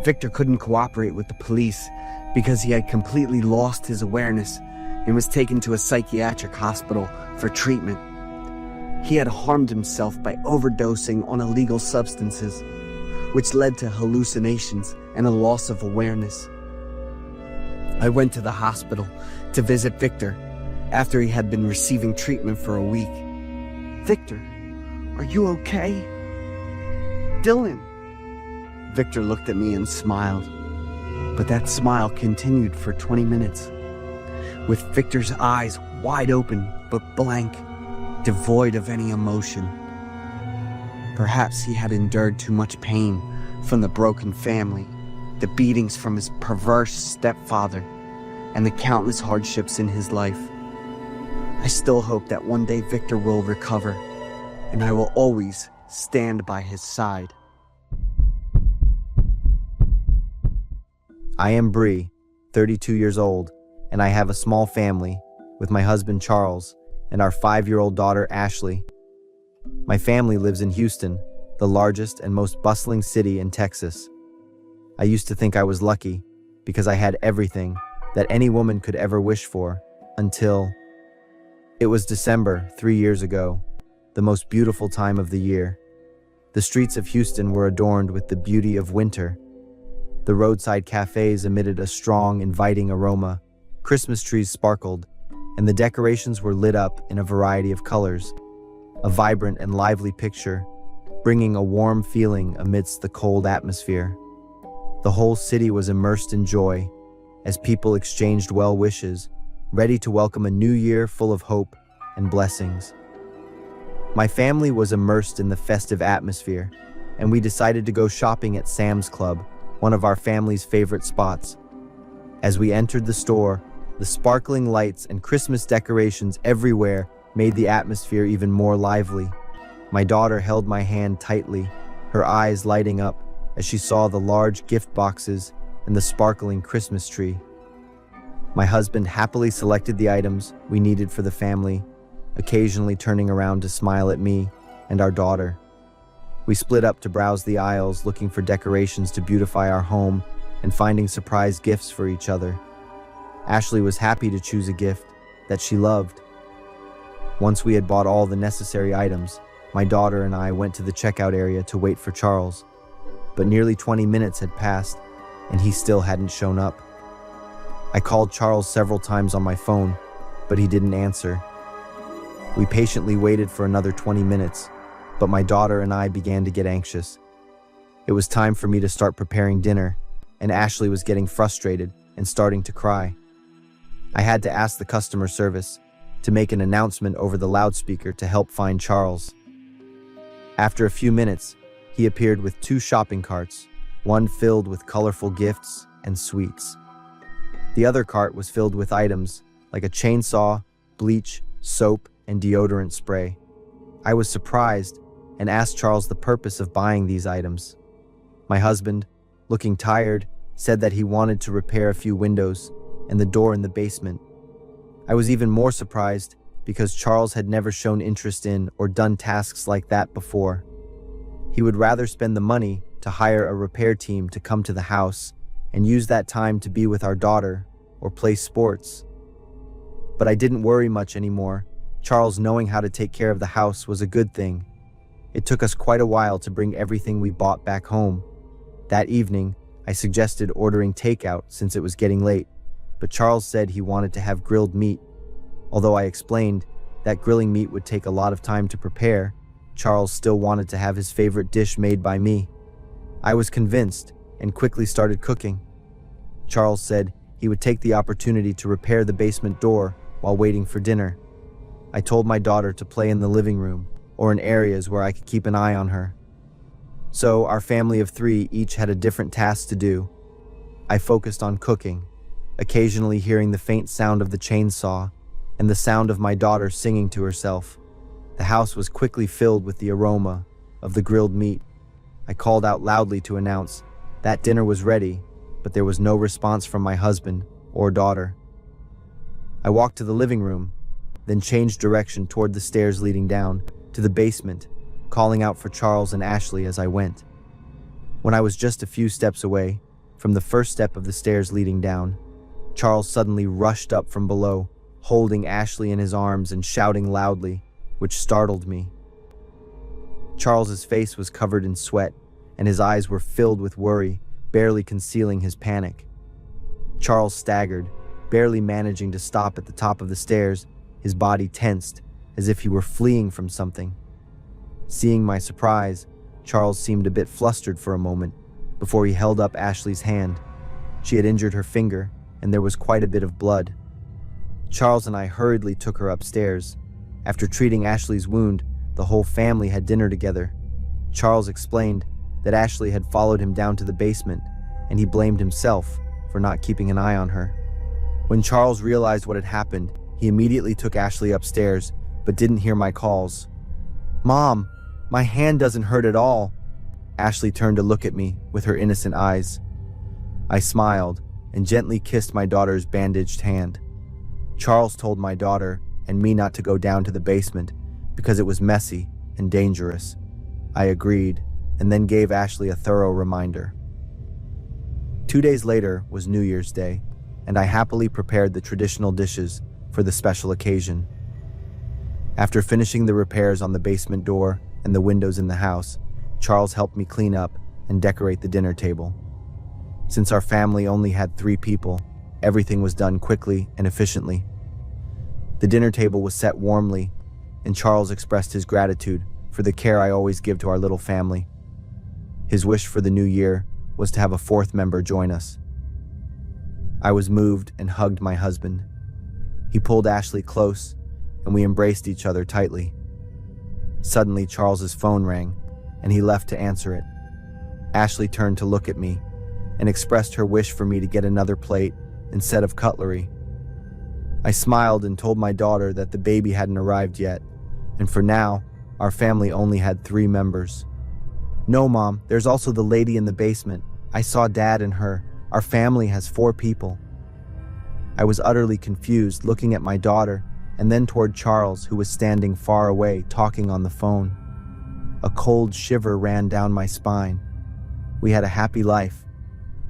Victor couldn't cooperate with the police because he had completely lost his awareness and was taken to a psychiatric hospital for treatment. He had harmed himself by overdosing on illegal substances, which led to hallucinations and a loss of awareness. I went to the hospital to visit Victor after he had been receiving treatment for a week. "Victor, are you okay?" "Dylan." Victor looked at me and smiled, but that smile continued for 20 minutes, with Victor's eyes wide open but blank, devoid of any emotion. Perhaps he had endured too much pain from the broken family, the beatings from his perverse stepfather, and the countless hardships in his life. I still hope that one day Victor will recover, and I will always stand by his side. I am Bree, 32 years old, and I have a small family with my husband Charles and our 5-year-old daughter Ashley. My family lives in Houston, the largest and most bustling city in Texas. I used to think I was lucky because I had everything that any woman could ever wish for, until it was December 3 years ago, the most beautiful time of the year. The streets of Houston were adorned with the beauty of winter. The roadside cafes emitted a strong, inviting aroma. Christmas trees sparkled, and the decorations were lit up in a variety of colors. A vibrant and lively picture, bringing a warm feeling amidst the cold atmosphere. The whole city was immersed in joy as people exchanged well wishes, ready to welcome a new year full of hope and blessings. My family was immersed in the festive atmosphere, and we decided to go shopping at Sam's Club, one of our family's favorite spots. As we entered the store, the sparkling lights and Christmas decorations everywhere made the atmosphere even more lively. My daughter held my hand tightly, her eyes lighting up as she saw the large gift boxes and the sparkling Christmas tree. My husband happily selected the items we needed for the family, occasionally turning around to smile at me and our daughter. We split up to browse the aisles, looking for decorations to beautify our home and finding surprise gifts for each other. Ashley was happy to choose a gift that she loved. Once we had bought all the necessary items, my daughter and I went to the checkout area to wait for Charles. But nearly 20 minutes had passed, and he still hadn't shown up. I called Charles several times on my phone, but he didn't answer. We patiently waited for another 20 minutes, but my daughter and I began to get anxious. It was time for me to start preparing dinner, and Ashley was getting frustrated and starting to cry. I had to ask the customer service to make an announcement over the loudspeaker to help find Charles. After a few minutes, he appeared with 2 shopping carts, one filled with colorful gifts and sweets. The other cart was filled with items like a chainsaw, bleach, soap, and deodorant spray. I was surprised and asked Charles the purpose of buying these items. My husband, looking tired, said that he wanted to repair a few windows and the door in the basement. I was even more surprised because Charles had never shown interest in or done tasks like that before. He would rather spend the money to hire a repair team to come to the house and use that time to be with our daughter or play sports. But I didn't worry much anymore. Charles knowing how to take care of the house was a good thing. It took us quite a while to bring everything we bought back home. That evening, I suggested ordering takeout since it was getting late, but Charles said he wanted to have grilled meat. Although I explained that grilling meat would take a lot of time to prepare, Charles still wanted to have his favorite dish made by me. I was convinced and quickly started cooking. Charles said he would take the opportunity to repair the basement door while waiting for dinner. I told my daughter to play in the living room or in areas where I could keep an eye on her. So our family of 3 each had a different task to do. I focused on cooking, occasionally hearing the faint sound of the chainsaw and the sound of my daughter singing to herself. The house was quickly filled with the aroma of the grilled meat. I called out loudly to announce that dinner was ready, but there was no response from my husband or daughter. I walked to the living room, then changed direction toward the stairs leading down to the basement, calling out for Charles and Ashley as I went. When I was just a few steps away from the first step of the stairs leading down, Charles suddenly rushed up from below, holding Ashley in his arms and shouting loudly, which startled me. Charles's face was covered in sweat, and his eyes were filled with worry, barely concealing his panic. Charles staggered, barely managing to stop at the top of the stairs, his body tensed, as if he were fleeing from something. Seeing my surprise, Charles seemed a bit flustered for a moment before he held up Ashley's hand. She had injured her finger, and there was quite a bit of blood. Charles and I hurriedly took her upstairs. After treating Ashley's wound, the whole family had dinner together. Charles explained that Ashley had followed him down to the basement, and he blamed himself for not keeping an eye on her. When Charles realized what had happened, he immediately took Ashley upstairs, but didn't hear my calls. "Mom, my hand doesn't hurt at all." Ashley turned to look at me with her innocent eyes. I smiled and gently kissed my daughter's bandaged hand. Charles told my daughter and me not to go down to the basement because it was messy and dangerous. I agreed and then gave Ashley a thorough reminder. 2 days later was New Year's Day, and I happily prepared the traditional dishes for the special occasion. After finishing the repairs on the basement door and the windows in the house, Charles helped me clean up and decorate the dinner table. Since our family only had 3 people, everything was done quickly and efficiently. The dinner table was set warmly, and Charles expressed his gratitude for the care I always give to our little family. His wish for the new year was to have a 4th member join us. I was moved and hugged my husband. He pulled Ashley close, and we embraced each other tightly. Suddenly, Charles's phone rang, and he left to answer it. Ashley turned to look at me and expressed her wish for me to get another plate instead of cutlery. I smiled and told my daughter that the baby hadn't arrived yet, and for now, our family only had 3 members. "No, Mom, there's also the lady in the basement. I saw Dad and her. Our family has 4 people." I was utterly confused, looking at my daughter and then toward Charles, who was standing far away, talking on the phone. A cold shiver ran down my spine. We had a happy life,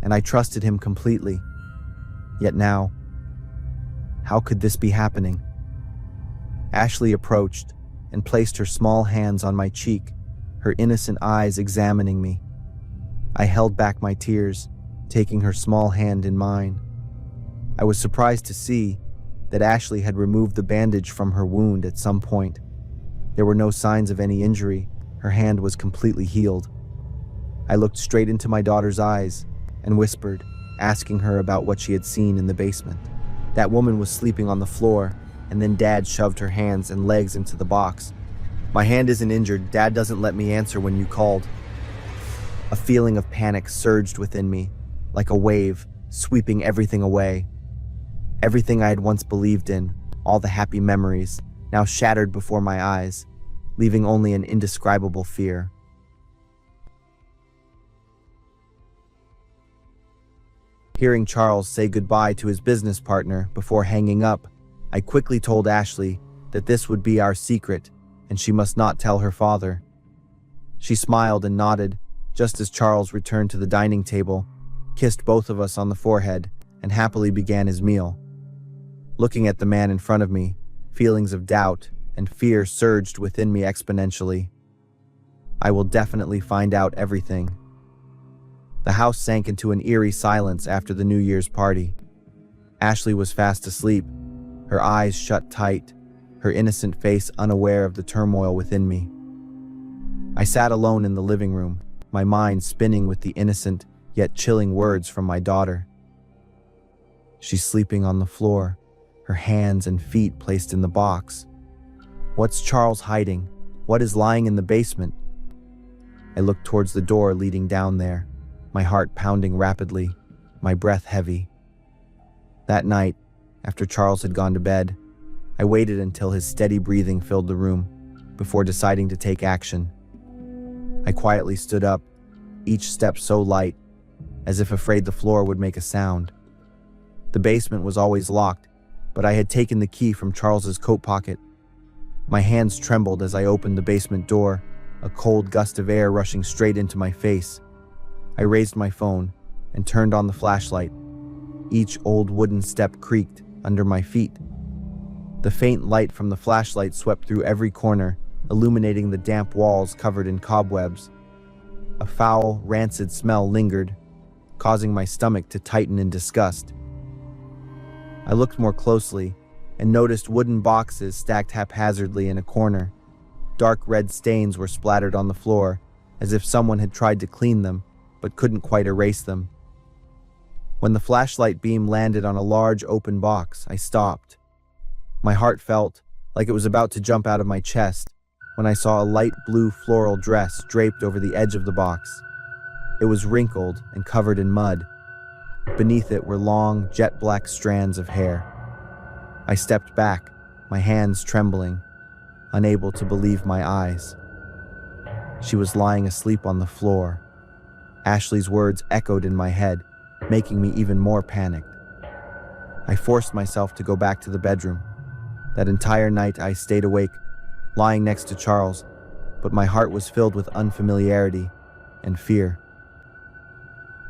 and I trusted him completely. Yet now, how could this be happening? Ashley approached and placed her small hands on my cheek, her innocent eyes examining me. I held back my tears, taking her small hand in mine. I was surprised to see that Ashley had removed the bandage from her wound at some point. There were no signs of any injury. Her hand was completely healed. I looked straight into my daughter's eyes and whispered, asking her about what she had seen in the basement. That woman was sleeping on the floor, and then Dad shoved her hands and legs into the box. My hand isn't injured. Dad doesn't let me answer when you called. A feeling of panic surged within me, like a wave, sweeping everything away. Everything I had once believed in, all the happy memories, now shattered before my eyes, leaving only an indescribable fear. Hearing Charles say goodbye to his business partner before hanging up, I quickly told Ashley that this would be our secret and she must not tell her father. She smiled and nodded just as Charles returned to the dining table, kissed both of us on the forehead, and happily began his meal. Looking at the man in front of me, feelings of doubt and fear surged within me exponentially. I will definitely find out everything. The house sank into an eerie silence after the New Year's party. Ashley was fast asleep, her eyes shut tight, her innocent face unaware of the turmoil within me. I sat alone in the living room, my mind spinning with the innocent yet chilling words from my daughter. She's sleeping on the floor, her hands and feet placed in the box. What's Charles hiding? What is lying in the basement? I looked towards the door leading down there, my heart pounding rapidly, my breath heavy. That night, after Charles had gone to bed, I waited until his steady breathing filled the room before deciding to take action. I quietly stood up, each step so light, as if afraid the floor would make a sound. The basement was always locked, but I had taken the key from Charles's coat pocket. My hands trembled as I opened the basement door, a cold gust of air rushing straight into my face. I raised my phone and turned on the flashlight. Each old wooden step creaked under my feet. The faint light from the flashlight swept through every corner, illuminating the damp walls covered in cobwebs. A foul, rancid smell lingered, causing my stomach to tighten in disgust. I looked more closely and noticed wooden boxes stacked haphazardly in a corner. Dark red stains were splattered on the floor, as if someone had tried to clean them, but couldn't quite erase them. When the flashlight beam landed on a large open box, I stopped. My heart felt like it was about to jump out of my chest when I saw a light blue floral dress draped over the edge of the box. It was wrinkled and covered in mud. Beneath it were long, jet-black strands of hair. I stepped back, my hands trembling, unable to believe my eyes. She was lying asleep on the floor. Ashley's words echoed in my head, making me even more panicked. I forced myself to go back to the bedroom. That entire night I stayed awake, lying next to Charles, but my heart was filled with unfamiliarity and fear.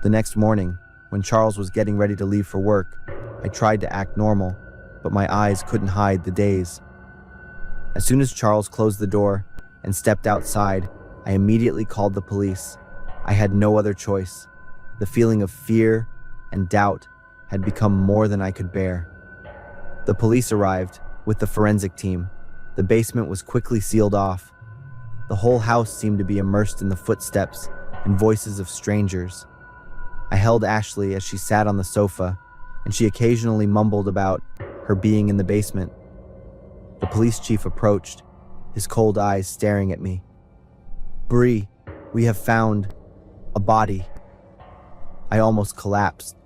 The next morning, when Charles was getting ready to leave for work, I tried to act normal, but my eyes couldn't hide the daze. As soon as Charles closed the door and stepped outside, I immediately called the police. I had no other choice. The feeling of fear and doubt had become more than I could bear. The police arrived with the forensic team. The basement was quickly sealed off. The whole house seemed to be immersed in the footsteps and voices of strangers. I held Ashley as she sat on the sofa, and she occasionally mumbled about her being in the basement. The police chief approached, his cold eyes staring at me. "Bree, we have found a body." I almost collapsed.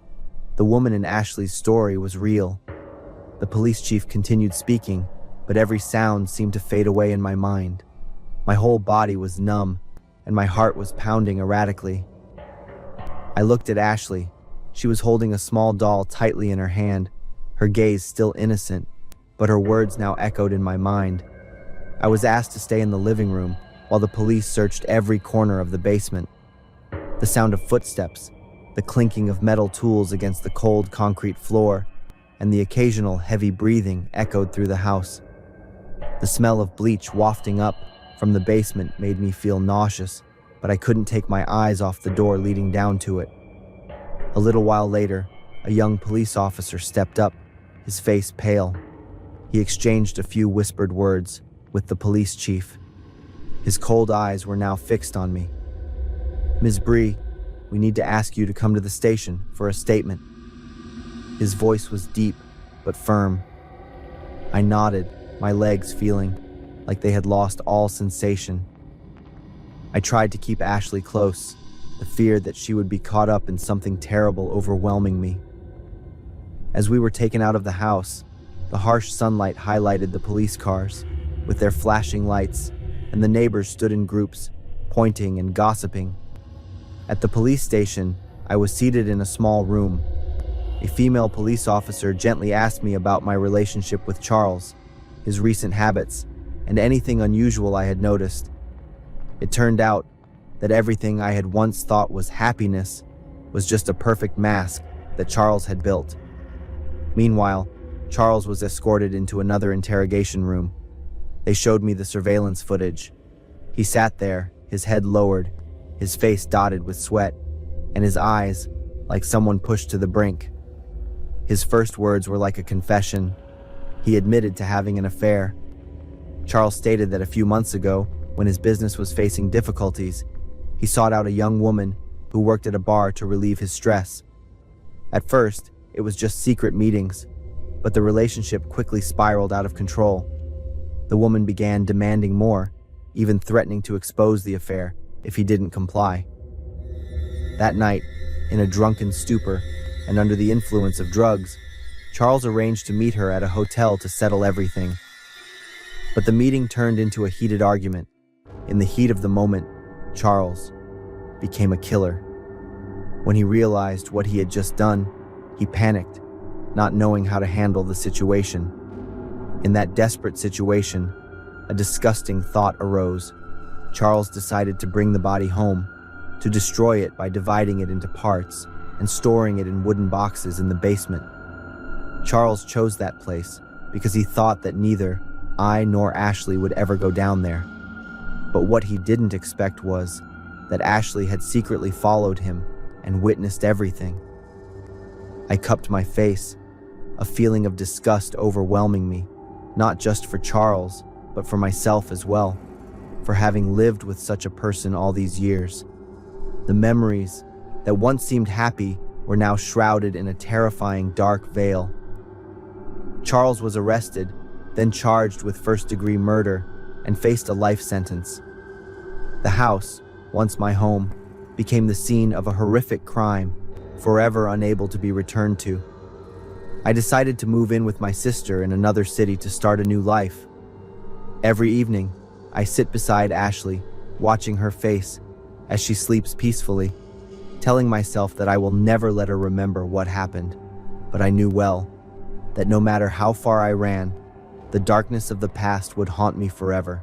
The woman in Ashley's story was real. The police chief continued speaking, but every sound seemed to fade away in my mind. My whole body was numb, and my heart was pounding erratically. I looked at Ashley. She was holding a small doll tightly in her hand, her gaze still innocent, but her words now echoed in my mind. I was asked to stay in the living room, while the police searched every corner of the basement. The sound of footsteps, the clinking of metal tools against the cold concrete floor, and the occasional heavy breathing echoed through the house. The smell of bleach wafting up from the basement made me feel nauseous, but I couldn't take my eyes off the door leading down to it. A little while later, a young police officer stepped up, his face pale. He exchanged a few whispered words with the police chief. His cold eyes were now fixed on me. "Ms. Bree, we need to ask you to come to the station for a statement." His voice was deep but firm. I nodded, my legs feeling like they had lost all sensation. I tried to keep Ashley close, the fear that she would be caught up in something terrible overwhelming me. As we were taken out of the house, the harsh sunlight highlighted the police cars with their flashing lights, and the neighbors stood in groups, pointing and gossiping. At the police station, I was seated in a small room. A female police officer gently asked me about my relationship with Charles, his recent habits, and anything unusual I had noticed. It turned out that everything I had once thought was happiness was just a perfect mask that Charles had built. Meanwhile, Charles was escorted into another interrogation room. They showed me the surveillance footage. He sat there, his head lowered, his face dotted with sweat, and his eyes like someone pushed to the brink. His first words were like a confession. He admitted to having an affair. Charles stated that a few months ago, when his business was facing difficulties, he sought out a young woman who worked at a bar to relieve his stress. At first, it was just secret meetings, but the relationship quickly spiraled out of control. The woman began demanding more, even threatening to expose the affair if he didn't comply. That night, in a drunken stupor and under the influence of drugs, Charles arranged to meet her at a hotel to settle everything. But the meeting turned into a heated argument. In the heat of the moment, Charles became a killer. When he realized what he had just done, he panicked, not knowing how to handle the situation. In that desperate situation, a disgusting thought arose. Charles decided to bring the body home, to destroy it by dividing it into parts and storing it in wooden boxes in the basement. Charles chose that place because he thought that neither I nor Ashley would ever go down there. But what he didn't expect was that Ashley had secretly followed him and witnessed everything. I cupped my face, a feeling of disgust overwhelming me, not just for Charles, but for myself as well, for having lived with such a person all these years. The memories that once seemed happy were now shrouded in a terrifying dark veil. Charles was arrested, then charged with first-degree murder, and faced a life sentence. The house, once my home, became the scene of a horrific crime, forever unable to be returned to. I decided to move in with my sister in another city to start a new life. Every evening, I sit beside Ashley, watching her face as she sleeps peacefully, telling myself that I will never let her remember what happened. But I knew well that no matter how far I ran, the darkness of the past would haunt me forever.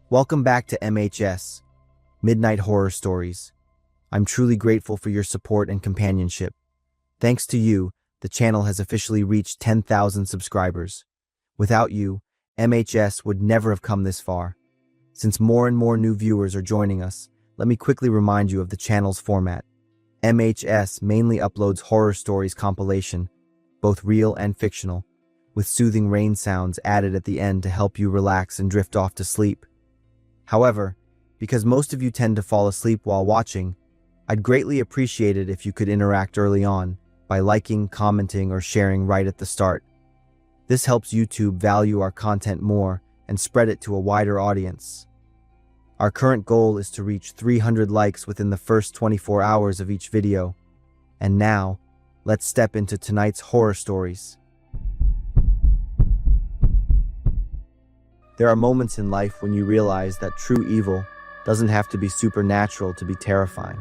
Welcome back to MHS, Midnight Horror Stories. I'm truly grateful for your support and companionship. Thanks to you, the channel has officially reached 10,000 subscribers. Without you, MHS would never have come this far. Since more and more new viewers are joining us, let me quickly remind you of the channel's format. MHS mainly uploads horror stories compilation, both real and fictional, with soothing rain sounds added at the end to help you relax and drift off to sleep. However, because most of you tend to fall asleep while watching, I'd greatly appreciate it if you could interact early on by liking, commenting, or sharing right at the start. This helps YouTube value our content more and spread it to a wider audience. Our current goal is to reach 300 likes within the first 24 hours of each video. And now, let's step into tonight's horror stories. There are moments in life when you realize that true evil doesn't have to be supernatural to be terrifying.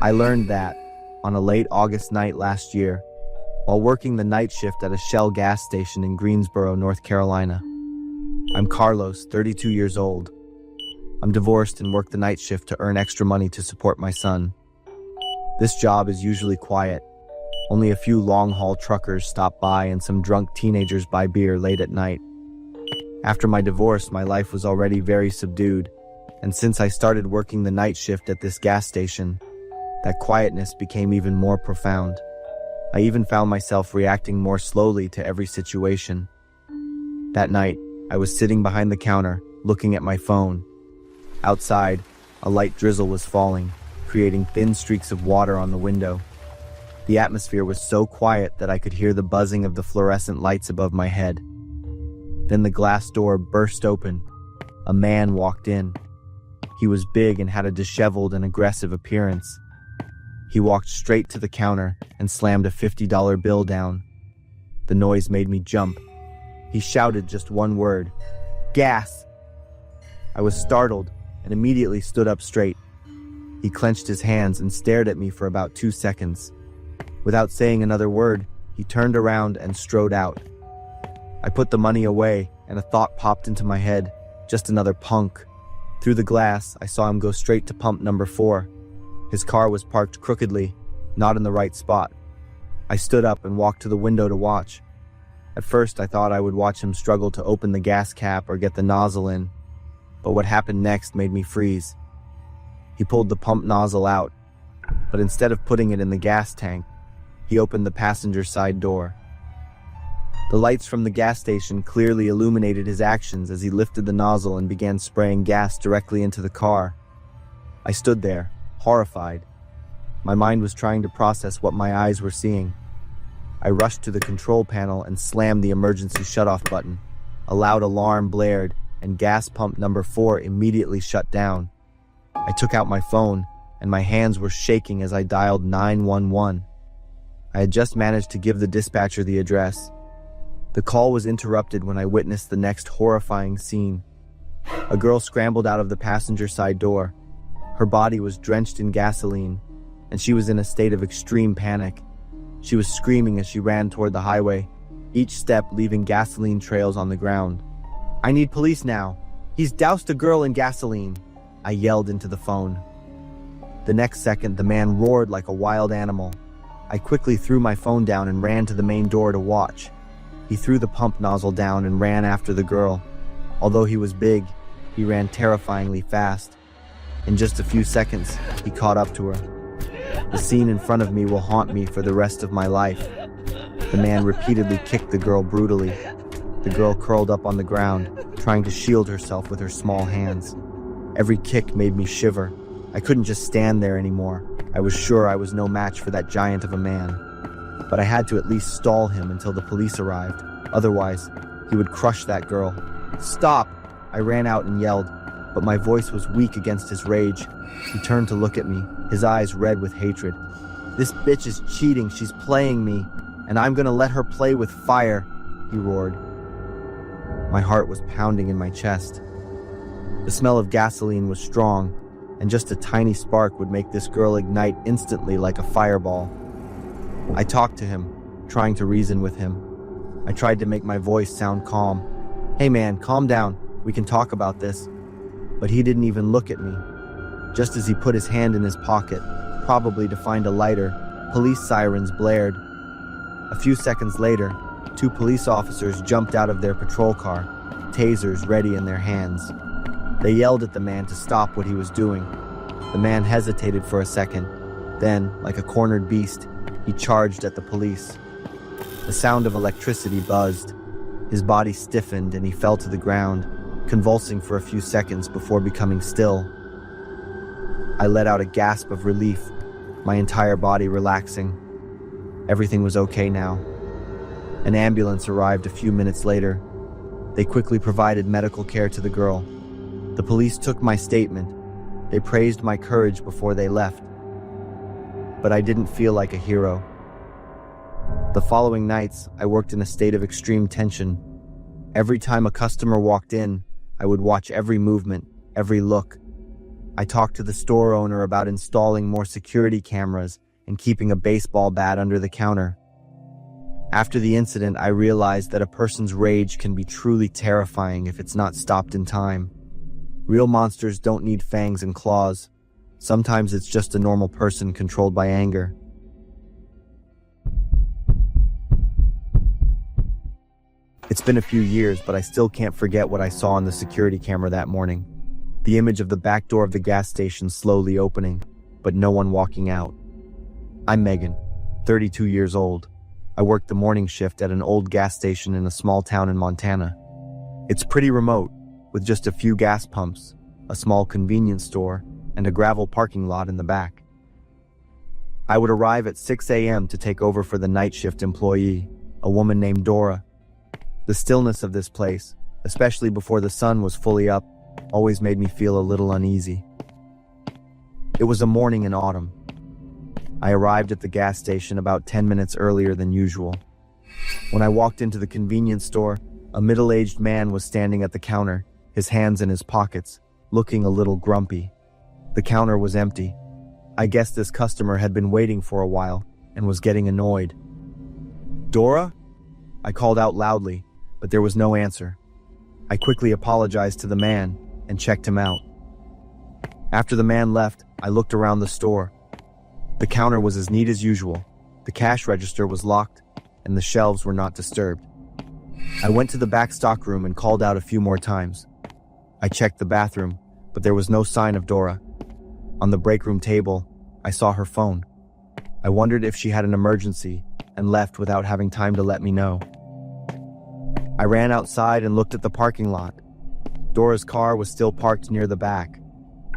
I learned that on a late August night last year, while working the night shift at a Shell gas station in Greensboro, North Carolina. I'm Carlos, 32 years old. I'm divorced and work the night shift to earn extra money to support my son. This job is usually quiet. Only a few long-haul truckers stop by and some drunk teenagers buy beer late at night. After my divorce, my life was already very subdued, and since I started working the night shift at this gas station, that quietness became even more profound. I even found myself reacting more slowly to every situation. That night, I was sitting behind the counter, looking at my phone. Outside, a light drizzle was falling, creating thin streaks of water on the window. The atmosphere was so quiet that I could hear the buzzing of the fluorescent lights above my head. Then the glass door burst open. A man walked in. He was big and had a disheveled and aggressive appearance. He walked straight to the counter and slammed a $50 bill down. The noise made me jump. He shouted just one word: "Gas!" I was startled and immediately stood up straight. He clenched his hands and stared at me for about 2 seconds. Without saying another word, he turned around and strode out. I put the money away, and a thought popped into my head: just another punk. Through the glass, I saw him go straight to pump number 4. His car was parked crookedly, not in the right spot. I stood up and walked to the window to watch. At first, I thought I would watch him struggle to open the gas cap or get the nozzle in, but what happened next made me freeze. He pulled the pump nozzle out, but instead of putting it in the gas tank, he opened the passenger side door. The lights from the gas station clearly illuminated his actions as he lifted the nozzle and began spraying gas directly into the car. I stood there, horrified. My mind was trying to process what my eyes were seeing. I rushed to the control panel and slammed the emergency shutoff button. A loud alarm blared, and gas pump number 4 immediately shut down. I took out my phone, and my hands were shaking as I dialed 911. I had just managed to give the dispatcher the address. The call was interrupted when I witnessed the next horrifying scene. A girl scrambled out of the passenger side door. Her body was drenched in gasoline, and she was in a state of extreme panic. She was screaming as she ran toward the highway, each step leaving gasoline trails on the ground. "I need police now. He's doused a girl in gasoline," I yelled into the phone. The next second, the man roared like a wild animal. I quickly threw my phone down and ran to the main door to watch. He threw the pump nozzle down and ran after the girl. Although he was big, he ran terrifyingly fast. In just a few seconds, he caught up to her. The scene in front of me will haunt me for the rest of my life. The man repeatedly kicked the girl brutally. The girl curled up on the ground, trying to shield herself with her small hands. Every kick made me shiver. I couldn't just stand there anymore. I was sure I was no match for that giant of a man. But I had to at least stall him until the police arrived. Otherwise, he would crush that girl. "Stop!" I ran out and yelled, but my voice was weak against his rage. He turned to look at me, his eyes red with hatred. "This bitch is cheating, she's playing me, and I'm gonna let her play with fire," he roared. My heart was pounding in my chest. The smell of gasoline was strong, and just a tiny spark would make this girl ignite instantly like a fireball. I talked to him, trying to reason with him. I tried to make my voice sound calm. "Hey man, calm down, we can talk about this." But he didn't even look at me. Just as he put his hand in his pocket, probably to find a lighter, police sirens blared. A few seconds later, 2 police officers jumped out of their patrol car, tasers ready in their hands. They yelled at the man to stop what he was doing. The man hesitated for a second. Then, like a cornered beast, he charged at the police. The sound of electricity buzzed. His body stiffened and he fell to the ground, convulsing for a few seconds before becoming still. I let out a gasp of relief, my entire body relaxing. Everything was okay now. An ambulance arrived a few minutes later. They quickly provided medical care to the girl. The police took my statement. They praised my courage before they left. But I didn't feel like a hero. The following nights, I worked in a state of extreme tension. Every time a customer walked in, I would watch every movement, every look. I talked to the store owner about installing more security cameras and keeping a baseball bat under the counter. After the incident, I realized that a person's rage can be truly terrifying if it's not stopped in time. Real monsters don't need fangs and claws. Sometimes it's just a normal person controlled by anger. It's been a few years, but I still can't forget what I saw on the security camera that morning. The image of the back door of the gas station slowly opening, but no one walking out. I'm Megan, 32 years old. I work the morning shift at an old gas station in a small town in Montana. It's pretty remote, with just a few gas pumps, a small convenience store, and a gravel parking lot in the back. I would arrive at 6 a.m. to take over for the night shift employee, a woman named Dora. The stillness of this place, especially before the sun was fully up, always made me feel a little uneasy. It was a morning in autumn. I arrived at the gas station about 10 minutes earlier than usual. When I walked into the convenience store, a middle-aged man was standing at the counter, his hands in his pockets, looking a little grumpy. The counter was empty. I guess this customer had been waiting for a while and was getting annoyed. "Dora?" I called out loudly, but there was no answer. I quickly apologized to the man and checked him out. After the man left, I looked around the store. The counter was as neat as usual, the cash register was locked, and the shelves were not disturbed. I went to the back stockroom and called out a few more times. I checked the bathroom, but there was no sign of Dora. On the break room table, I saw her phone. I wondered if she had an emergency and left without having time to let me know. I ran outside and looked at the parking lot. Dora's car was still parked near the back.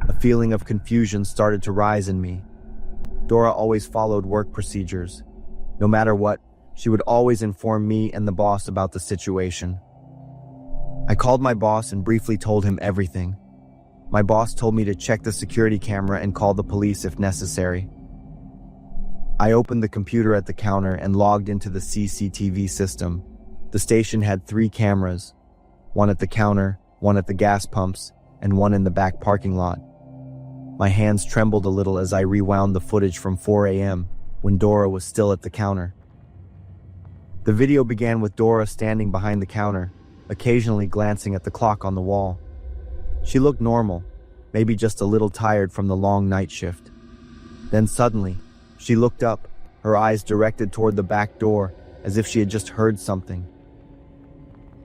A feeling of confusion started to rise in me. Dora always followed work procedures. No matter what, she would always inform me and the boss about the situation. I called my boss and briefly told him everything. My boss told me to check the security camera and call the police if necessary. I opened the computer at the counter and logged into the CCTV system. The station had 3 cameras, one at the counter, one at the gas pumps, and one in the back parking lot. My hands trembled a little as I rewound the footage from 4 a.m. when Dora was still at the counter. The video began with Dora standing behind the counter, occasionally glancing at the clock on the wall. She looked normal, maybe just a little tired from the long night shift. Then suddenly, she looked up, her eyes directed toward the back door, as if she had just heard something.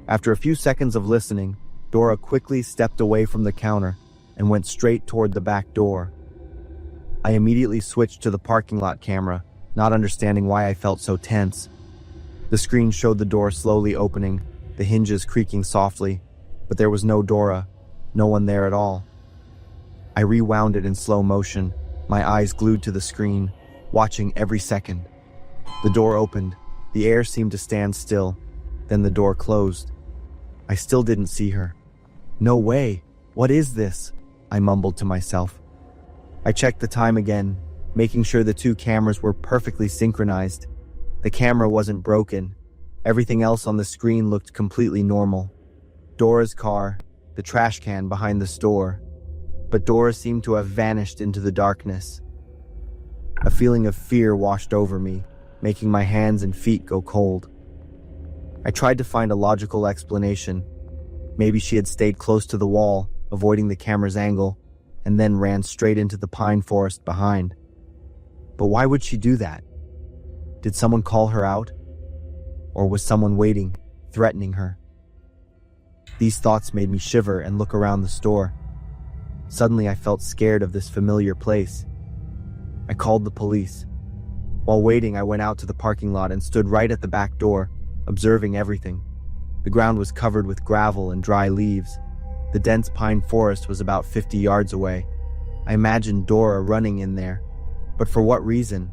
After a few seconds of listening, Dora quickly stepped away from the counter and went straight toward the back door. I immediately switched to the parking lot camera, not understanding why I felt so tense. The screen showed the door slowly opening, the hinges creaking softly, but there was no Dora, no one there at all. I rewound it in slow motion, my eyes glued to the screen, watching every second. The door opened, the air seemed to stand still, then the door closed. I still didn't see her. "No way! What is this?" I mumbled to myself. I checked the time again, making sure the 2 cameras were perfectly synchronized. The camera wasn't broken. Everything else on the screen looked completely normal. Dora's car, the trash can behind the store. But Dora seemed to have vanished into the darkness. A feeling of fear washed over me, making my hands and feet go cold. I tried to find a logical explanation. Maybe she had stayed close to the wall, avoiding the camera's angle, and then ran straight into the pine forest behind. But why would she do that? Did someone call her out? Or was someone waiting, threatening her? These thoughts made me shiver and look around the store. Suddenly I felt scared of this familiar place. I called the police. While waiting, I went out to the parking lot and stood right at the back door, observing everything. The ground was covered with gravel and dry leaves. The dense pine forest was about 50 yards away. I imagined Dora running in there. But for what reason?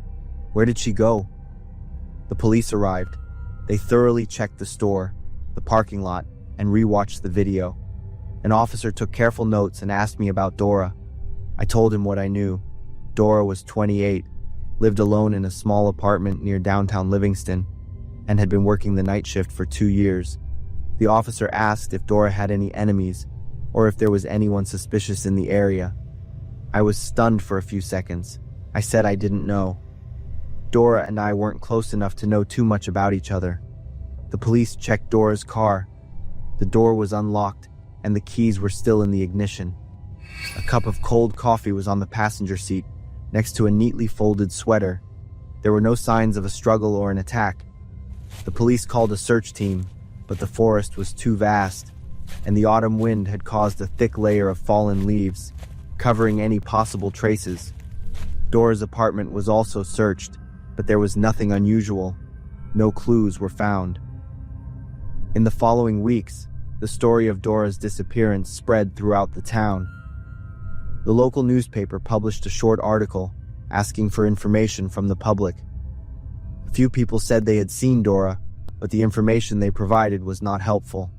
Where did she go? The police arrived. They thoroughly checked the store, the parking lot, and rewatched the video. An officer took careful notes and asked me about Dora. I told him what I knew. Dora was 28, lived alone in a small apartment near downtown Livingston, and had been working the night shift for 2 years. The officer asked if Dora had any enemies, or if there was anyone suspicious in the area. I was stunned for a few seconds. I said I didn't know. Dora and I weren't close enough to know too much about each other. The police checked Dora's car. The door was unlocked, and the keys were still in the ignition. A cup of cold coffee was on the passenger seat, next to a neatly folded sweater. There were no signs of a struggle or an attack. The police called a search team, but the forest was too vast, and the autumn wind had caused a thick layer of fallen leaves, covering any possible traces. Dora's apartment was also searched, but there was nothing unusual. No clues were found. In the following weeks, the story of Dora's disappearance spread throughout the town. The local newspaper published a short article asking for information from the public. A few people said they had seen Dora, but the information they provided was not helpful.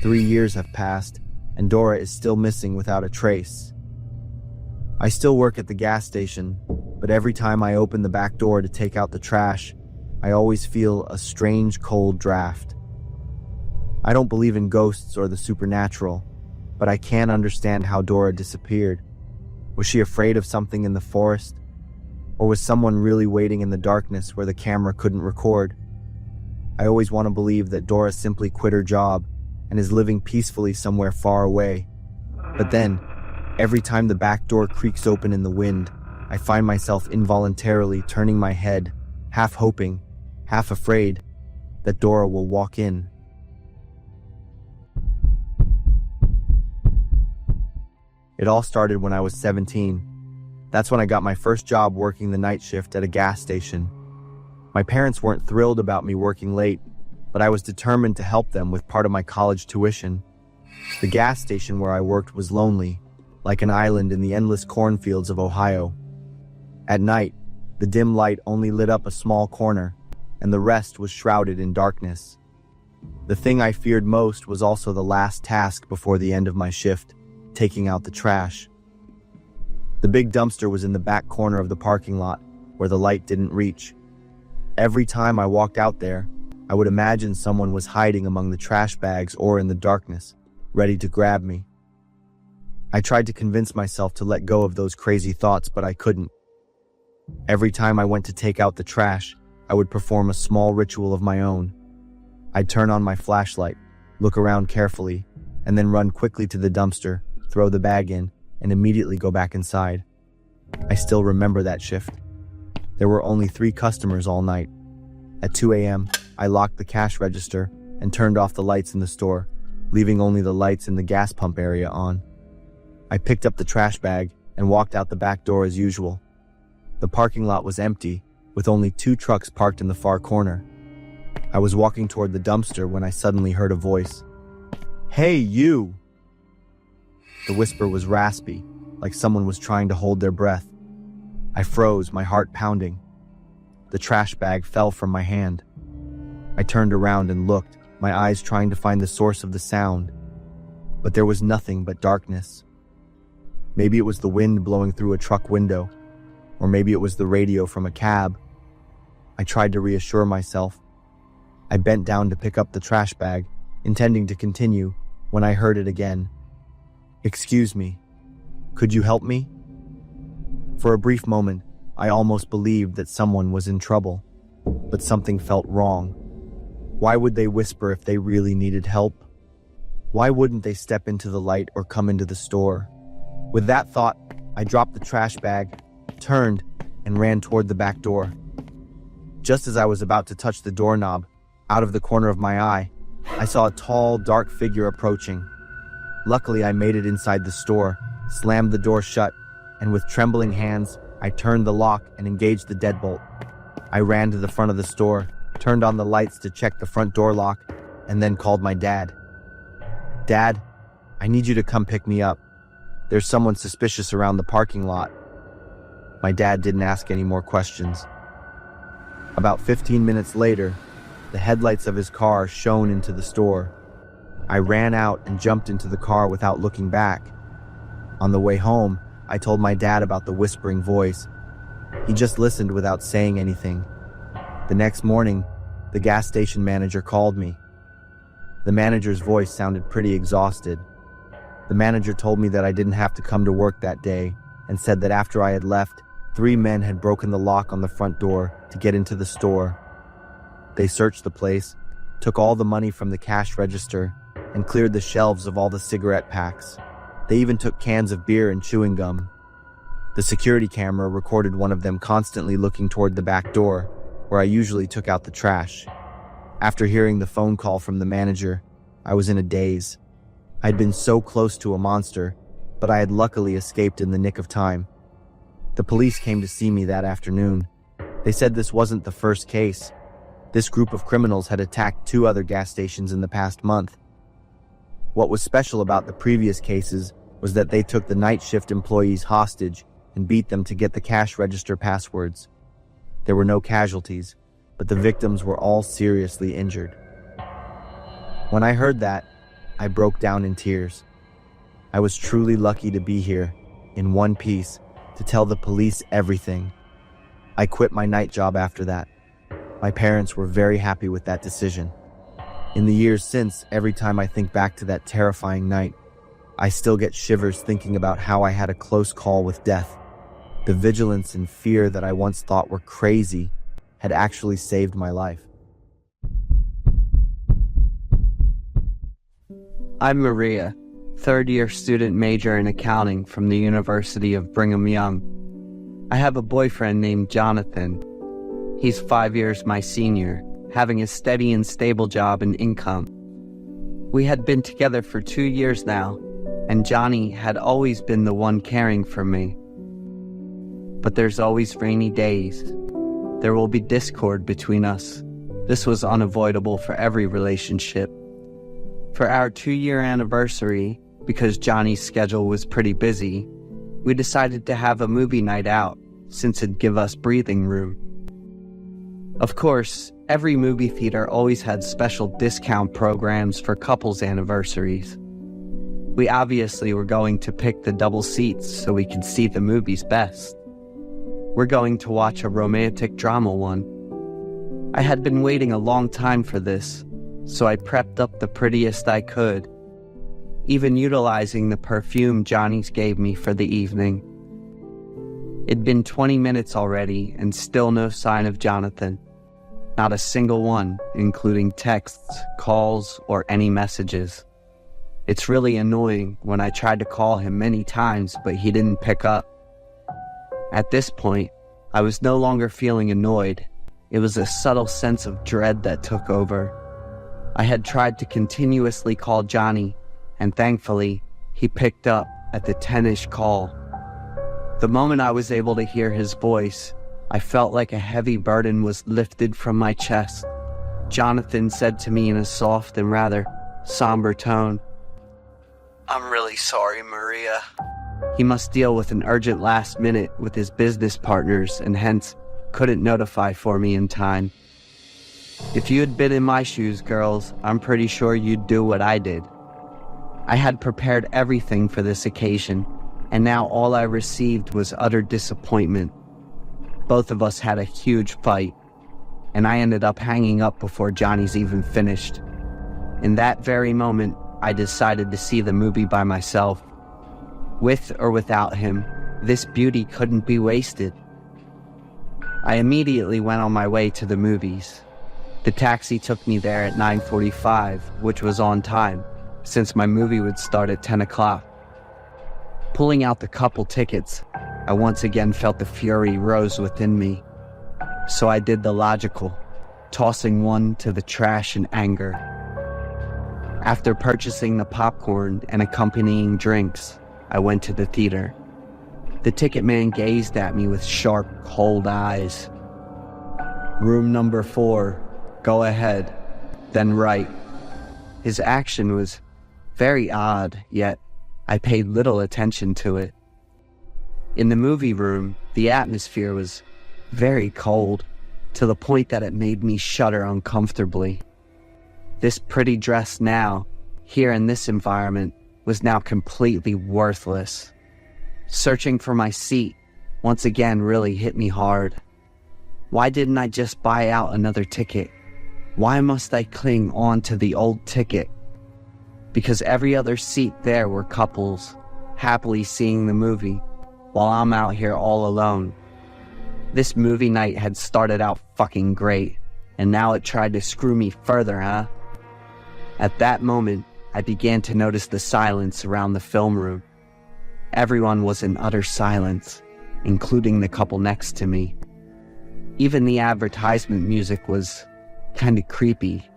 3 years have passed, and Dora is still missing without a trace. I still work at the gas station, but every time I open the back door to take out the trash, I always feel a strange cold draft. I don't believe in ghosts or the supernatural, but I can't understand how Dora disappeared. Was she afraid of something in the forest? Or was someone really waiting in the darkness where the camera couldn't record? I always want to believe that Dora simply quit her job and is living peacefully somewhere far away. But then, every time the back door creaks open in the wind, I find myself involuntarily turning my head, half hoping, half afraid, that Dora will walk in. It all started when I was 17. That's when I got my first job working the night shift at a gas station. My parents weren't thrilled about me working late, but I was determined to help them with part of my college tuition. The gas station where I worked was lonely, like an island in the endless cornfields of Ohio. At night, the dim light only lit up a small corner, and the rest was shrouded in darkness. The thing I feared most was also the last task before the end of my shift, taking out the trash. The big dumpster was in the back corner of the parking lot, where the light didn't reach. Every time I walked out there, I would imagine someone was hiding among the trash bags or in the darkness, ready to grab me. I tried to convince myself to let go of those crazy thoughts, but I couldn't. Every time I went to take out the trash, I would perform a small ritual of my own. I'd turn on my flashlight, look around carefully, and then run quickly to the dumpster, throw the bag in, and immediately go back inside. I still remember that shift. There were only 3 customers all night. At 2 a.m., I locked the cash register and turned off the lights in the store, leaving only the lights in the gas pump area on. I picked up the trash bag and walked out the back door as usual. The parking lot was empty, with only 2 trucks parked in the far corner. I was walking toward the dumpster when I suddenly heard a voice. "Hey, you!" The whisper was raspy, like someone was trying to hold their breath. I froze, my heart pounding. The trash bag fell from my hand. I turned around and looked, my eyes trying to find the source of the sound. But there was nothing but darkness. Maybe it was the wind blowing through a truck window, or maybe it was the radio from a cab. I tried to reassure myself. I bent down to pick up the trash bag, intending to continue, when I heard it again. "Excuse me, could you help me?" For a brief moment, I almost believed that someone was in trouble, but something felt wrong. Why would they whisper if they really needed help? Why wouldn't they step into the light or come into the store? With that thought, I dropped the trash bag, turned, and ran toward the back door. Just as I was about to touch the doorknob, out of the corner of my eye, I saw a tall, dark figure approaching. Luckily, I made it inside the store, slammed the door shut, and with trembling hands, I turned the lock and engaged the deadbolt. I ran to the front of the store, turned on the lights to check the front door lock, and then called my dad. "Dad, I need you to come pick me up. There's someone suspicious around the parking lot." My dad didn't ask any more questions. About 15 minutes later, the headlights of his car shone into the store. I ran out and jumped into the car without looking back. On the way home, I told my dad about the whispering voice. He just listened without saying anything. The next morning, the gas station manager called me. The manager's voice sounded pretty exhausted. The manager told me that I didn't have to come to work that day and said that after I had left, 3 men had broken the lock on the front door to get into the store. They searched the place, took all the money from the cash register, and cleared the shelves of all the cigarette packs. They even took cans of beer and chewing gum. The security camera recorded one of them constantly looking toward the back door, where I usually took out the trash. After hearing the phone call from the manager, I was in a daze. I'd been so close to a monster, but I had luckily escaped in the nick of time. The police came to see me that afternoon. They said this wasn't the first case. This group of criminals had attacked 2 other gas stations in the past month. What was special about the previous cases was that they took the night shift employees hostage and beat them to get the cash register passwords. There were no casualties, but the victims were all seriously injured. When I heard that, I broke down in tears. I was truly lucky to be here, in one piece, to tell the police everything. I quit my night job after that. My parents were very happy with that decision. In the years since, every time I think back to that terrifying night, I still get shivers thinking about how I had a close call with death. The vigilance and fear that I once thought were crazy had actually saved my life. I'm Maria, third-year student major in accounting from the University of Brigham Young. I have a boyfriend named Jonathan. He's 5 years my senior, having a steady and stable job and income. We had been together for 2 years now, and Johnny had always been the one caring for me. But there's always rainy days. There will be discord between us. This was unavoidable for every relationship. For our 2-year anniversary, because Johnny's schedule was pretty busy, we decided to have a movie night out, since it'd give us breathing room. Of course, every movie theater always had special discount programs for couples' anniversaries. We obviously were going to pick the double seats so we could see the movies best. We're going to watch a romantic drama one. I had been waiting a long time for this, so I prepped up the prettiest I could, even utilizing the perfume Johnny's gave me for the evening. It'd been 20 minutes already and still no sign of Jonathan. Not a single one, including texts, calls, or any messages. It's really annoying when I tried to call him many times, but he didn't pick up. At this point, I was no longer feeling annoyed. It was a subtle sense of dread that took over. I had tried to continuously call Johnny, and thankfully, he picked up at the 10-ish call. The moment I was able to hear his voice, I felt like a heavy burden was lifted from my chest. Jonathan said to me in a soft and rather somber tone, "I'm really sorry, Maria." He must deal with an urgent last minute with his business partners and hence couldn't notify for me in time. If you had been in my shoes, girls, I'm pretty sure you'd do what I did. I had prepared everything for this occasion, and now all I received was utter disappointment. Both of us had a huge fight, and I ended up hanging up before Johnny's even finished. In that very moment, I decided to see the movie by myself. With or without him, this beauty couldn't be wasted. I immediately went on my way to the movies. The taxi took me there at 9:45, which was on time, since my movie would start at 10 o'clock. Pulling out the couple tickets, I once again felt the fury rose within me. So I did the logical, tossing one to the trash in anger. After purchasing the popcorn and accompanying drinks, I went to the theater. The ticket man gazed at me with sharp, cold eyes. "Room number 4, go ahead, then right." His action was very odd, yet I paid little attention to it. In the movie room, the atmosphere was very cold, to the point that it made me shudder uncomfortably. This pretty dress now, here in this environment, was now completely worthless. Searching for my seat once again really hit me hard. Why didn't I just buy out another ticket? Why must I cling on to the old ticket? Because every other seat there were couples, happily seeing the movie, while I'm out here all alone, This movie night had started out fucking great, and now it tried to screw me further, huh? At that moment, I began to notice the silence around the film room. Everyone was in utter silence, including the couple next to me. Even the advertisement music was kinda creepy,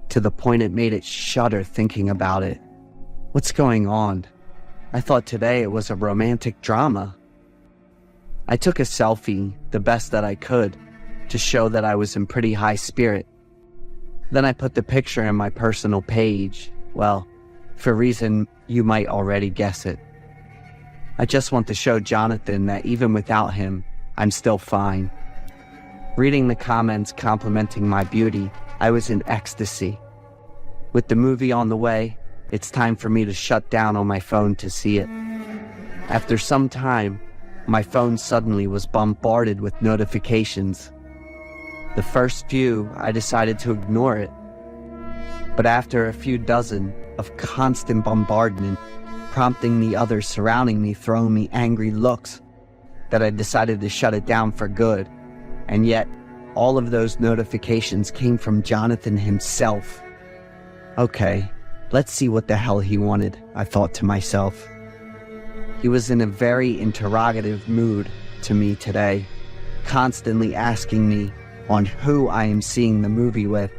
to the point it made it shudder thinking about it. What's going on? I thought today it was a romantic drama. I took a selfie, the best that I could, to show that I was in pretty high spirit. Then I put the picture in my personal page, well, for a reason you might already guess it. I just want to show Jonathan that even without him, I'm still fine. Reading the comments complimenting my beauty, I was in ecstasy. With the movie on the way, it's time for me to shut down on my phone to see it. After some time, my phone suddenly was bombarded with notifications. The first few, I decided to ignore it. But after a few dozen of constant bombardment, prompting the others surrounding me throwing me angry looks, that I decided to shut it down for good. And yet, all of those notifications came from Jonathan himself. Okay, let's see what the hell he wanted, I thought to myself. He was in a very interrogative mood to me today, constantly asking me on who I am seeing the movie with.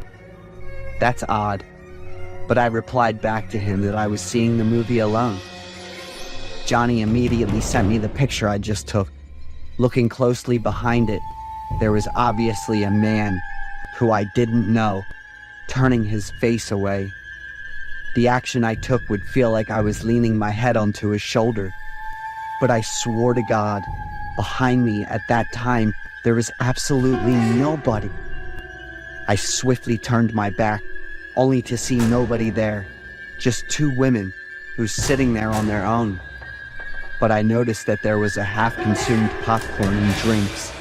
That's odd, but I replied back to him that I was seeing the movie alone. Johnny immediately sent me the picture I just took. Looking closely behind it, there was obviously a man who I didn't know, turning his face away. The action I took would feel like I was leaning my head onto his shoulder. But I swore to God, behind me at that time, there was absolutely nobody. I swiftly turned my back, only to see nobody there, just two women who's sitting there on their own. But I noticed that there was a half-consumed popcorn and drinks.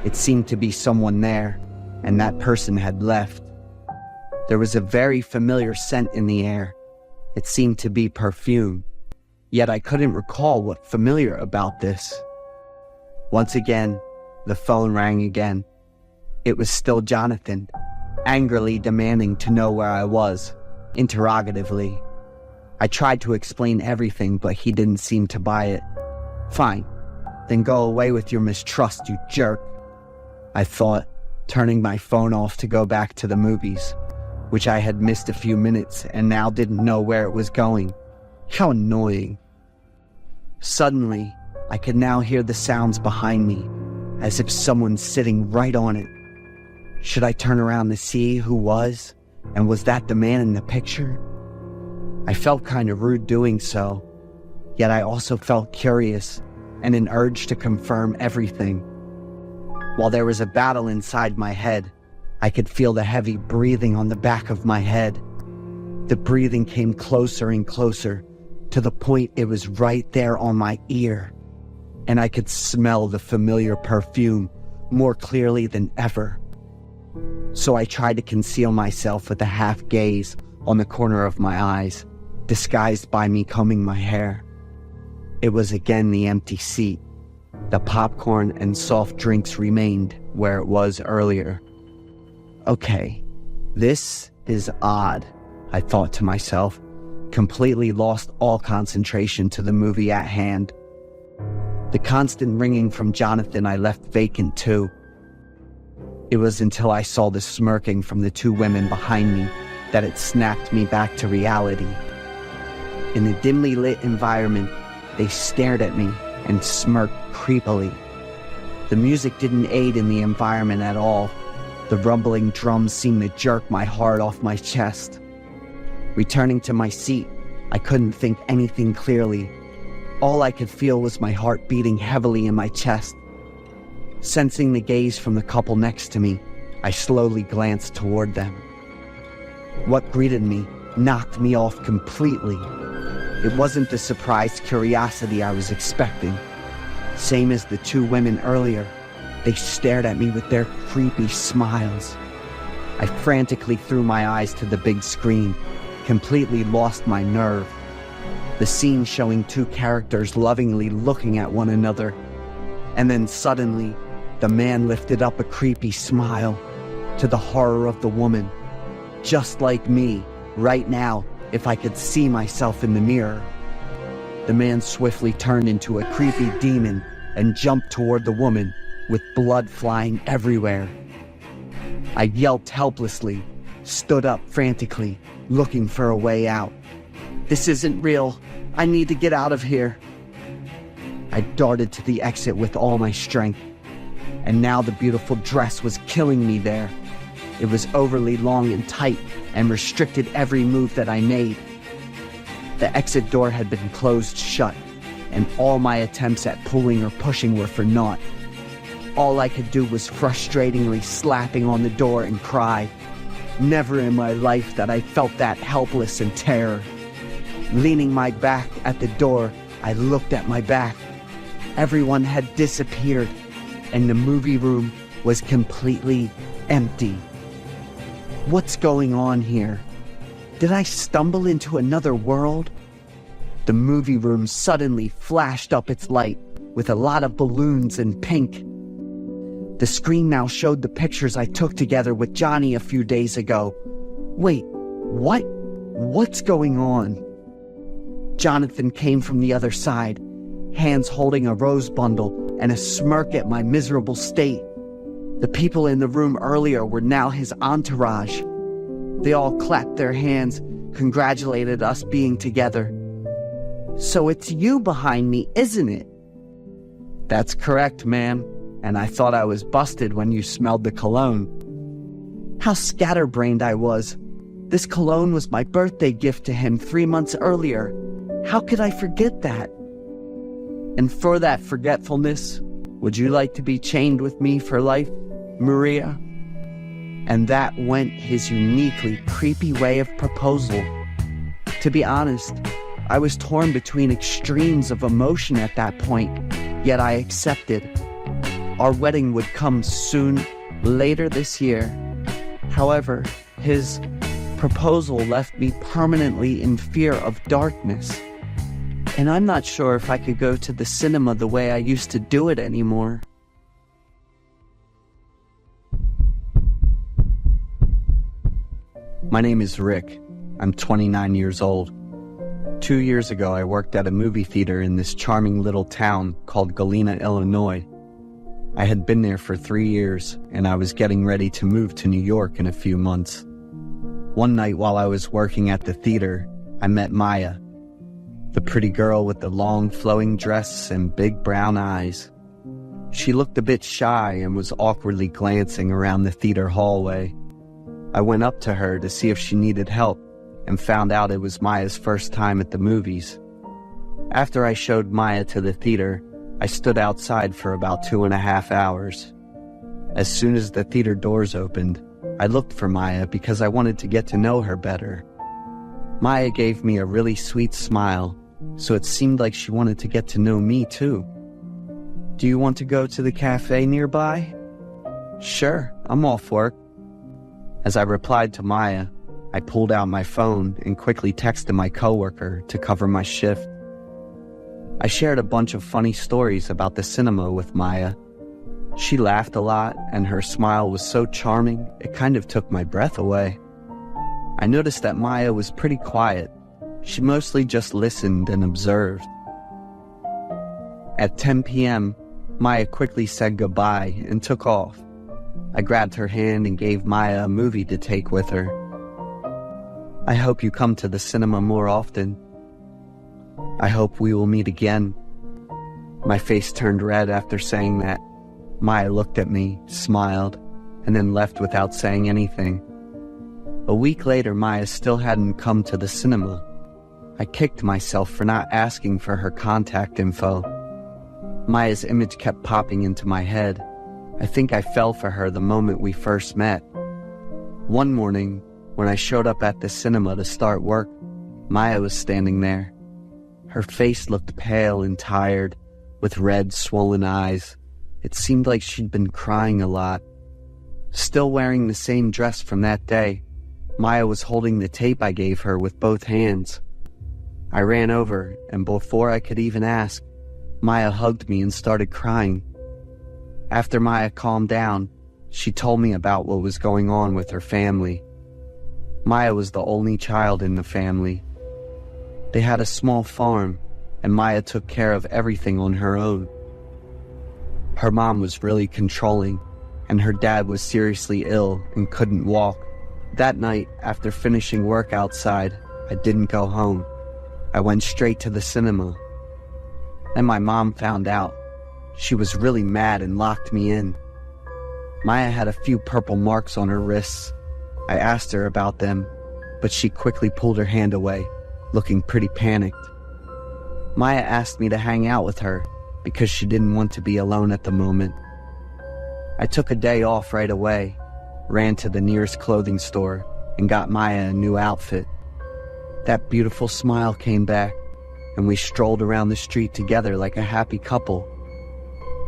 It seemed to be someone there, and that person had left. There was a very familiar scent in the air. It seemed to be perfume. Yet I couldn't recall what familiar about this. Once again, the phone rang again. It was still Jonathan, angrily demanding to know where I was, interrogatively. I tried to explain everything, but he didn't seem to buy it. Fine, then go away with your mistrust, you jerk, I thought, turning my phone off to go back to the movies, which I had missed a few minutes and now didn't know where it was going. How annoying. Suddenly, I could now hear the sounds behind me, as if someone's sitting right on it. Should I turn around to see who was, and was that the man in the picture? I felt kind of rude doing so, yet I also felt curious and an urge to confirm everything. While there was a battle inside my head, I could feel the heavy breathing on the back of my head. The breathing came closer and closer, to the point it was right there on my ear, and I could smell the familiar perfume more clearly than ever. So I tried to conceal myself with a half gaze on the corner of my eyes, disguised by me combing my hair. It was again the empty seat. The popcorn and soft drinks remained where it was earlier. Okay, this is odd, I thought to myself, completely lost all concentration to the movie at hand. The constant ringing from Jonathan I left vacant too. It was until I saw the smirking from the two women behind me that it snapped me back to reality. In the dimly lit environment, they stared at me and smirked creepily. The music didn't aid in the environment at all. The rumbling drums seemed to jerk my heart off my chest. Returning to my seat, I couldn't think anything clearly. All I could feel was my heart beating heavily in my chest. Sensing the gaze from the couple next to me, I slowly glanced toward them. What greeted me knocked me off completely. It wasn't the surprised curiosity I was expecting. Same as the two women earlier, they stared at me with their creepy smiles. I frantically threw my eyes to the big screen, completely lost my nerve. The scene showing two characters lovingly looking at one another, and then suddenly, The man lifted up a creepy smile. To the horror of the woman, just like me, right now, if I could see myself in the mirror. The man swiftly turned into a creepy demon and jumped toward the woman, with blood flying everywhere. I yelped helplessly, stood up frantically, looking for a way out. This isn't real. I need to get out of here. I darted to the exit with all my strength, and now the beautiful dress was killing me there. It was overly long and tight and restricted every move that I made. The exit door had been closed shut, and all my attempts at pulling or pushing were for naught. All I could do was frustratingly slapping on the door and cry. Never in my life that I felt that helpless and terror. Leaning my back at the door, I looked at my back. Everyone had disappeared, and the movie room was completely empty. What's going on here? Did I stumble into another world? The movie room suddenly flashed up its light with a lot of balloons and pink. The screen now showed the pictures I took together with Johnny a few days ago. Wait, what? What's going on? Jonathan came from the other side, hands holding a rose bundle and a smirk at my miserable state. The people in the room earlier were now his entourage. They all clapped their hands, congratulated us being together. So it's you behind me, isn't it? That's correct, ma'am. And I thought I was busted when you smelled the cologne. How scatterbrained I was. This cologne was my birthday gift to him 3 months earlier. How could I forget that? And for that forgetfulness, would you like to be chained with me for life, Maria? And that went his uniquely creepy way of proposal. To be honest, I was torn between extremes of emotion at that point, yet I accepted. Our wedding would come soon, later this year. However, his proposal left me permanently in fear of darkness. And I'm not sure if I could go to the cinema the way I used to do it anymore. My name is Rick. I'm 29 years old. 2 years ago, I worked at a movie theater in this charming little town called Galena, Illinois. I had been there for 3 years, and I was getting ready to move to New York in a few months. One night while I was working at the theater, I met Maya, the pretty girl with the long flowing dress and big brown eyes. She looked a bit shy and was awkwardly glancing around the theater hallway. I went up to her to see if she needed help and found out it was Maya's first time at the movies. After I showed Maya to the theater, I stood outside for about 2.5 hours. As soon as the theater doors opened, I looked for Maya because I wanted to get to know her better. Maya gave me a really sweet smile, so it seemed like she wanted to get to know me too. Do you want to go to the cafe nearby? Sure, I'm all for it. As I replied to Maya, I pulled out my phone and quickly texted my coworker to cover my shift. I shared a bunch of funny stories about the cinema with Maya. She laughed a lot, and her smile was so charming, it kind of took my breath away. I noticed that Maya was pretty quiet. She mostly just listened and observed. At 10 p.m., Maya quickly said goodbye and took off. I grabbed her hand and gave Maya a movie to take with her. I hope you come to the cinema more often. I hope we will meet again. My face turned red after saying that. Maya looked at me, smiled, and then left without saying anything. A week later, Maya still hadn't come to the cinema. I kicked myself for not asking for her contact info. Maya's image kept popping into my head. I think I fell for her the moment we first met. One morning, when I showed up at the cinema to start work, Maya was standing there. Her face looked pale and tired, with red, swollen eyes. It seemed like she'd been crying a lot. Still wearing the same dress from that day, Maya was holding the tape I gave her with both hands. I ran over, and before I could even ask, Maya hugged me and started crying. After Maya calmed down, she told me about what was going on with her family. Maya was the only child in the family. They had a small farm, and Maya took care of everything on her own. Her mom was really controlling, and her dad was seriously ill and couldn't walk. That night, after finishing work outside, I didn't go home. I went straight to the cinema. Then my mom found out. She was really mad and locked me in. Maya had a few purple marks on her wrists. I asked her about them, but she quickly pulled her hand away, looking pretty panicked. Maya asked me to hang out with her because she didn't want to be alone at the moment. I took a day off right away, ran to the nearest clothing store, and got Maya a new outfit. That beautiful smile came back, and we strolled around the street together like a happy couple.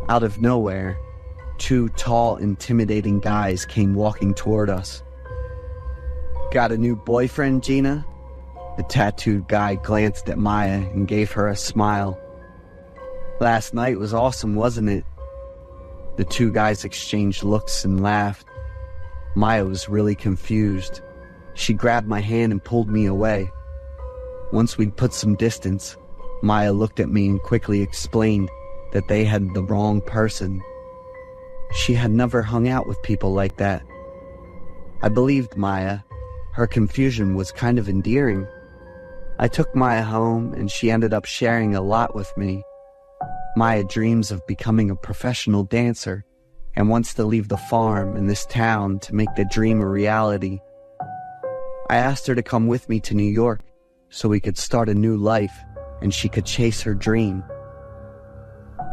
Out of nowhere, two tall, intimidating guys came walking toward us. "Got a new boyfriend, Gina?" The tattooed guy glanced at Maya and gave her a smile. "Last night was awesome, wasn't it?" The two guys exchanged looks and laughed. Maya was really confused. She grabbed my hand and pulled me away. Once we'd put some distance, Maya looked at me and quickly explained that they had the wrong person. She had never hung out with people like that. I believed Maya. Her confusion was kind of endearing. I took Maya home, and she ended up sharing a lot with me. Maya dreams of becoming a professional dancer and wants to leave the farm and this town to make the dream a reality. I asked her to come with me to New York so we could start a new life and she could chase her dream.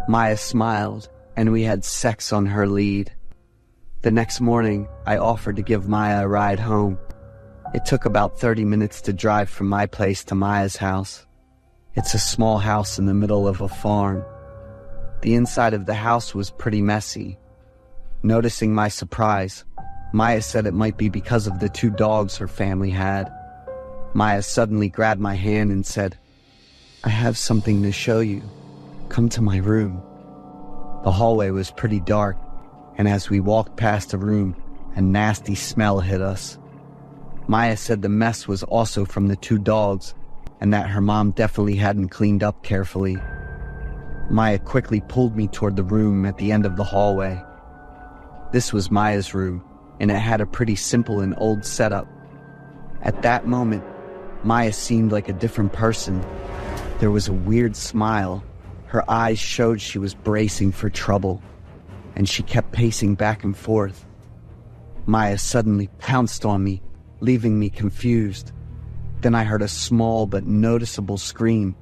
Maya smiled, and we had sex on her lead. The next morning, I offered to give Maya a ride home. It took about 30 minutes to drive from my place to Maya's house. It's a small house in the middle of a farm. The inside of the house was pretty messy. Noticing my surprise, Maya said it might be because of the two dogs her family had. Maya suddenly grabbed my hand and said, "I have something to show you. Come to my room." The hallway was pretty dark, and as we walked past the room, a nasty smell hit us. Maya said the mess was also from the two dogs, and that her mom definitely hadn't cleaned up carefully. Maya quickly pulled me toward the room at the end of the hallway. This was Maya's room, and it had a pretty simple and old setup. At that moment, Maya seemed like a different person. There was a weird smile. Her eyes showed she was bracing for trouble, and she kept pacing back and forth. Maya suddenly pounced on me, leaving me confused. Then I heard a small but noticeable scream.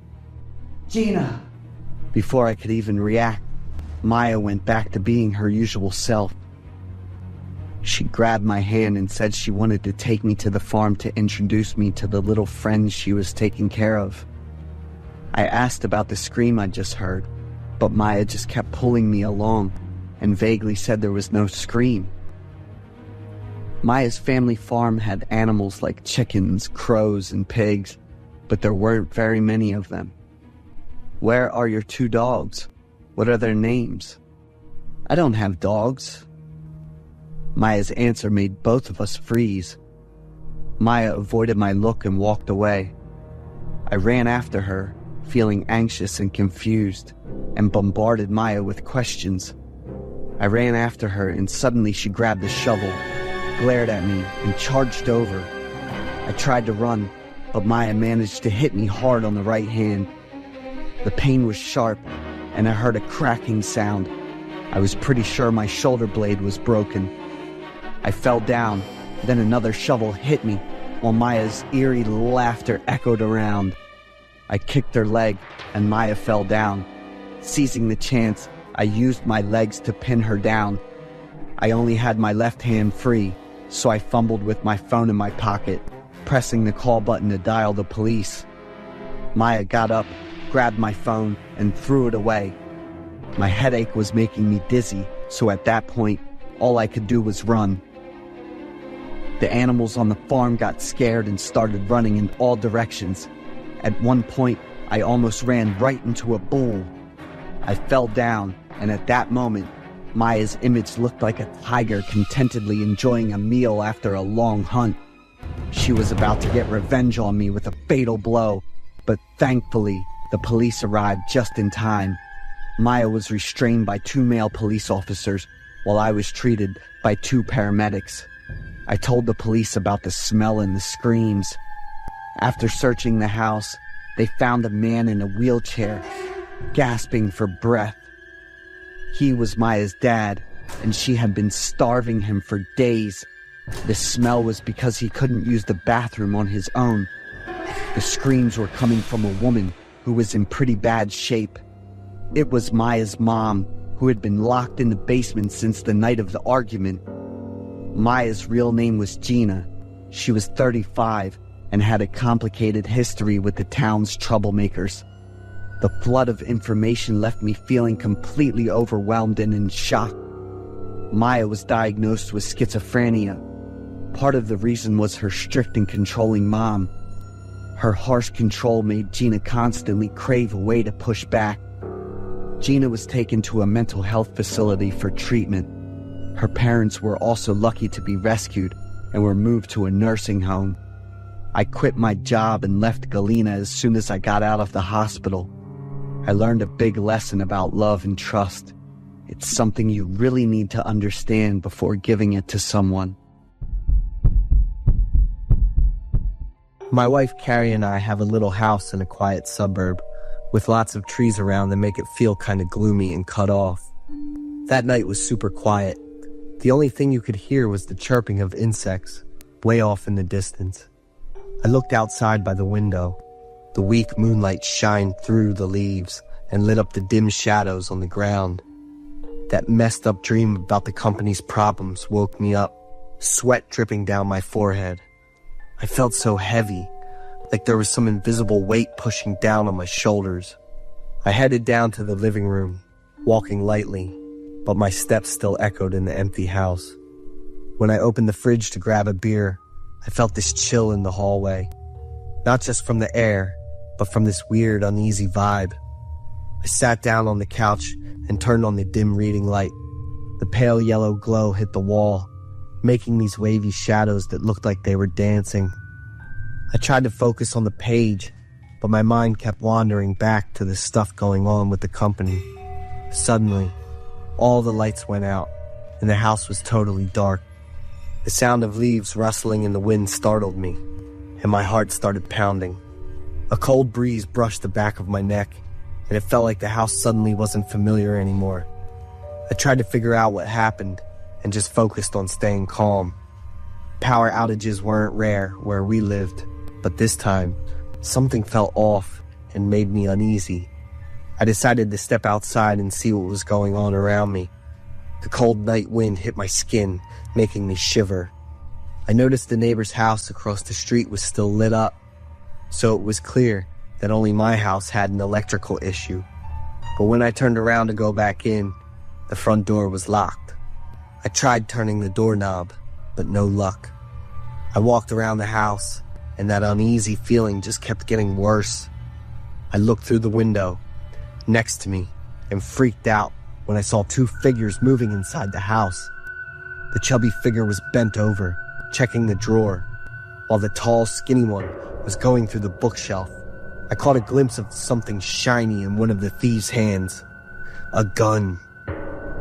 "Gina!" Before I could even react, Maya went back to being her usual self. She grabbed my hand and said she wanted to take me to the farm to introduce me to the little friends she was taking care of. I asked about the scream I just heard, but Maya just kept pulling me along and vaguely said there was no scream. Maya's family farm had animals like chickens, crows, and pigs, but there weren't very many of them. "Where are your two dogs? What are their names?" "I don't have dogs." Maya's answer made both of us freeze. Maya avoided my look and walked away. I ran after her, feeling anxious and confused, and bombarded Maya with questions. I ran after her, and suddenly she grabbed the shovel, glared at me, and charged over. I tried to run, but Maya managed to hit me hard on the right hand. The pain was sharp, and I heard a cracking sound. I was pretty sure my shoulder blade was broken. I fell down, then another shovel hit me, while Maya's eerie laughter echoed around. I kicked her leg, and Maya fell down. Seizing the chance, I used my legs to pin her down. I only had my left hand free, so I fumbled with my phone in my pocket, pressing the call button to dial the police. Maya got up, grabbed my phone, and threw it away. My headache was making me dizzy, so at that point, all I could do was run. The animals on the farm got scared and started running in all directions. At one point, I almost ran right into a bull. I fell down, and at that moment, Maya's image looked like a tiger contentedly enjoying a meal after a long hunt. She was about to get revenge on me with a fatal blow, but thankfully, the police arrived just in time. Maya was restrained by 2 male police officers, while I was treated by 2 paramedics. I told the police about the smell and the screams. After searching the house, they found a man in a wheelchair, gasping for breath. He was Maya's dad, and she had been starving him for days. The smell was because he couldn't use the bathroom on his own. The screams were coming from a woman who was in pretty bad shape. It was Maya's mom, who had been locked in the basement since the night of the argument. Maya's real name was Gina. She was 35 and had a complicated history with the town's troublemakers. The flood of information left me feeling completely overwhelmed and in shock. Maya was diagnosed with schizophrenia. Part of the reason was her strict and controlling mom. Her harsh control made Gina constantly crave a way to push back. Gina was taken to a mental health facility for treatment. Her parents were also lucky to be rescued and were moved to a nursing home. I quit my job and left Galena as soon as I got out of the hospital. I learned a big lesson about love and trust. It's something you really need to understand before giving it to someone. My wife Carrie and I have a little house in a quiet suburb with lots of trees around that make it feel kind of gloomy and cut off. That night was super quiet. The only thing you could hear was the chirping of insects, way off in the distance. I looked outside by the window. The weak moonlight shined through the leaves and lit up the dim shadows on the ground. That messed up dream about the company's problems woke me up, sweat dripping down my forehead. I felt so heavy, like there was some invisible weight pushing down on my shoulders. I headed down to the living room, walking lightly, but my steps still echoed in the empty house. When I opened the fridge to grab a beer, I felt this chill in the hallway. Not just from the air, but from this weird, uneasy vibe. I sat down on the couch and turned on the dim reading light. The pale yellow glow hit the wall, making these wavy shadows that looked like they were dancing. I tried to focus on the page, but my mind kept wandering back to the stuff going on with the company. Suddenly, all the lights went out, and the house was totally dark. The sound of leaves rustling in the wind startled me, and my heart started pounding. A cold breeze brushed the back of my neck, and it felt like the house suddenly wasn't familiar anymore. I tried to figure out what happened, and just focused on staying calm. Power outages weren't rare where we lived, but this time, something felt off and made me uneasy. I decided to step outside and see what was going on around me. The cold night wind hit my skin, making me shiver. I noticed the neighbor's house across the street was still lit up, so it was clear that only my house had an electrical issue. But when I turned around to go back in, the front door was locked. I tried turning the doorknob, but no luck. I walked around the house, and that uneasy feeling just kept getting worse. I looked through the window next to me and freaked out when I saw 2 figures moving inside the house. The chubby figure was bent over, checking the drawer, while the tall, skinny one was going through the bookshelf. I caught a glimpse of something shiny in one of the thieves' hands. A gun.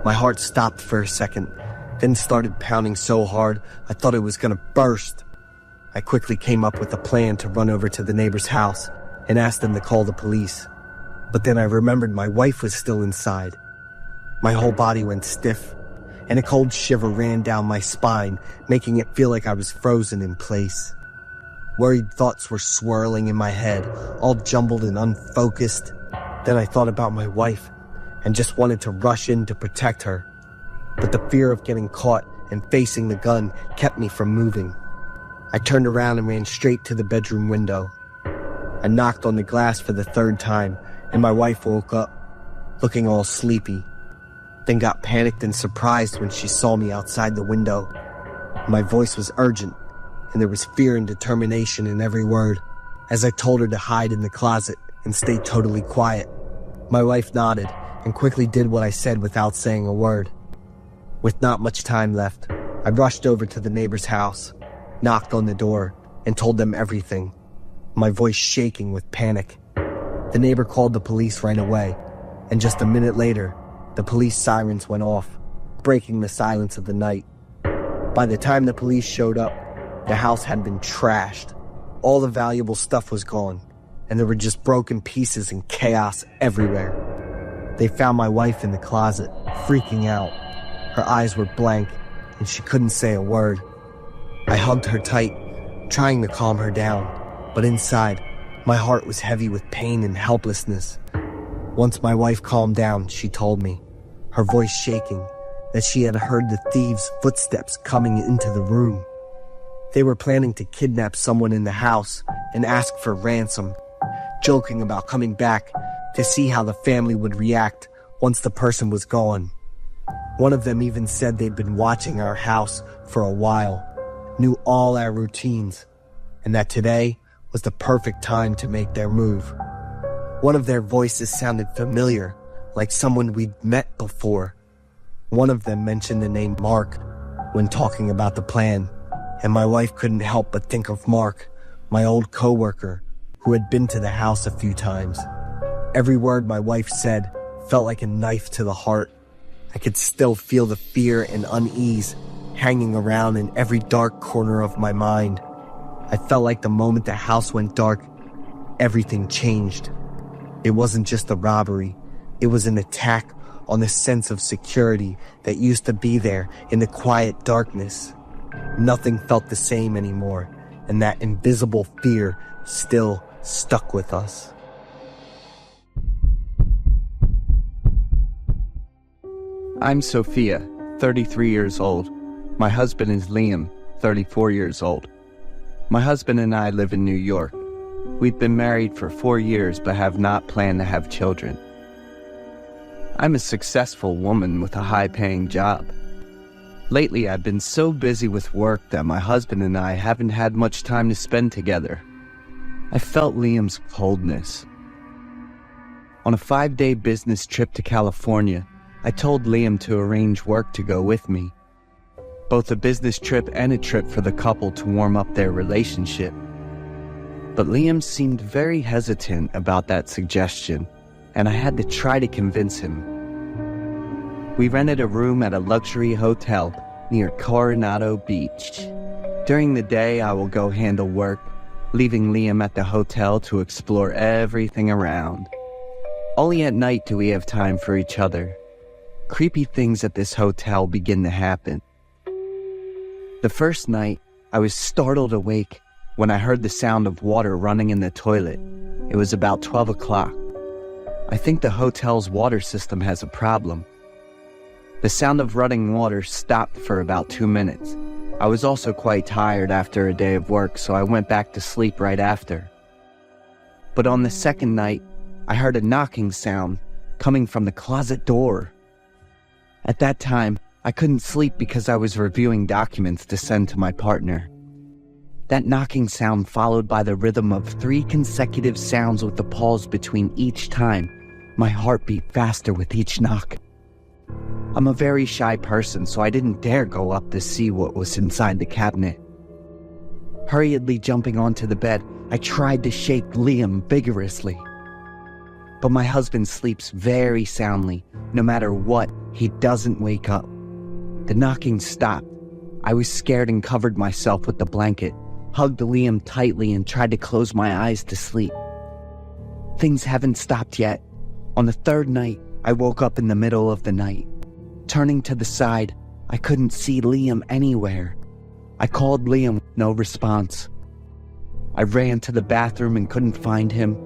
My heart stopped for a second, then started pounding so hard I thought it was gonna burst. I quickly came up with a plan to run over to the neighbor's house and ask them to call the police. But then I remembered my wife was still inside. My whole body went stiff, and a cold shiver ran down my spine, making it feel like I was frozen in place. Worried thoughts were swirling in my head, all jumbled and unfocused. Then I thought about my wife and just wanted to rush in to protect her. But the fear of getting caught and facing the gun kept me from moving. I turned around and ran straight to the bedroom window. I knocked on the glass for the 3rd time, and my wife woke up, looking all sleepy, then got panicked and surprised when she saw me outside the window. My voice was urgent, and there was fear and determination in every word, as I told her to hide in the closet and stay totally quiet. My wife nodded and quickly did what I said without saying a word. With not much time left, I rushed over to the neighbor's house, knocked on the door, and told them everything, my voice shaking with panic. The neighbor called the police right away, and just a minute later, the police sirens went off, breaking the silence of the night. By the time the police showed up, the house had been trashed. All the valuable stuff was gone, and there were just broken pieces and chaos everywhere. They found my wife in the closet, freaking out. Her eyes were blank, and she couldn't say a word. I hugged her tight, trying to calm her down, but inside, my heart was heavy with pain and helplessness. Once my wife calmed down, she told me, her voice shaking, that she had heard the thieves' footsteps coming into the room. They were planning to kidnap someone in the house and ask for ransom, joking about coming back to see how the family would react once the person was gone. One of them even said they'd been watching our house for a while, knew all our routines, and that today was the perfect time to make their move. One of their voices sounded familiar, like someone we'd met before. One of them mentioned the name Mark when talking about the plan, and my wife couldn't help but think of Mark, my old coworker, who had been to the house a few times. Every word my wife said felt like a knife to the heart. I could still feel the fear and unease hanging around in every dark corner of my mind. I felt like the moment the house went dark, everything changed. It wasn't just a robbery. It was an attack on the sense of security that used to be there in the quiet darkness. Nothing felt the same anymore, and that invisible fear still stuck with us. I'm Sophia, 33 years old. My husband is Liam, 34 years old. My husband and I live in New York. We've been married for 4 years but have not planned to have children. I'm a successful woman with a high-paying job. Lately, I've been so busy with work that my husband and I haven't had much time to spend together. I felt Liam's coldness. On a 5-day business trip to California, I told Liam to arrange work to go with me. Both a business trip and a trip for the couple to warm up their relationship. But Liam seemed very hesitant about that suggestion, and I had to try to convince him. We rented a room at a luxury hotel near Coronado Beach. During the day, I will go handle work, leaving Liam at the hotel to explore everything around. Only at night do we have time for each other. Creepy things at this hotel begin to happen. The first night, I was startled awake when I heard the sound of water running in the toilet. It was about 12 o'clock. I think the hotel's water system has a problem. The sound of running water stopped for about 2 minutes. I was also quite tired after a day of work, so I went back to sleep right after. But on the second night, I heard a knocking sound coming from the closet door. At that time, I couldn't sleep because I was reviewing documents to send to my partner. That knocking sound followed by the rhythm of 3 consecutive sounds with the pause between each time. My heart beat faster with each knock. I'm a very shy person, so I didn't dare go up to see what was inside the cabinet. Hurriedly jumping onto the bed, I tried to shake Liam vigorously. But my husband sleeps very soundly. No matter what, he doesn't wake up. The knocking stopped. I was scared and covered myself with the blanket, hugged Liam tightly and tried to close my eyes to sleep. Things haven't stopped yet. On the third night, I woke up in the middle of the night. Turning to the side, I couldn't see Liam anywhere. I called Liam, no response. I ran to the bathroom and couldn't find him.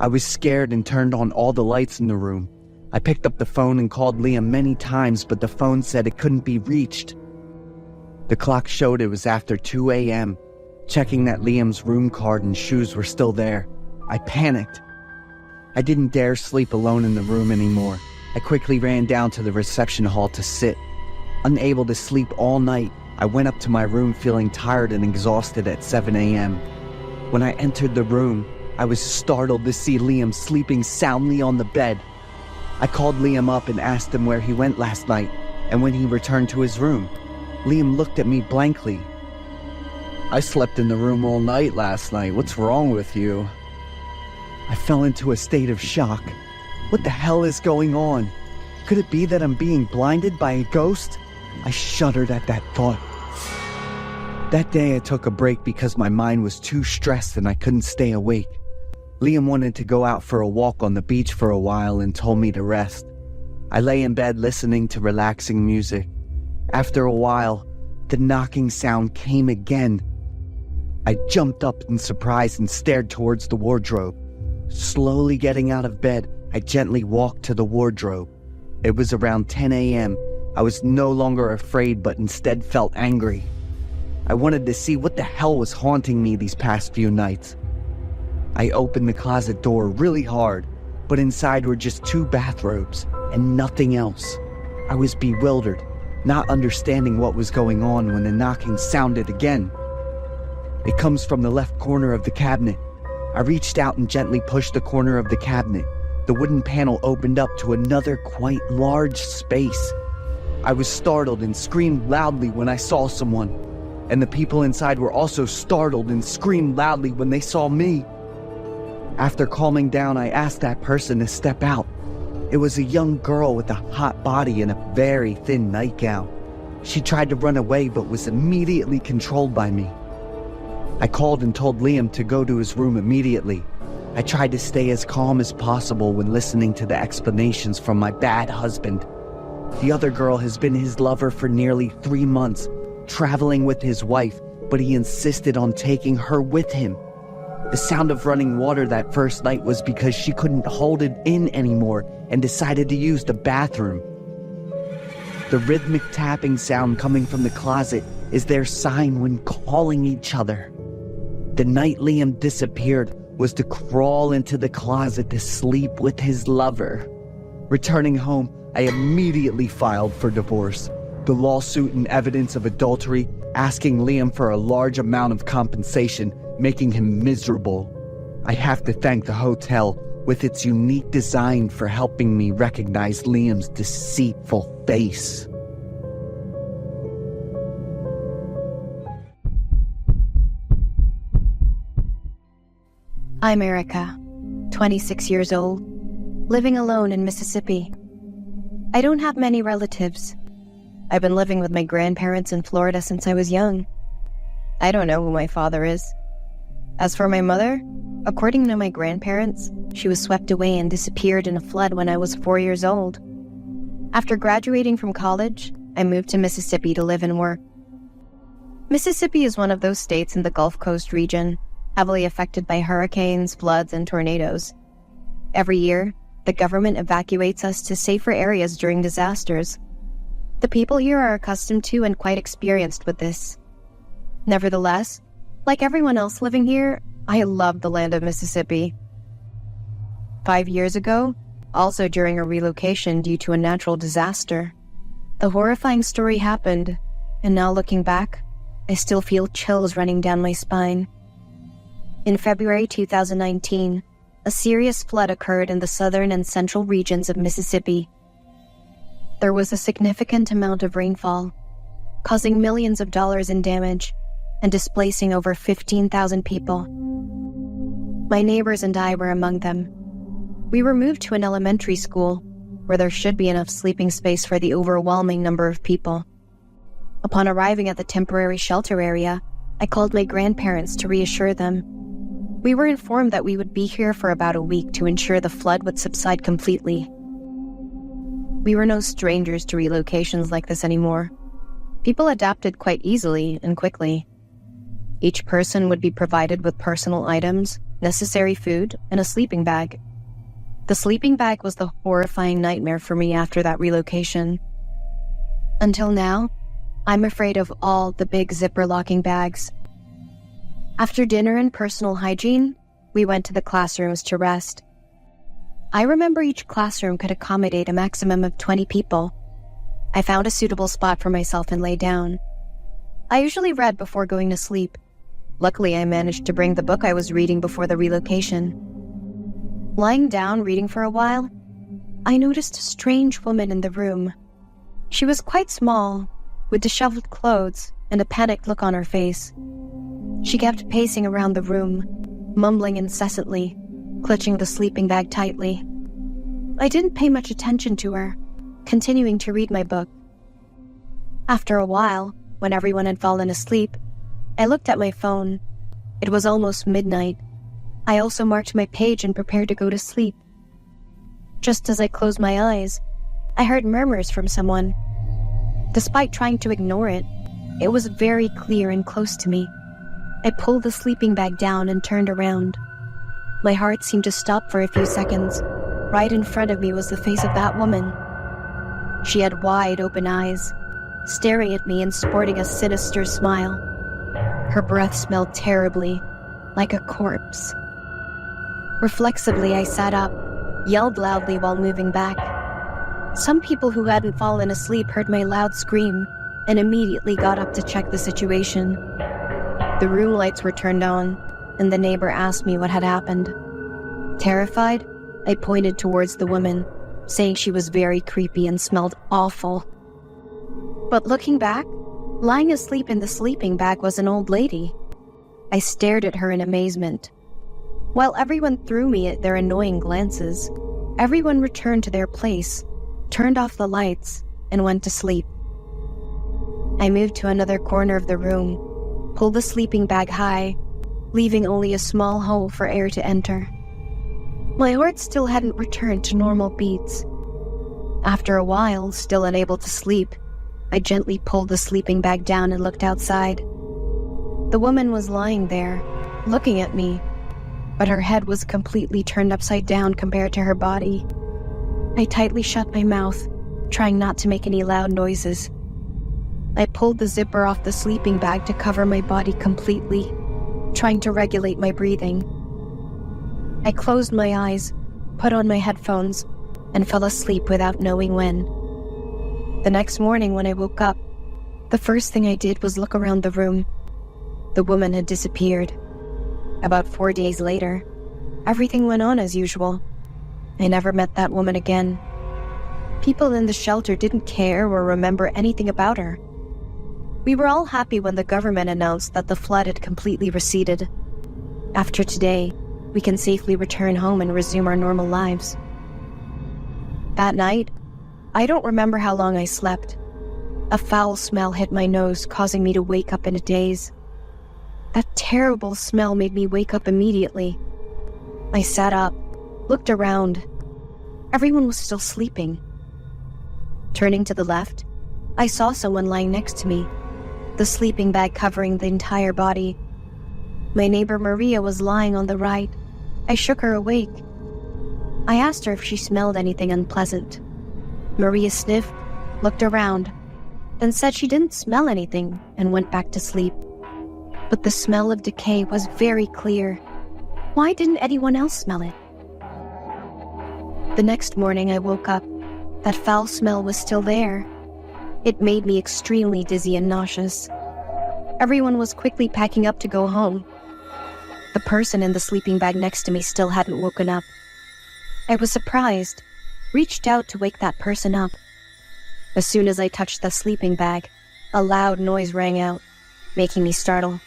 I was scared and turned on all the lights in the room. I picked up the phone and called Liam many times, but the phone said it couldn't be reached. The clock showed it was after 2 a.m. Checking that Liam's room card and shoes were still there, I panicked. I didn't dare sleep alone in the room anymore. I quickly ran down to the reception hall to sit. Unable to sleep all night, I went up to my room feeling tired and exhausted at 7 a.m. When I entered the room, I was startled to see Liam sleeping soundly on the bed. I called Liam up and asked him where he went last night and when he returned to his room, Liam looked at me blankly. I slept in the room all night last night. What's wrong with you? I fell into a state of shock. What the hell is going on? Could it be that I'm being blinded by a ghost? I shuddered at that thought. That day I took a break because my mind was too stressed and I couldn't stay awake. Liam wanted to go out for a walk on the beach for a while and told me to rest. I lay in bed listening to relaxing music. After a while, the knocking sound came again. I jumped up in surprise and stared towards the wardrobe. Slowly getting out of bed, I gently walked to the wardrobe. It was around 10 a.m. I was no longer afraid, but instead felt angry. I wanted to see what the hell was haunting me these past few nights. I opened the closet door really hard, but inside were just 2 bathrobes and nothing else. I was bewildered, not understanding what was going on when the knocking sounded again. It comes from the left corner of the cabinet. I reached out and gently pushed the corner of the cabinet. The wooden panel opened up to another quite large space. I was startled and screamed loudly when I saw someone, and the people inside were also startled and screamed loudly when they saw me. After calming down, I asked that person to step out. It was a young girl with a hot body and a very thin nightgown. She tried to run away but was immediately controlled by me. I called and told Liam to go to his room immediately. I tried to stay as calm as possible when listening to the explanations from my bad husband. The other girl has been his lover for nearly 3 months, traveling with his wife, but he insisted on taking her with him. The sound of running water that first night was because she couldn't hold it in anymore and decided to use the bathroom. The rhythmic tapping sound coming from the closet is their sign when calling each other. The night Liam disappeared was to crawl into the closet to sleep with his lover. Returning home, I immediately filed for divorce. The lawsuit and evidence of adultery, asking Liam for a large amount of compensation, making him miserable. I have to thank the hotel with its unique design for helping me recognize Liam's deceitful face. I'm Erica, 26 years old, living alone in Mississippi. I don't have many relatives. I've been living with my grandparents in Florida since I was young. I don't know who my father is. As for my mother, according to my grandparents, she was swept away and disappeared in a flood when I was 4 years old. After graduating from college, I moved to Mississippi to live and work. Mississippi is one of those states in the Gulf Coast region, heavily affected by hurricanes, floods, and tornadoes. Every year, the government evacuates us to safer areas during disasters. The people here are accustomed to and quite experienced with this. Nevertheless, like everyone else living here, I love the land of Mississippi. 5 years ago, also during a relocation due to a natural disaster, the horrifying story happened, and now looking back, I still feel chills running down my spine. In February 2019, a serious flood occurred in the southern and central regions of Mississippi. There was a significant amount of rainfall, causing millions of dollars in damage and displacing over 15,000 people. My neighbors and I were among them. We were moved to an elementary school where there should be enough sleeping space for the overwhelming number of people. Upon arriving at the temporary shelter area, I called my grandparents to reassure them. We were informed that we would be here for about a week to ensure the flood would subside completely. We were no strangers to relocations like this anymore. People adapted quite easily and quickly. Each person would be provided with personal items, necessary food, and a sleeping bag. The sleeping bag was the horrifying nightmare for me after that relocation. Until now, I'm afraid of all the big zipper locking bags. After dinner and personal hygiene, we went to the classrooms to rest. I remember each classroom could accommodate a maximum of 20 people. I found a suitable spot for myself and lay down. I usually read before going to sleep. Luckily, I managed to bring the book I was reading before the relocation. Lying down reading for a while, I noticed a strange woman in the room. She was quite small, with disheveled clothes and a panicked look on her face. She kept pacing around the room, mumbling incessantly, clutching the sleeping bag tightly. I didn't pay much attention to her, continuing to read my book. After a while, when everyone had fallen asleep, I looked at my phone. It was almost midnight. I also marked my page and prepared to go to sleep. Just as I closed my eyes, I heard murmurs from someone. Despite trying to ignore it, it was very clear and close to me. I pulled the sleeping bag down and turned around. My heart seemed to stop for a few seconds. Right in front of me was the face of that woman. She had wide open eyes, staring at me and sporting a sinister smile. Her breath smelled terribly, like a corpse. Reflexively, I sat up, yelled loudly while moving back. Some people who hadn't fallen asleep heard my loud scream and immediately got up to check the situation. The room lights were turned on, and the neighbor asked me what had happened. Terrified, I pointed towards the woman, saying she was very creepy and smelled awful. But looking back, lying asleep in the sleeping bag was an old lady. I stared at her in amazement. While everyone threw me their annoying glances, everyone returned to their place, turned off the lights, and went to sleep. I moved to another corner of the room, pulled the sleeping bag high, leaving only a small hole for air to enter. My heart still hadn't returned to normal beats. After a while, still unable to sleep, I gently pulled the sleeping bag down and looked outside. The woman was lying there, looking at me, but her head was completely turned upside down compared to her body. I tightly shut my mouth, trying not to make any loud noises. I pulled the zipper off the sleeping bag to cover my body completely, trying to regulate my breathing. I closed my eyes, put on my headphones, and fell asleep without knowing when. The next morning when I woke up, the first thing I did was look around the room. The woman had disappeared. About 4 days later, everything went on as usual. I never met that woman again. People in the shelter didn't care or remember anything about her. We were all happy when the government announced that the flood had completely receded. After today, we can safely return home and resume our normal lives. That night, I don't remember how long I slept. A foul smell hit my nose, causing me to wake up in a daze. That terrible smell made me wake up immediately. I sat up, looked around. Everyone was still sleeping. Turning to the left, I saw someone lying next to me, the sleeping bag covering the entire body. My neighbor Maria was lying on the right. I shook her awake. I asked her if she smelled anything unpleasant. Maria sniffed, looked around, then said she didn't smell anything and went back to sleep. But the smell of decay was very clear. Why didn't anyone else smell it? The next morning I woke up. That foul smell was still there. It made me extremely dizzy and nauseous. Everyone was quickly packing up to go home. The person in the sleeping bag next to me still hadn't woken up. I was surprised, reached out to wake that person up. As soon as I touched the sleeping bag, a loud noise rang out, making me startle.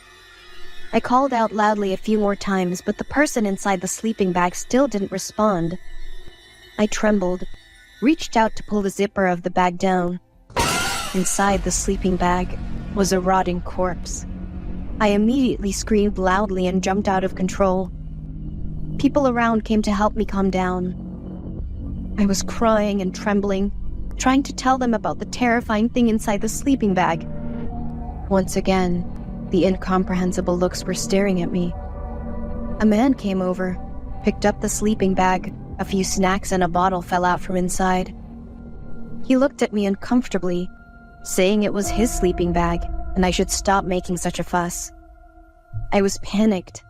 I called out loudly a few more times, but the person inside the sleeping bag still didn't respond. I trembled, reached out to pull the zipper of the bag down. Inside the sleeping bag was a rotting corpse. I immediately screamed loudly and jumped out of control. People around came to help me calm down. I was crying and trembling, trying to tell them about the terrifying thing inside the sleeping bag. Once again, the incomprehensible looks were staring at me. A man came over, picked up the sleeping bag. A few snacks and a bottle fell out from inside. He looked at me uncomfortably, saying it was his sleeping bag and I should stop making such a fuss. I was panicked.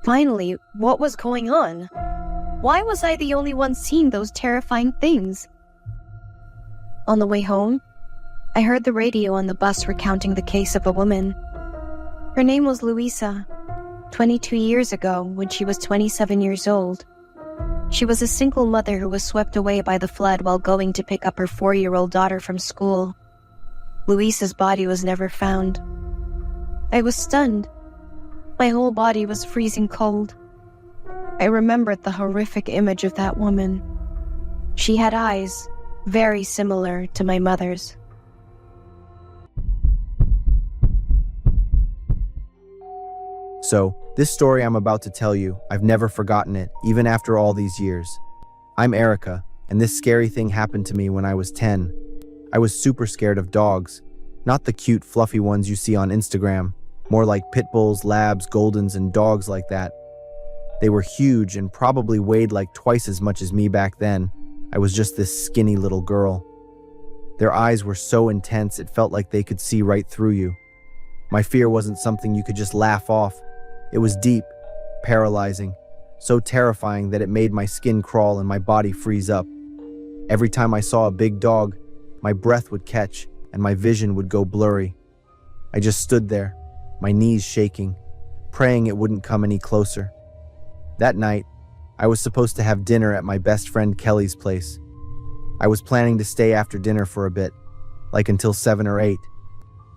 Finally, what was going on? Why was I the only one seeing those terrifying things? On the way home, I heard the radio on the bus recounting the case of a woman. Her name was Luisa. 22 years ago, when she was 27 years old, She was a single mother who was swept away by the flood while going to pick up her 4-year-old daughter from school. Luisa's body was never found. I was stunned. My whole body was freezing cold. I remembered the horrific image of that woman. She had eyes very similar to my mother's. So, this story I'm about to tell you, I've never forgotten it, even after all these years. I'm Erica, and this scary thing happened to me when I was 10. I was super scared of dogs. Not the cute, fluffy ones you see on Instagram, more like pit bulls, labs, goldens, and dogs like that. They were huge and probably weighed like twice as much as me back then. I was just this skinny little girl. Their eyes were so intense it felt like they could see right through you. My fear wasn't something you could just laugh off. It was deep, paralyzing, so terrifying that it made my skin crawl and my body freeze up. Every time I saw a big dog, my breath would catch and my vision would go blurry. I just stood there, my knees shaking, praying it wouldn't come any closer. That night, I was supposed to have dinner at my best friend Kelly's place. I was planning to stay after dinner for a bit, like until 7 or 8.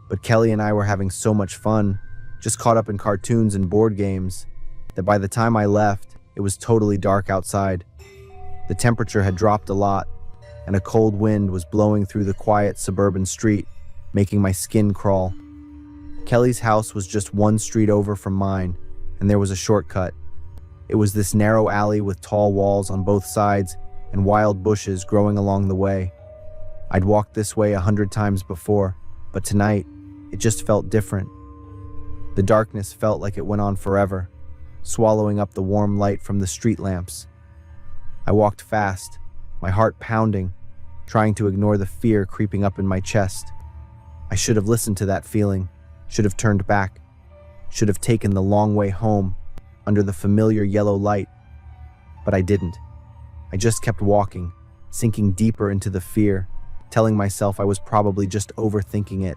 But Kelly and I were having so much fun, just caught up in cartoons and board games, that by the time I left, it was totally dark outside. The temperature had dropped a lot, and a cold wind was blowing through the quiet suburban street, making my skin crawl. Kelly's house was just one street over from mine, and there was a shortcut. It was this narrow alley with tall walls on both sides and wild bushes growing along the way. I'd walked this way 100 times before, but tonight, it just felt different. The darkness felt like it went on forever, swallowing up the warm light from the street lamps. I walked fast, my heart pounding, trying to ignore the fear creeping up in my chest. I should have listened to that feeling, should have turned back, should have taken the long way home under the familiar yellow light. But I didn't. I just kept walking, sinking deeper into the fear, telling myself I was probably just overthinking it.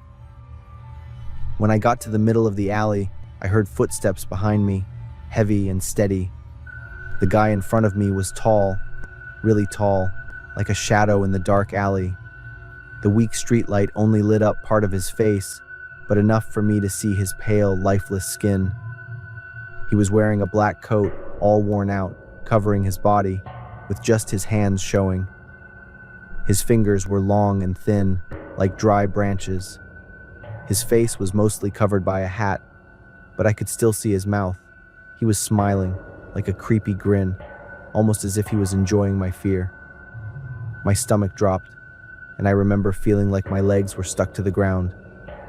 When I got to the middle of the alley, I heard footsteps behind me, heavy and steady. The guy in front of me was tall, really tall, like a shadow in the dark alley. The weak streetlight only lit up part of his face, but enough for me to see his pale, lifeless skin. He was wearing a black coat, all worn out, covering his body, with just his hands showing. His fingers were long and thin, like dry branches. His face was mostly covered by a hat, but I could still see his mouth. He was smiling, like a creepy grin, almost as if he was enjoying my fear. My stomach dropped, and I remember feeling like my legs were stuck to the ground,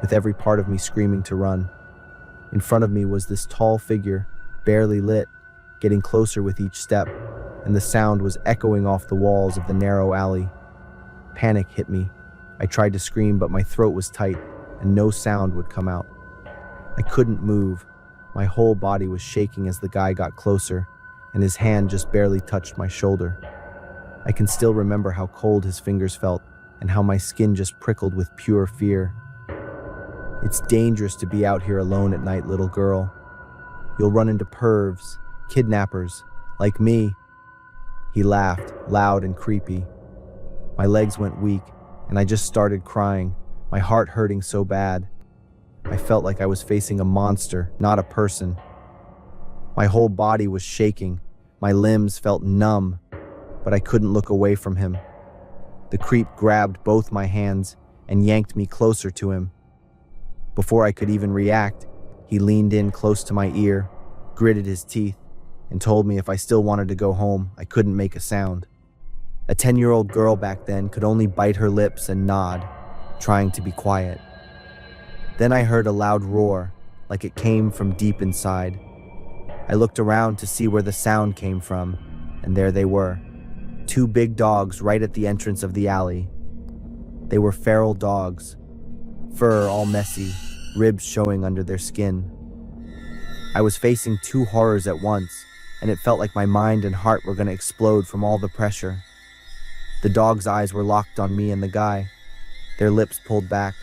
with every part of me screaming to run. In front of me was this tall figure, barely lit, getting closer with each step, and the sound was echoing off the walls of the narrow alley. Panic hit me. I tried to scream, but my throat was tight, and no sound would come out. I couldn't move. My whole body was shaking as the guy got closer, and his hand just barely touched my shoulder. I can still remember how cold his fingers felt, and how my skin just prickled with pure fear. It's dangerous to be out here alone at night, little girl. You'll run into pervs, kidnappers, like me. He laughed, loud and creepy. My legs went weak, and I just started crying, my heart hurting so bad. I felt like I was facing a monster, not a person. My whole body was shaking. My limbs felt numb, but I couldn't look away from him. The creep grabbed both my hands and yanked me closer to him. Before I could even react, he leaned in close to my ear, gritted his teeth, and told me if I still wanted to go home, I couldn't make a sound. A 10-year-old girl back then could only bite her lips and nod, trying to be quiet. Then I heard a loud roar, like it came from deep inside. I looked around to see where the sound came from, and there they were, 2 big dogs right at the entrance of the alley. They were feral dogs, fur all messy, ribs showing under their skin. I was facing 2 horrors at once, and it felt like my mind and heart were going to explode from all the pressure. The dogs' eyes were locked on me and the guy, their lips pulled back,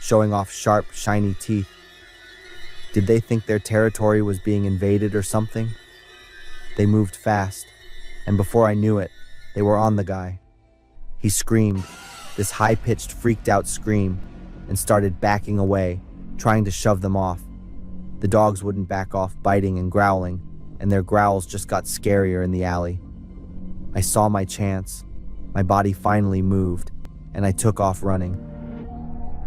showing off sharp, shiny teeth. Did they think their territory was being invaded or something? They moved fast, and before I knew it, they were on the guy. He screamed, this high-pitched, freaked-out scream, and started backing away, trying to shove them off. The dogs wouldn't back off, biting and growling, and their growls just got scarier in the alley. I saw my chance. My body finally moved, and I took off running.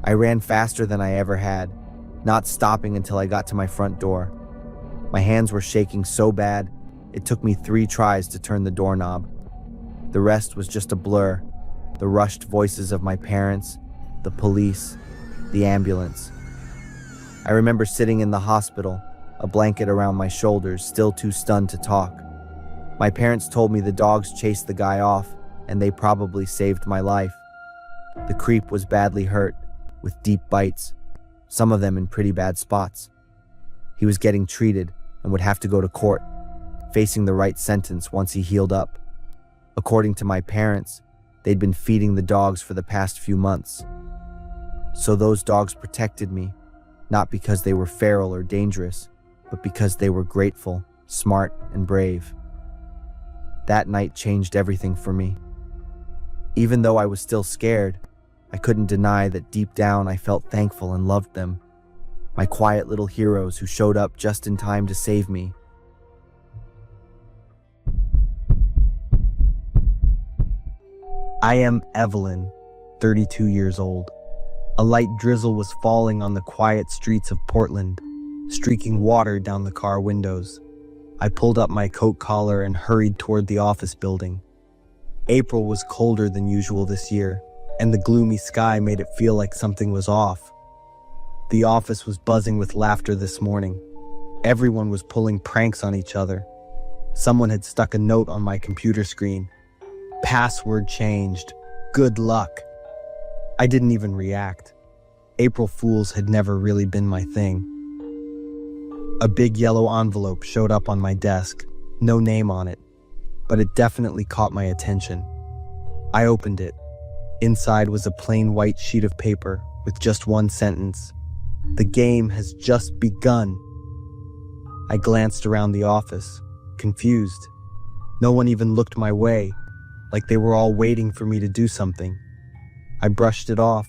I ran faster than I ever had, not stopping until I got to my front door. My hands were shaking so bad, it took me 3 tries to turn the doorknob. The rest was just a blur, the rushed voices of my parents, the police, the ambulance. I remember sitting in the hospital, a blanket around my shoulders, still too stunned to talk. My parents told me the dogs chased the guy off, and they probably saved my life. The creep was badly hurt, with deep bites, some of them in pretty bad spots. He was getting treated and would have to go to court, facing the right sentence once he healed up. According to my parents, they'd been feeding the dogs for the past few months. So those dogs protected me, not because they were feral or dangerous, but because they were grateful, smart, and brave. That night changed everything for me. Even though I was still scared, I couldn't deny that deep down I felt thankful and loved them. My quiet little heroes who showed up just in time to save me. I am Evelyn, 32 years old. A light drizzle was falling on the quiet streets of Portland, streaking water down the car windows. I pulled up my coat collar and hurried toward the office building. April was colder than usual this year, and the gloomy sky made it feel like something was off. The office was buzzing with laughter this morning. Everyone was pulling pranks on each other. Someone had stuck a note on my computer screen. Password changed. Good luck. I didn't even react. April Fools had never really been my thing. A big yellow envelope showed up on my desk, no name on it, but it definitely caught my attention. I opened it. Inside was a plain white sheet of paper with just one sentence. The game has just begun. I glanced around the office, confused. No one even looked my way, like they were all waiting for me to do something. I brushed it off,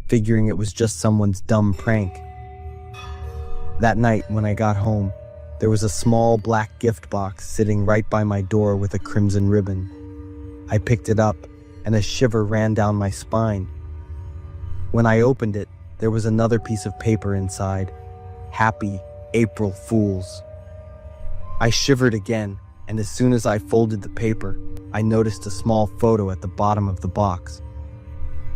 figuring it was just someone's dumb prank. That night, when I got home, there was a small black gift box sitting right by my door with a crimson ribbon. I picked it up, and a shiver ran down my spine. When I opened it, there was another piece of paper inside. Happy April Fools. I shivered again, and as soon as I folded the paper, I noticed a small photo at the bottom of the box.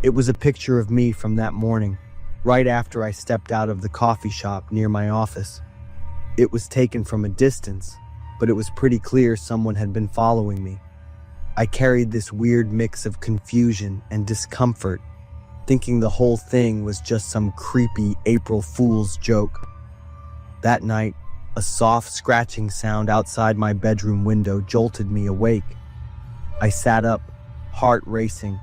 It was a picture of me from that morning, right after I stepped out of the coffee shop near my office. It was taken from a distance, but it was pretty clear someone had been following me. I carried this weird mix of confusion and discomfort, thinking the whole thing was just some creepy April Fool's joke. That night, a soft scratching sound outside my bedroom window jolted me awake. I sat up, heart racing,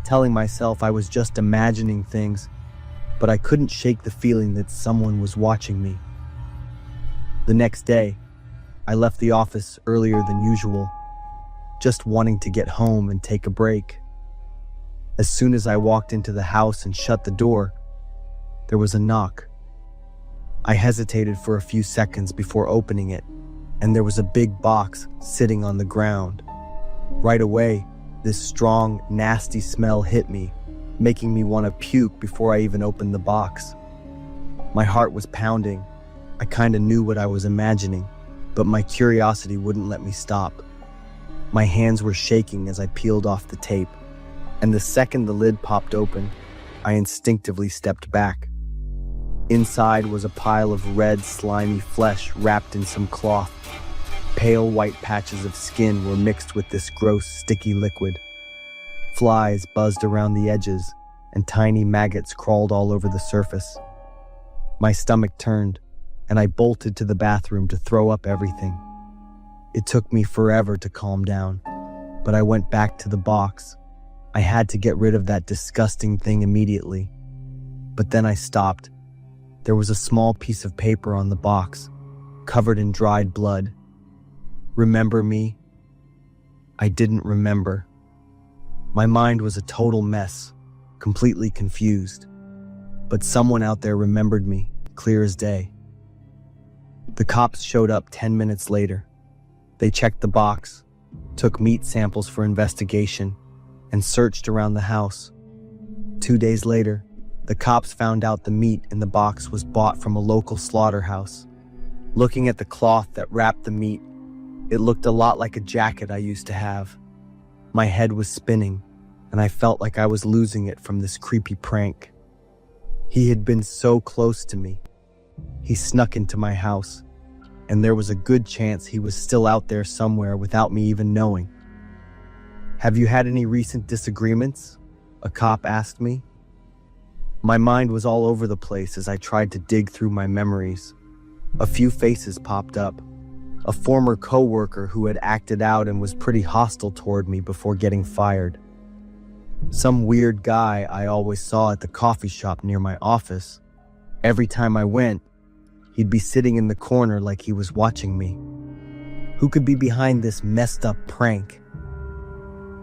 telling myself I was just imagining things, but I couldn't shake the feeling that someone was watching me. The next day, I left the office earlier than usual, just wanting to get home and take a break. As soon as I walked into the house and shut the door, there was a knock. I hesitated for a few seconds before opening it, and there was a big box sitting on the ground. Right away, this strong, nasty smell hit me, making me want to puke before I even opened the box. My heart was pounding. I kinda knew what I was imagining, but my curiosity wouldn't let me stop. My hands were shaking as I peeled off the tape, and the second the lid popped open, I instinctively stepped back. Inside was a pile of red, slimy flesh wrapped in some cloth. Pale white patches of skin were mixed with this gross, sticky liquid. Flies buzzed around the edges, and tiny maggots crawled all over the surface. My stomach turned, and I bolted to the bathroom to throw up everything. It took me forever to calm down, but I went back to the box. I had to get rid of that disgusting thing immediately. But then I stopped. There was a small piece of paper on the box, covered in dried blood. Remember me? I didn't remember. My mind was a total mess, completely confused. But someone out there remembered me, clear as day. The cops showed up 10 minutes later. They checked the box, took meat samples for investigation, and searched around the house. 2 days later, the cops found out the meat in the box was bought from a local slaughterhouse. Looking at the cloth that wrapped the meat, it looked a lot like a jacket I used to have. My head was spinning, and I felt like I was losing it from this creepy prank. He had been so close to me. He snuck into my house, and there was a good chance he was still out there somewhere without me even knowing. "Have you had any recent disagreements?" a cop asked me. My mind was all over the place as I tried to dig through my memories. A few faces popped up. A former coworker who had acted out and was pretty hostile toward me before getting fired. Some weird guy I always saw at the coffee shop near my office. Every time I went, he'd be sitting in the corner like he was watching me. Who could be behind this messed up prank?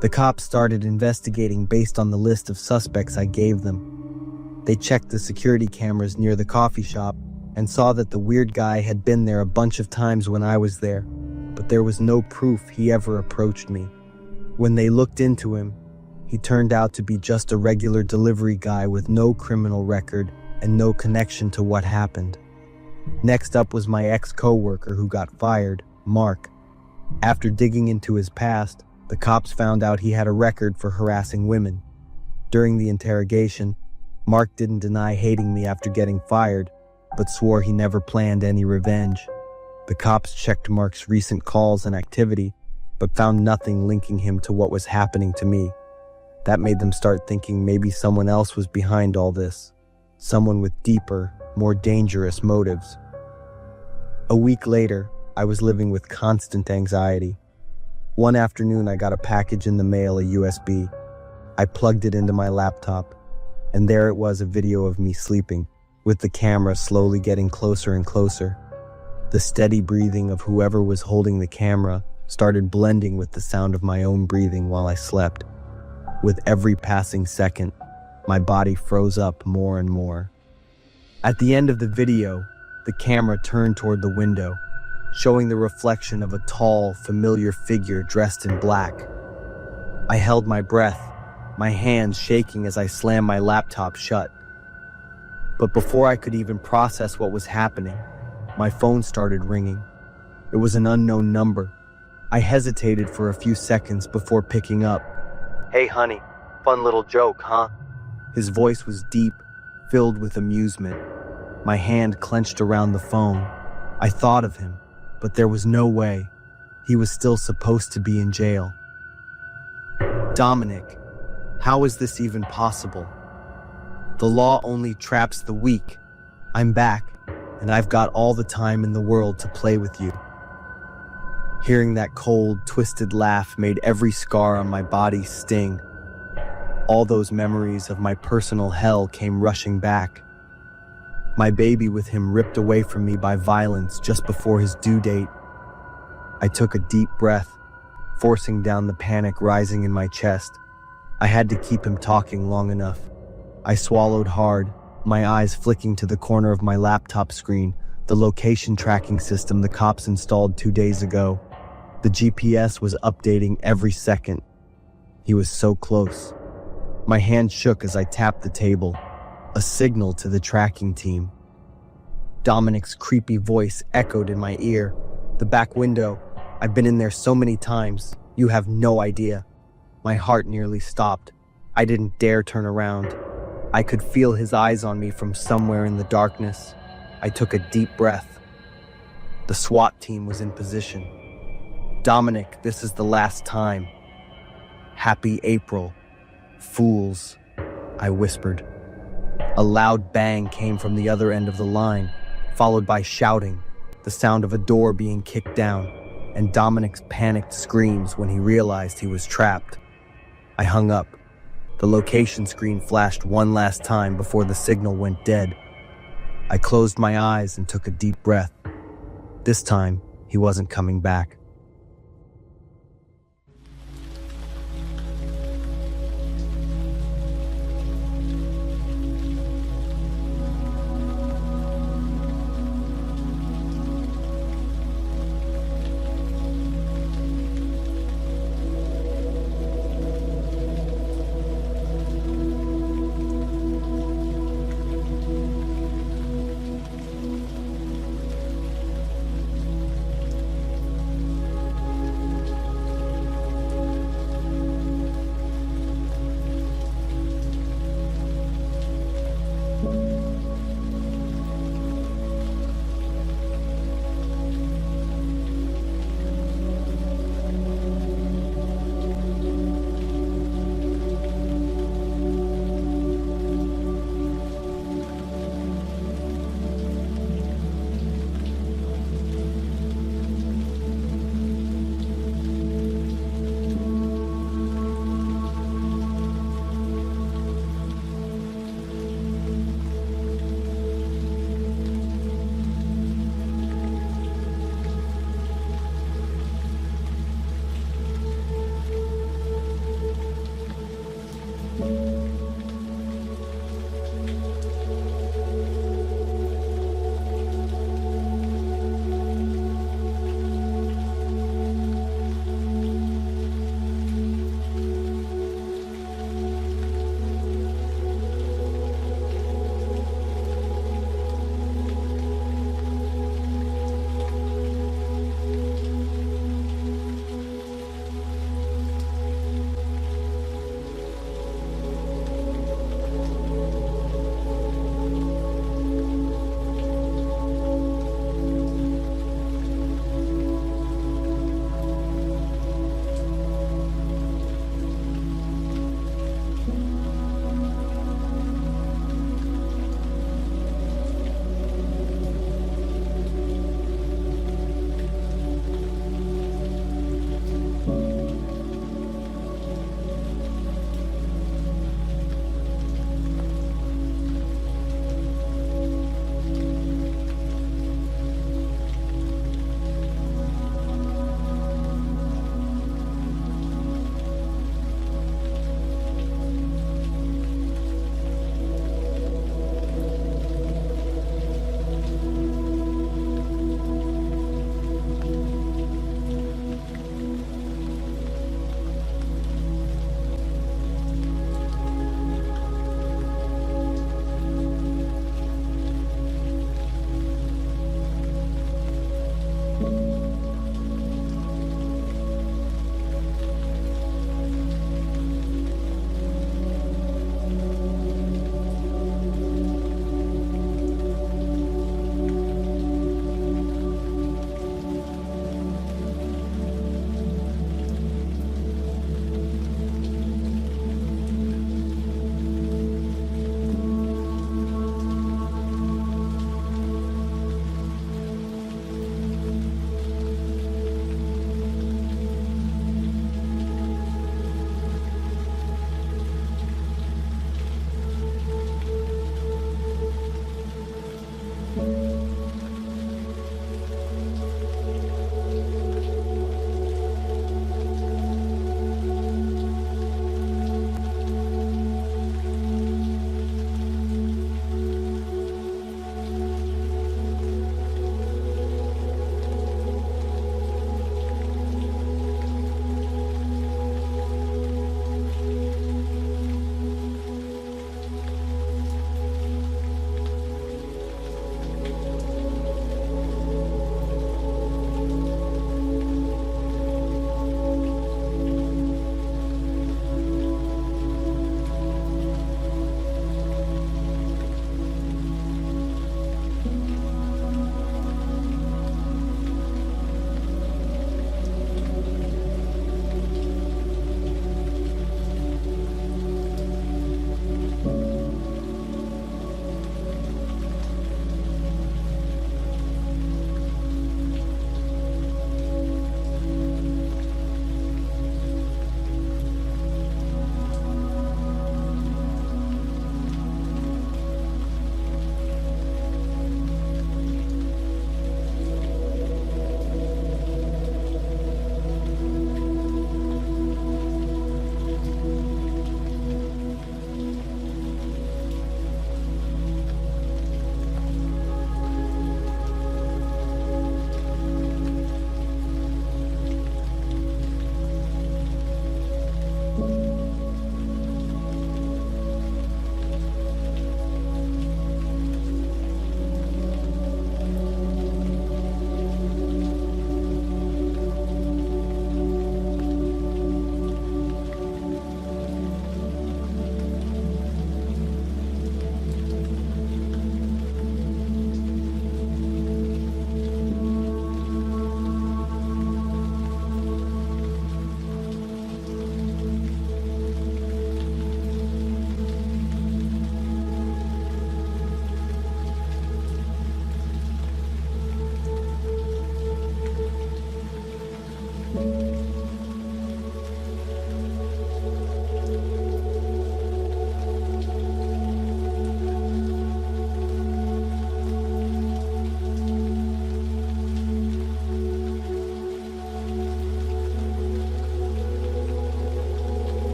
The cops started investigating based on the list of suspects I gave them. They checked the security cameras near the coffee shop and saw that the weird guy had been there a bunch of times when I was there, but there was no proof he ever approached me. When they looked into him, he turned out to be just a regular delivery guy with no criminal record and no connection to what happened. Next up was my ex-coworker who got fired, Mark. After digging into his past, the cops found out he had a record for harassing women. During the interrogation, Mark didn't deny hating me after getting fired, but swore he never planned any revenge. The cops checked Mark's recent calls and activity, but found nothing linking him to what was happening to me. That made them start thinking maybe someone else was behind all this. Someone with deeper, more dangerous motives. A week later, I was living with constant anxiety. One afternoon, I got a package in the mail, a USB. I plugged it into my laptop, and there it was, a video of me sleeping, with the camera slowly getting closer and closer. The steady breathing of whoever was holding the camera started blending with the sound of my own breathing while I slept. With every passing second, my body froze up more and more. At the end of the video, the camera turned toward the window, showing the reflection of a tall, familiar figure dressed in black. I held my breath, my hands shaking as I slammed my laptop shut. But before I could even process what was happening, my phone started ringing. It was an unknown number. I hesitated for a few seconds before picking up. "Hey honey, fun little joke, huh?" His voice was deep, filled with amusement. My hand clenched around the phone. I thought of him, but there was no way. He was still supposed to be in jail. "Dominic, how is this even possible? The law only traps the weak. I'm back, and I've got all the time in the world to play with you." Hearing that cold, twisted laugh made every scar on my body sting. All those memories of my personal hell came rushing back. My baby with him ripped away from me by violence just before his due date. I took a deep breath, forcing down the panic rising in my chest. I had to keep him talking long enough. I swallowed hard, my eyes flicking to the corner of my laptop screen, the location tracking system the cops installed 2 days ago. The GPS was updating every second. He was so close. My hand shook as I tapped the table, a signal to the tracking team. Dominic's creepy voice echoed in my ear. "The back window. I've been in there so many times. You have no idea." My heart nearly stopped. I didn't dare turn around. I could feel his eyes on me from somewhere in the darkness. I took a deep breath. The SWAT team was in position. "Dominic, this is the last time. Happy April, fools," I whispered. A loud bang came from the other end of the line, followed by shouting, the sound of a door being kicked down, and Dominic's panicked screams when he realized he was trapped. I hung up. The location screen flashed one last time before the signal went dead. I closed my eyes and took a deep breath. This time, he wasn't coming back.